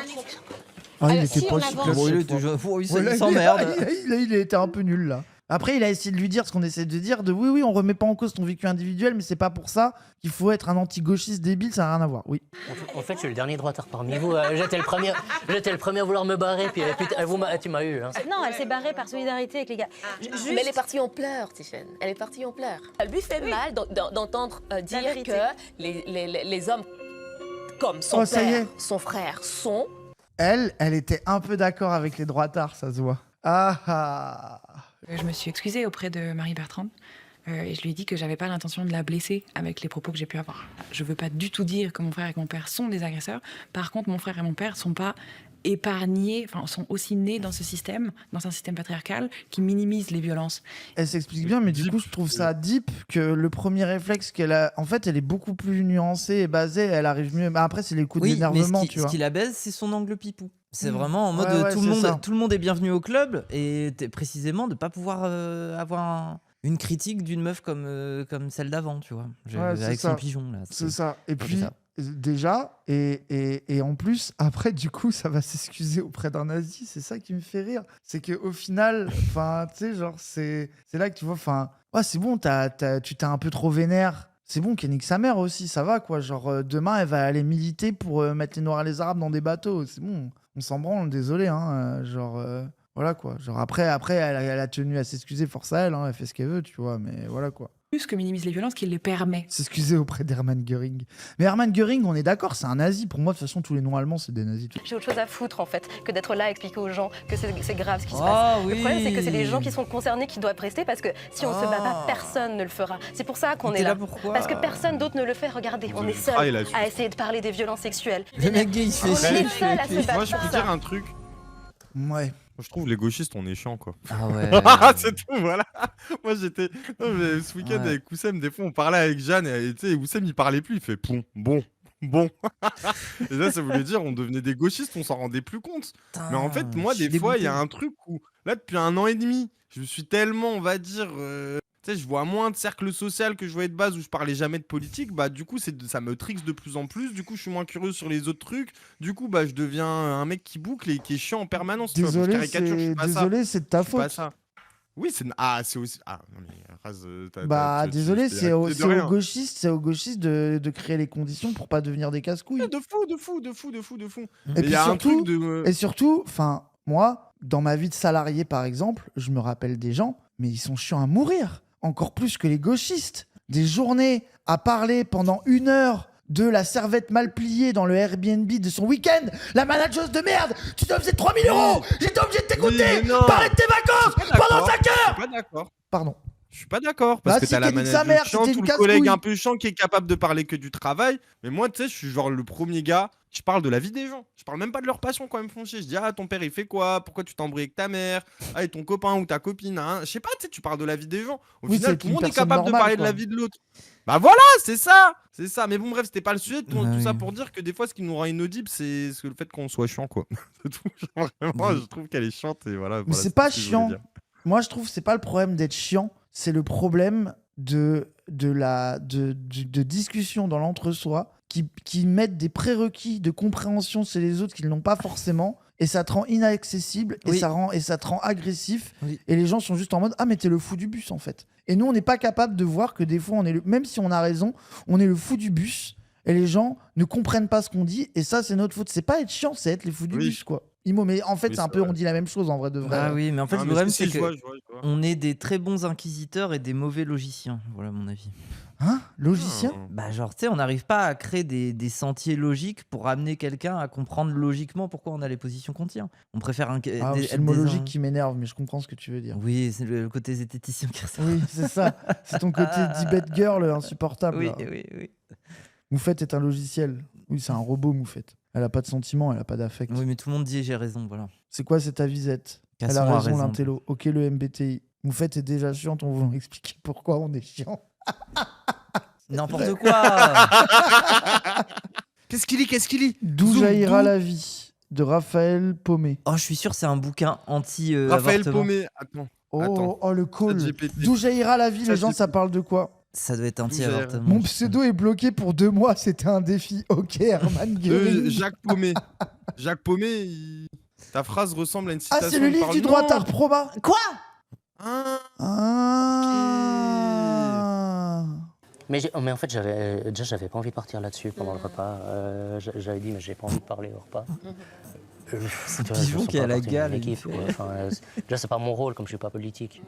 Ah, il était pas si il s'emmerde. Il a été un peu nul là. Après, il a essayé de lui dire ce qu'on essaie de dire, de oui, on remet pas en cause ton vécu individuel, mais c'est pas pour ça qu'il faut être un anti-gauchiste débile, ça n'a rien à voir. Oui. En fait, je suis le dernier droitard parmi vous. J'étais le premier à vouloir me barrer, puis tu m'as eu. Hein. Non, elle s'est barrée par solidarité avec les gars. Mais elle est partie en pleurs, Tiffen. Elle est partie en pleurs. Ça lui fait mal d'entendre dire que les hommes comme son père, son frère sont... Elle était un peu d'accord avec les droitards, ça se voit. Je me suis excusée auprès de Marie Bertrand et je lui ai dit que j'avais pas l'intention de la blesser avec les propos que j'ai pu avoir. Je veux pas du tout dire que mon frère et mon père sont des agresseurs. Par contre, mon frère et mon père sont pas épargnés, sont aussi nés dans ce système, dans un système patriarcal qui minimise les violences. Elle s'explique bien, mais du coup, je trouve ça deep que le premier réflexe qu'elle a, en fait, elle est beaucoup plus nuancée et basée, elle arrive mieux. Mais après, c'est les coups d'énervement, tu vois. Ce qui la baise, c'est son angle pipou. C'est vraiment en mode tout le monde est bienvenu au club et précisément de pas pouvoir avoir une critique d'une meuf comme celle d'avant, tu vois, avec son pigeon là. C'est ça. Et puis déjà et en plus après du coup ça va s'excuser auprès d'un nazi, c'est ça qui me fait rire, c'est que au final, enfin tu sais genre c'est là que tu vois, enfin c'est bon, tu t'es un peu trop vénère. C'est bon qu'elle nique sa mère aussi, ça va quoi. Genre demain elle va aller militer pour mettre les Noirs et les Arabes dans des bateaux. C'est bon, on s'en branle, désolé hein. Voilà quoi. Genre après elle a tenu à s'excuser, force à elle, hein, elle fait ce qu'elle veut, tu vois, mais voilà quoi. Plus que minimise les violences, qu'il les permet. S'excuser auprès d'Hermann Göring. Mais Hermann Göring, on est d'accord, c'est un nazi. Pour moi, de toute façon, tous les noms allemands, c'est des nazis. J'ai autre chose à foutre en fait que d'être là à expliquer aux gens que c'est grave ce qui se passe. Oui. Le problème, c'est que c'est les gens qui sont concernés qui doivent rester parce que si on se bat pas, personne ne le fera. C'est pour ça qu'on est là. Parce que personne d'autre ne le fait. Regardez, on est seul à essayer de parler des violences sexuelles. Le mec gay, il se fait chier. Moi, je peux dire un truc. Ouais. Je trouve les gauchistes, on est chiant quoi. Ah ouais. C'est tout, voilà. Moi j'étais. Non, mais ce week-end avec Oussem, des fois on parlait avec Jeanne et tu sais, Oussem il parlait plus, il fait bon. Et là ça voulait dire on devenait des gauchistes, on s'en rendait plus compte. Mais en fait, moi des fois, il y a un truc où, là depuis 1 an et demi, je me suis tellement, on va dire. Tu sais, je vois moins de cercle social que je voyais de base où je parlais jamais de politique. Bah, du coup, ça me trixe de plus en plus. Du coup, je suis moins curieux sur les autres trucs. Du coup, bah, je deviens un mec qui boucle et qui est chiant en permanence. Désolé, c'est de ta faute. Pas ça. Oui, c'est aussi. Ah, non, mais phrase. Désolé, c'est aux gauchistes de créer les conditions pour pas devenir des casse-couilles. De fou. Et puis surtout, enfin, moi, dans ma vie de salarié, par exemple, je me rappelle des gens, mais ils sont chiants à mourir. Encore plus que les gauchistes. Des journées à parler pendant 1 heure de la serviette mal pliée dans le Airbnb de son week-end. La manageuse de merde, tu dois faisais 3 000 €. J'étais obligé de t'écouter parler de tes vacances pendant 5 heures. Je suis pas d'accord. Pardon. Je suis pas d'accord parce que t'as la manageuse chiante ou le collègue un peu chiant qui est capable de parler que du travail. Mais moi, tu sais, je suis genre le premier gars. Je parle de la vie des gens. Je parle même pas de leur passion quand ils me font chier. Je dis ton père il fait quoi? Pourquoi tu t'embrouilles avec ta mère? Et ton copain ou ta copine hein? Je sais pas, tu sais, tu parles de la vie des gens. Au final, tout le monde est capable de parler de la vie de l'autre. Bah voilà, c'est ça. Mais bon bref, c'était pas le sujet. Tout ça pour dire que des fois, ce qui nous rend inaudible, c'est le fait qu'on soit chiant quoi. C'est tout. Vraiment, je trouve qu'elle est chiante et voilà. Mais c'est pas chiant. Moi, je trouve que c'est pas le problème d'être chiant. C'est le problème de discussion dans l'entre-soi qui mettent des prérequis de compréhension chez les autres qu'ils n'ont pas forcément, et ça te rend inaccessible et ça te rend agressif, et les gens sont juste en mode mais t'es le fou du bus en fait. Et nous on n'est pas capable de voir que des fois même si on a raison, on est le fou du bus et les gens ne comprennent pas ce qu'on dit, et ça c'est notre faute. C'est pas être chiant, c'est être les fous du bus quoi. Mais en fait c'est un peu on dit la même chose en vrai de vrai. Ah oui, mais en fait le problème c'est que on est des très bons inquisiteurs et des mauvais logiciens, voilà mon avis. Hein? Logicien? Bah genre tu sais, on n'arrive pas à créer des sentiers logiques pour amener quelqu'un à comprendre logiquement pourquoi on a les positions qu'on tient. On préfère c'est le mot logique qui m'énerve, mais je comprends ce que tu veux dire. Oui, c'est le côté zététicien qui ressort. Oui, c'est ça. C'est ton côté Dibet Girl insupportable. Oui. Moufette est un logiciel. Oui, c'est un robot, Moufette. Elle a pas de sentiments, elle a pas d'affect. Oui, mais tout le monde dit j'ai raison, voilà. C'est quoi cette avisette? Elle a raison, l'intello. Ok, le MBTI. Moufette est déjà chiante, on va expliquer pourquoi on est chiant. N'importe quoi. Qu'est-ce qu'il lit? D'où jaillira la vie de Raphaël Pomé. Oh, je suis sûr c'est un bouquin anti Raphaël Pomé. Attends. Oh le call. D'où jaillira la vie, les gens, ça parle de quoi? Ça doit être anti-avortement. Mon pseudo est bloqué pour 2 mois, c'était un défi. Ok, Hermann Göring. Jacques Pomé, ta phrase ressemble à une citation. Ah, c'est le livre du droitard Proba. Quoi? Mais en fait, j'avais pas envie de partir là-dessus pendant le repas. J'avais dit, mais j'ai pas envie de parler au repas. C'est Pigeon qui a la gale. Déjà, c'est pas mon rôle, comme je suis pas politique.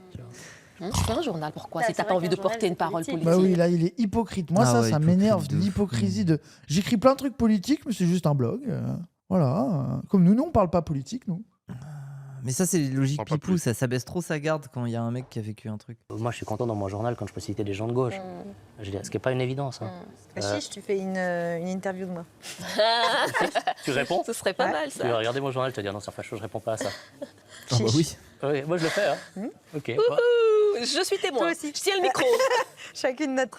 Tu fais un journal, pourquoi? Si t'as pas envie de porter une parole politique. Bah oui, là, il est hypocrite. Moi, ça m'énerve, l'hypocrisie de... J'écris plein de trucs politiques, mais c'est juste un blog. Voilà. Comme nous, on parle pas politique, nous. Mais ça, c'est les logiques pipou, ça baisse trop sa garde quand il y a un mec qui a vécu un truc. Moi, je suis content dans mon journal quand je peux citer des gens de gauche. Ce qui n'est pas une évidence. Chiche, tu fais une interview de moi. Tu réponds? Ce serait pas mal, ça. Tu vas regarder mon journal, te dire non, c'est facho, je réponds pas à ça. Ah bah oui. Moi, je le fais. Ok. Je suis témoin. Toi aussi. Je tiens le micro. Chacune notre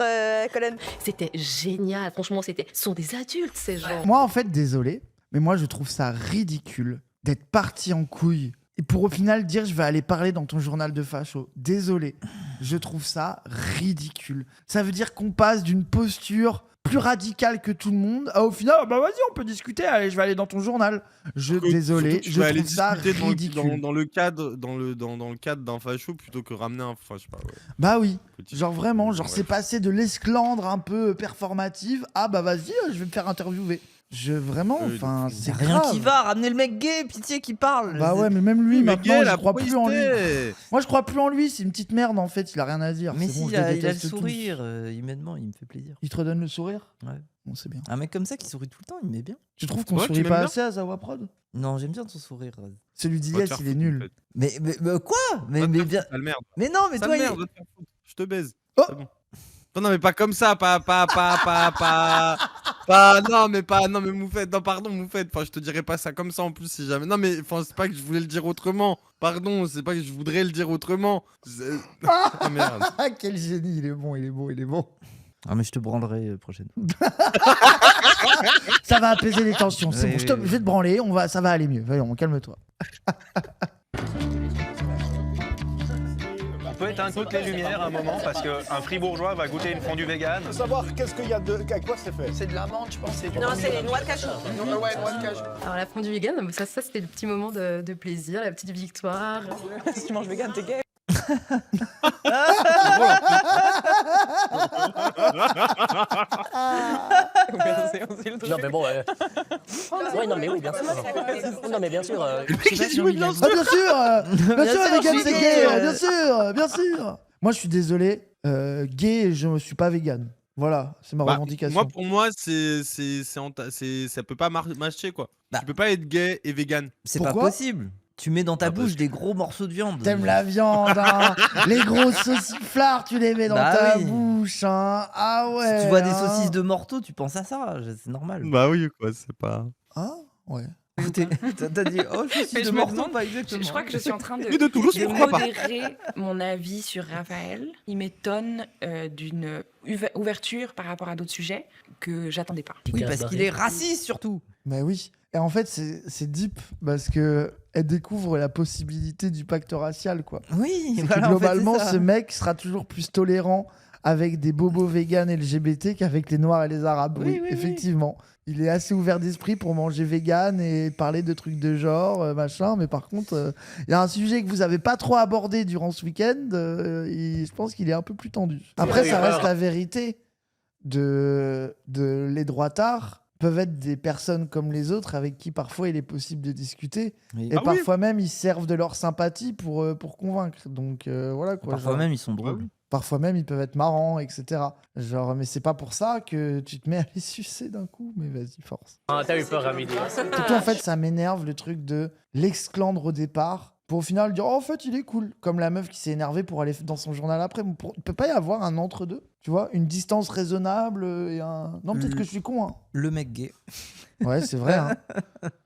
colonne. C'était génial. Franchement, ce sont des adultes, ces gens. Moi, en fait, désolé, mais moi, je trouve ça ridicule d'être parti en couille et pour au final dire je vais aller parler dans ton journal de facho. Désolé, je trouve ça ridicule. Ça veut dire qu'on passe d'une posture plus radicale que tout le monde à au final, bah vas-y, on peut discuter, allez, je vais aller dans ton journal. Désolé, je trouve ça ridicule. Dans le cadre d'un facho plutôt que ramener un... Enfin, je sais pas, ouais. Bah oui, genre vraiment, c'est passé de l'esclandre un peu performative à bah vas-y, je vais me faire interviewer. Vraiment, enfin, c'est rien qui va, ramener le mec gay, pitié qui parle. Bah ouais, mais même lui, maintenant, je crois plus en lui. Moi, je crois plus en lui, c'est une petite merde en fait, il a rien à dire. Mais bon, si, il a le sourire, humainement, il me fait plaisir. Il te redonne le sourire? Ouais. Bon, c'est bien. Un mec comme ça qui sourit tout le temps, il m'aime bien. Tu trouves qu'on sourit pas assez à Zawa Prod? Non, j'aime bien ton sourire. Celui d'Ilias, il est nul. Mais quoi? Mais bien. Mais non, mais toi, je te baise. Oh. C'est bon. Non mais pas comme ça, pas non mais Moufette, non pardon Moufette, enfin je te dirais pas ça comme ça en plus si jamais. Non mais enfin c'est pas que je voulais le dire autrement. Pardon, c'est pas que je voudrais le dire autrement. Ah merde. Quel génie, il est bon. Ah mais je te branlerai prochaine fois. Ça va apaiser les tensions, c'est bon, je vais te branler, ça va aller mieux. Voyons, calme-toi. On peut éteindre toutes les lumières à un moment parce qu'un fribourgeois va goûter une fondue végane. Il faut savoir qu'est-ce qu'il y a avec quoi c'est fait. C'est de l'amande, je pense. Non, c'est les noix de cajou. Ouais, noix de cajou. Alors la fondue végane, ça c'était le petit moment de plaisir, la petite victoire. Si tu manges vegan, t'es gay. Non mais bon, ouais, non mais oui, bien sûr. Non mais bien sûr. Bien sûr, vegan c'est gay, bien sûr. Moi je suis désolé, gay, je ne suis pas vegan. Voilà, c'est ma revendication. Pour moi, ça peut pas marcher quoi. Tu peux pas être gay et vegan. C'est pas possible. Tu mets dans ta bouche des gros morceaux de viande. T'aimes la viande, hein. Les grosses sauciflards, tu les mets dans ta bouche, hein. Ah ouais. Si tu vois des saucisses de morteau, tu penses à ça, c'est normal. Bah oui, quoi, c'est pas... Ah ouais. T'as dit, oh, saucisses de morceau, pas exactement. Je crois que je suis en train de modérer mon avis sur Raphaël. Il m'étonne d'une ouverture par rapport à d'autres sujets que j'attendais pas. Oui, parce qu'il est raciste surtout. Mais oui. Et en fait, c'est deep parce que elle découvre la possibilité du pacte racial, quoi. Oui, voilà, globalement, en fait, ce mec sera toujours plus tolérant avec des bobos véganes LGBT qu'avec les Noirs et les Arabes. Oui, effectivement. Oui. Il est assez ouvert d'esprit pour manger vegan et parler de trucs de genre, machin. Mais par contre, il y a un sujet que vous avez pas trop abordé durant ce week-end. Je pense qu'il est un peu plus tendu. Après, ça reste la vérité de les droitards peuvent être des personnes comme les autres avec qui parfois il est possible de discuter. Oui. Et parfois même ils servent de leur sympathie pour convaincre. Donc voilà quoi. Parfois même ils sont drôles. Parfois même ils peuvent être marrants, etc. Genre, mais c'est pas pour ça que tu te mets à les sucer d'un coup. Mais vas-y, force. Ah, t'as eu peur à midi. Surtout en fait, ça m'énerve le truc de l'exclandre au départ. Pour au final dire, oh, en fait, il est cool. Comme la meuf qui s'est énervée pour aller dans son journal après. Il peut pas y avoir un entre-deux. Tu vois, une distance raisonnable et un... Non, peut-être que je suis con. Hein. Le mec gay. Ouais, c'est vrai. Hein.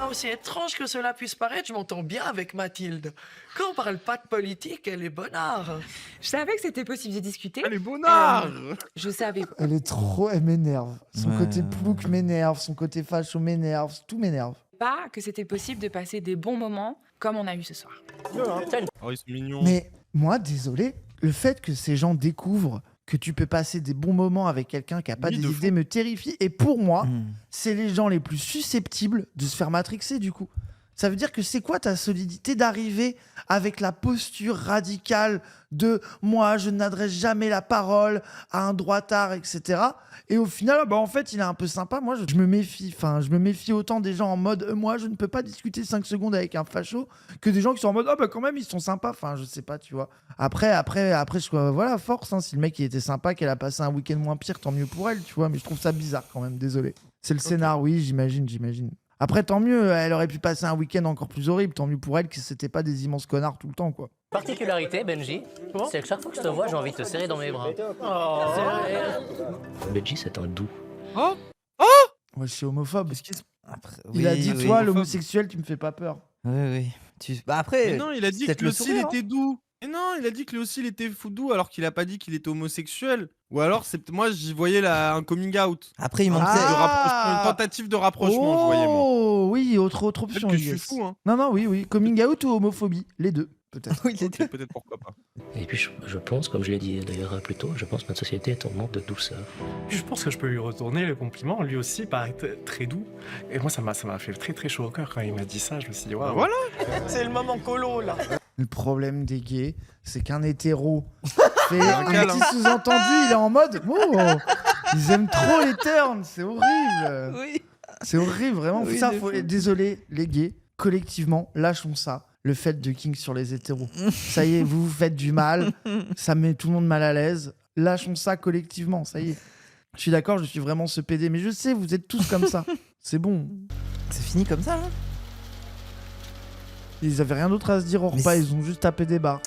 Aussi étrange que cela puisse paraître, je m'entends bien avec Mathilde. Quand on parle pas de politique, elle est bonnard. Je savais que c'était possible de discuter. Elle est bonnard. Je savais. Elle est trop... Elle m'énerve. Son côté plouc m'énerve, son côté facho m'énerve, tout m'énerve. Pas que c'était possible de passer des bons moments comme on a eu ce soir. Oh, ils sont mignons. Mais moi, désolé, le fait que ces gens découvrent que tu peux passer des bons moments avec quelqu'un qui n'a pas des idées me terrifie. Et pour moi, c'est les gens les plus susceptibles de se faire matrixer, du coup. Ça veut dire que c'est quoi ta solidité d'arriver avec la posture radicale de moi, je n'adresse jamais la parole à un droitard, etc. Et au final, en fait, il est un peu sympa. Moi, je me méfie autant des gens en mode moi, je ne peux pas discuter 5 secondes avec un facho que des gens qui sont en mode quand même, ils sont sympas. Enfin, je sais pas, tu vois. Après, voilà, force. Hein, si le mec il était sympa, qu'elle a passé un week-end moins pire, tant mieux pour elle, tu vois. Mais je trouve ça bizarre quand même, désolé. C'est le scénar, oui, j'imagine. Après, tant mieux, elle aurait pu passer un week-end encore plus horrible. Tant mieux pour elle que c'était pas des immenses connards tout le temps, quoi. Particularité, Benji, c'est que chaque fois que je te vois, j'ai envie de te serrer dans mes bras. Benji, c'est un doux. Ouais, je suis homophobe. Il a dit, toi, l'homosexuel, tu me fais pas peur. Oui. Après. Mais non, il a dit que le style était doux. Mais non, il a dit que lui aussi il était doux alors qu'il a pas dit qu'il était homosexuel. Ou alors, moi j'y voyais un coming out. Après, il manquait une tentative de rapprochement, je voyais moi. Oh, oui, autre option. Que je suis fou, hein. Non, oui. Coming out ou homophobie, les deux, peut-être. Oui, les deux. Peut-être, pourquoi pas. Et puis je pense, comme je l'ai dit d'ailleurs plus tôt, je pense que notre société est en manque de douceur. Je pense que je peux lui retourner le compliment. Lui aussi paraît très doux. Et moi, ça m'a fait très très chaud au cœur quand il m'a dit ça. Je me suis dit, waouh. Voilà. C'est le moment colo, là. Le problème des gays, c'est qu'un hétéro fait un petit sous-entendu, il est en mode ils aiment trop les turns, c'est horrible. Oui. C'est horrible, vraiment. Oui, Désolé, les gays, collectivement, lâchons ça. Le fait de king sur les hétéros. Ça y est, vous faites du mal, ça met tout le monde mal à l'aise. Lâchons ça collectivement, ça y est. Je suis d'accord, je suis vraiment ce PD, mais je sais, vous êtes tous comme ça. C'est bon. C'est fini comme ça, là. Ils avaient rien d'autre à se dire au repas, ils ont juste tapé des barres.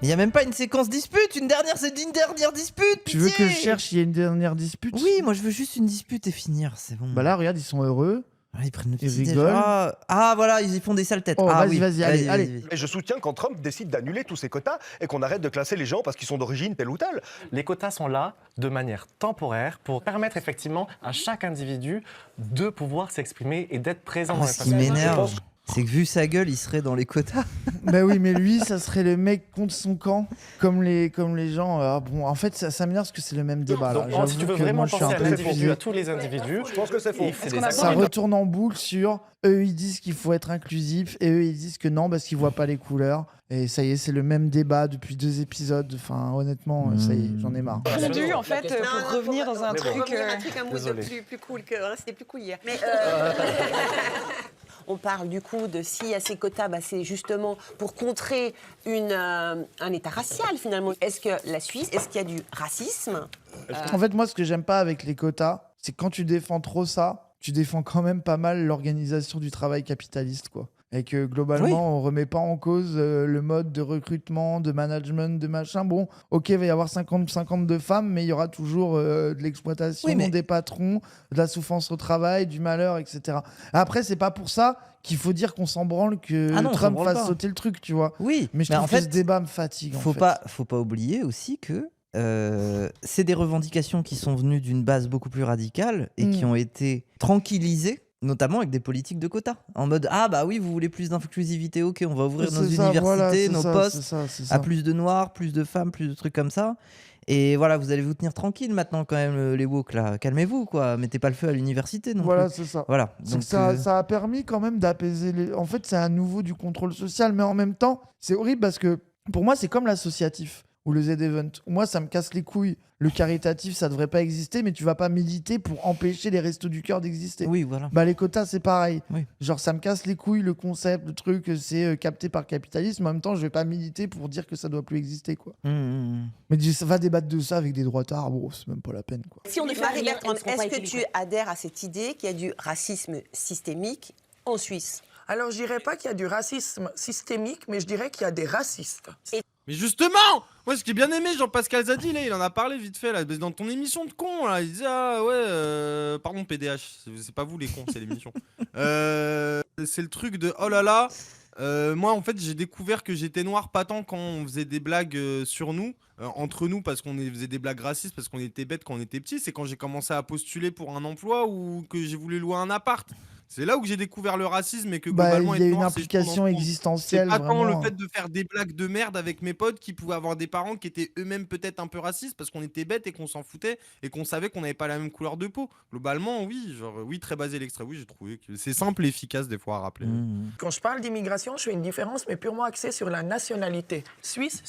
Il y a même pas une séquence dispute, une dernière dispute. Tu veux que je cherche s'il y a une dernière dispute? Oui, moi je veux juste une dispute et finir, c'est bon. Bah là, regarde, ils sont heureux. Ils prennent le petit Ils rigolent. Voilà, ils y font des sales têtes. Vas-y, allez. Et je soutiens quand Trump décide d'annuler tous ces quotas et qu'on arrête de classer les gens parce qu'ils sont d'origine telle ou telle. Les quotas sont là de manière temporaire pour permettre effectivement à chaque individu de pouvoir s'exprimer et d'être présent dans la Ce qui m'énerve, c'est que vu sa gueule, il serait dans les quotas. Bah oui, mais lui, ça serait le mec contre son camp, comme les gens. Bon, en fait, ça m'énerve parce que c'est le même débat. Là. Donc, si tu veux vraiment penser à l'individu, à tous les individus, je pense que c'est faux. Ça retourne en boucle sur eux, ils disent qu'il faut être inclusif et eux, ils disent que non parce qu'ils voient pas les couleurs. Et ça y est, c'est le même débat depuis 2 épisodes. Enfin, honnêtement, ça y est, j'en ai marre. Fondu, en fait, pour revenir dans un truc. Un mood plus cool que. C'était plus cool hier. Mais. On parle du coup de s'il y a ces quotas, c'est justement pour contrer un état racial finalement. Est-ce que la Suisse, est-ce qu'il y a du racisme? En fait, moi, ce que j'aime pas avec les quotas, c'est que quand tu défends trop ça, tu défends quand même pas mal l'organisation du travail capitaliste, quoi. Et que globalement, on remet pas en cause le mode de recrutement, de management, de machin. Bon, ok, il va y avoir 50-50 de femmes, mais il y aura toujours de l'exploitation, des patrons, de la souffrance au travail, du malheur, etc. Après, c'est pas pour ça qu'il faut dire qu'on s'en branle que Trump fasse sauter le truc, tu vois. Oui, mais je trouve que ce débat me fatigue. Faut pas oublier aussi que c'est des revendications qui sont venues d'une base beaucoup plus radicale et qui ont été tranquillisées, notamment avec des politiques de quotas. En mode, oui, vous voulez plus d'inclusivité, ok, on va ouvrir nos universités, nos postes à plus de noirs, plus de femmes, plus de trucs comme ça. Et voilà, vous allez vous tenir tranquille maintenant quand même, les woke là. Calmez-vous, quoi. Mettez pas le feu à l'université non plus. C'est ça. Voilà. Donc ça a permis quand même d'apaiser les... En fait, c'est à nouveau du contrôle social, mais en même temps, c'est horrible parce que pour moi, c'est comme l'associatif ou le Z-Event. Moi, ça me casse les couilles. Le caritatif, ça devrait pas exister, mais tu vas pas militer pour empêcher les restos du cœur d'exister. Oui, voilà. Les quotas, c'est pareil. Oui. Genre, ça me casse les couilles, le concept, le truc, c'est capté par le capitalisme. En même temps, je vais pas militer pour dire que ça doit plus exister, quoi. Mais ça va débattre de ça avec des droitards, c'est même pas la peine, quoi. Si on est Marie-Bertrand, est-ce que tu adhères à cette idée qu'il y a du racisme systémique en Suisse? Alors, je dirais pas qu'il y a du racisme systémique, mais je dirais qu'il y a des racistes. Mais justement, moi ce que j'ai bien aimé Jean-Pascal Zadi, là, il en a parlé vite fait là, dans ton émission de con, là, il disait pardon PDH, c'est pas vous les cons, c'est l'émission. C'est le truc de oh là là, moi en fait j'ai découvert que j'étais noir patent quand on faisait des blagues sur nous, entre nous parce qu'on faisait des blagues racistes parce qu'on était bêtes quand on était petits. C'est quand j'ai commencé à postuler pour un emploi ou que j'ai voulu louer un appart. C'est là où j'ai découvert le racisme et que globalement, il y a une implication existentielle. C'est pas tant vraiment. le fait de faire des blagues de merde avec mes potes qui pouvaient avoir des parents qui étaient eux-mêmes peut-être un peu racistes parce qu'on était bêtes et qu'on s'en foutait et qu'on savait qu'on n'avait pas la même couleur de peau. Globalement, oui, très basé l'extrait. Oui, j'ai trouvé que c'est simple et efficace des fois à rappeler. Quand je parle d'immigration, je fais une différence, mais purement axée sur la nationalité. Suisse,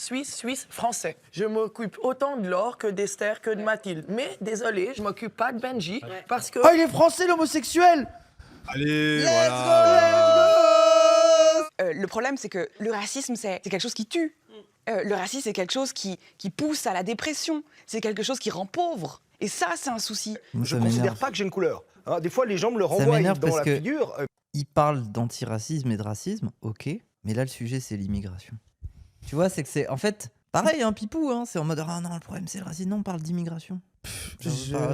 français. Je m'occupe autant de Laure que d'Esther que de Mathilde. Mais désolé, je m'occupe pas de Benji parce que... Oh, il est français, l'homosexuel! Allez, let's go. Le problème, c'est que le racisme, c'est quelque chose qui tue. Le racisme, c'est quelque chose qui pousse à la dépression. C'est quelque chose qui rend pauvre. Et ça, c'est un souci. Je ne considère pas que j'ai une couleur. Hein, des fois, les gens me le renvoient dans la figure. Ils parlent d'antiracisme et de racisme, ok. Mais là, le sujet, c'est l'immigration. Tu vois, c'est que c'est... En fait, pareil, Pipou, c'est en mode « Ah non, le problème, c'est le racisme. » Non, on parle d'immigration.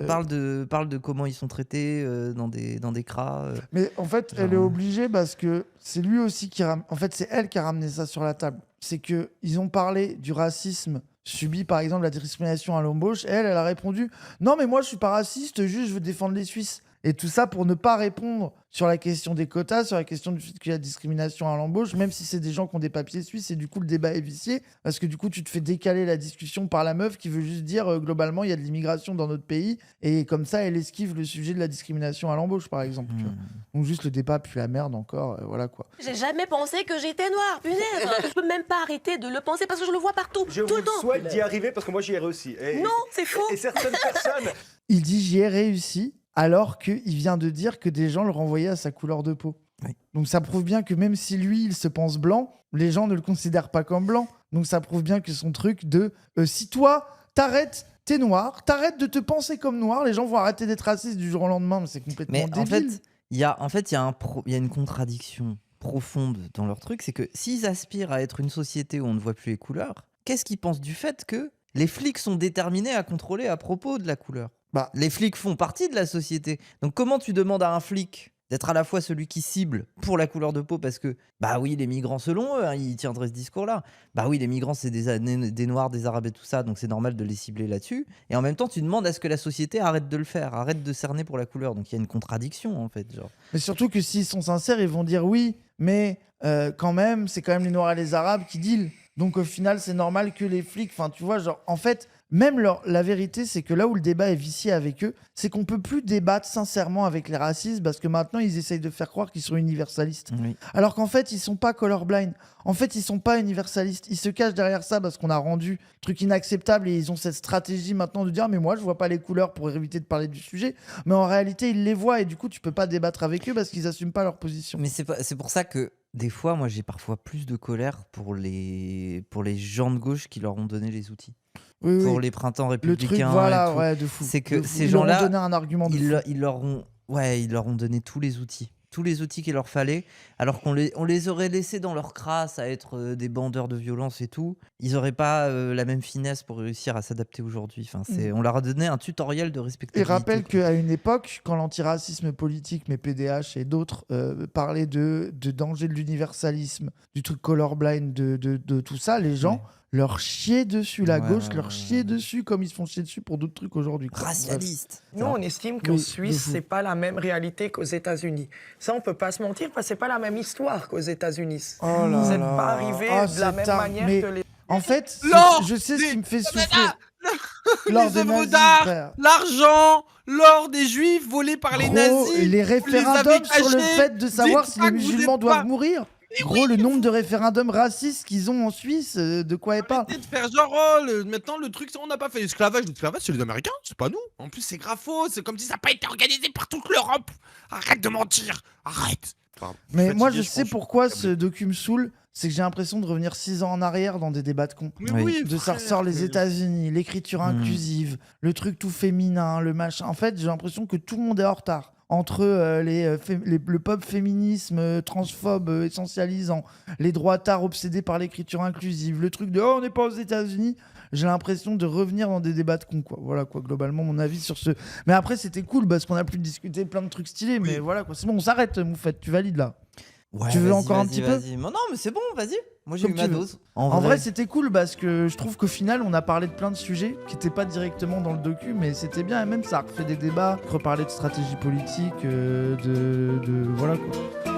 Parle de comment ils sont traités dans des cras. Mais en fait, elle est obligée parce que c'est lui aussi qui en fait, c'est elle qui a ramené ça sur la table. C'est que ils ont parlé du racisme subi, par exemple, la discrimination à l'embauche. Elle a répondu « Non, mais moi, je suis pas raciste, juste je veux défendre les Suisses. » Et tout ça pour ne pas répondre sur la question des quotas, sur la question du fait qu'il y a discrimination à l'embauche, même si c'est des gens qui ont des papiers suisses, et du coup le débat est vicié, parce que du coup tu te fais décaler la discussion par la meuf qui veut juste dire globalement il y a de l'immigration dans notre pays, et comme ça elle esquive le sujet de la discrimination à l'embauche par exemple. Tu vois. Donc juste le débat pue la merde encore, voilà quoi. J'ai jamais pensé que j'étais noire, punaise. Je peux même pas arrêter de le penser parce que je le vois partout, tout le temps. Je souhaite d'y arriver parce que moi j'y ai réussi. Non, c'est faux. Et certaines personnes... Il dit j'y ai réussi, alors qu'il vient de dire que des gens le renvoyaient à sa couleur de peau. Oui. Donc ça prouve bien que même si lui, il se pense blanc, les gens ne le considèrent pas comme blanc. Donc ça prouve bien que son truc de si toi, t'arrêtes, t'es noir, t'arrêtes de te penser comme noir, les gens vont arrêter d'être racistes du jour au lendemain. Mais c'est complètement débile. Il y a une contradiction profonde dans leur truc, c'est que s'ils aspirent à être une société où on ne voit plus les couleurs, qu'est-ce qu'ils pensent du fait que les flics sont déterminés à contrôler à propos de la couleur ? Les flics font partie de la société. Donc comment tu demandes à un flic d'être à la fois celui qui cible pour la couleur de peau parce que, oui, les migrants, selon eux, ils tiendraient ce discours-là. Oui, les migrants, c'est des Noirs, des Arabes et tout ça, donc c'est normal de les cibler là-dessus. Et en même temps, tu demandes à ce que la société arrête de le faire, arrête de cerner pour la couleur. Donc il y a une contradiction, en fait. Genre. Mais surtout que s'ils sont sincères, ils vont dire oui, mais quand même, c'est quand même les Noirs et les Arabes qui dealent. Donc au final, c'est normal que les flics... Enfin, tu vois, genre, en fait... Même la vérité, c'est que là où le débat est vicié avec eux, c'est qu'on peut plus débattre sincèrement avec les racistes parce que maintenant, ils essayent de faire croire qu'ils sont universalistes. Oui. Alors qu'en fait, ils sont pas colorblind. En fait, ils sont pas universalistes. Ils se cachent derrière ça parce qu'on a rendu le truc inacceptable et ils ont cette stratégie maintenant de dire « mais moi, je vois pas les couleurs pour éviter de parler du sujet ». Mais en réalité, ils les voient et du coup, tu peux pas débattre avec eux parce qu'ils assument pas leur position. Mais c'est pour ça que des fois, moi, j'ai parfois plus de colère pour les gens de gauche qui leur ont donné les outils. Pour les printemps républicains. Le truc, voilà, ouais, de fou. C'est que de fou. ces gens-là, ils leur ont donné un argument de fou. Ils leur ont donné tous les outils qu'il leur fallait, alors qu'on les aurait laissés dans leur crasse à être des bandeurs de violence et tout. Ils n'auraient pas la même finesse pour réussir à s'adapter aujourd'hui. Enfin, on leur a donné un tutoriel de respectabilité. Et rappelle qu'à une époque, quand l'antiracisme politique, mais PDH et d'autres, parlaient de danger de l'universalisme, du truc colorblind, de tout ça, les gens... leur chier dessus, la gauche leur chier dessus comme ils se font chier dessus pour d'autres trucs aujourd'hui. Racialiste. Nous, on estime qu'en Suisse, c'est pas la même réalité qu'aux États-Unis. Ça, on peut pas se mentir parce que c'est pas la même histoire qu'aux États-Unis. Oh là vous n'êtes pas arrivés de la même manière que les... En fait, je sais ce qui me fait souffler. Les œuvres d'art, l'argent, l'or des juifs volés par les nazis. Les référendums sur le fait de savoir si les musulmans doivent mourir. Gros, le nombre de référendums racistes qu'ils ont en Suisse, de quoi ils parlent. De faire genre, maintenant le truc, on n'a pas fait l'esclavage. L'esclavage, c'est les Américains, c'est pas nous. En plus, c'est grave faux, c'est comme si ça n'a pas été organisé par toute l'Europe. Arrête de mentir, arrête. Mais moi, je sais pourquoi ce docu me saoule. C'est que j'ai l'impression de revenir 6 ans en arrière dans des débats de cons. Ça ressort les États-Unis, l'écriture inclusive, le truc tout féminin, le machin. En fait, j'ai l'impression que tout le monde est en retard. Entre le pop féminisme transphobe essentialisant, les droitards obsédés par l'écriture inclusive, le truc de on n'est pas aux États-Unis, j'ai l'impression de revenir dans des débats de cons, quoi. Voilà, quoi, globalement, mon avis sur ce. Mais après, c'était cool parce qu'on a pu discuter plein de trucs stylés, mais voilà, quoi. C'est bon, on s'arrête, Moufette, tu valides là. Ouais, tu veux encore un petit peu? Non, mais c'est bon, vas-y. Moi j'ai eu ma dose. En vrai, c'était cool parce que je trouve qu'au final, on a parlé de plein de sujets qui n'étaient pas directement dans le docu, mais c'était bien. Et même ça a refait des débats, reparler de stratégie politique, voilà quoi.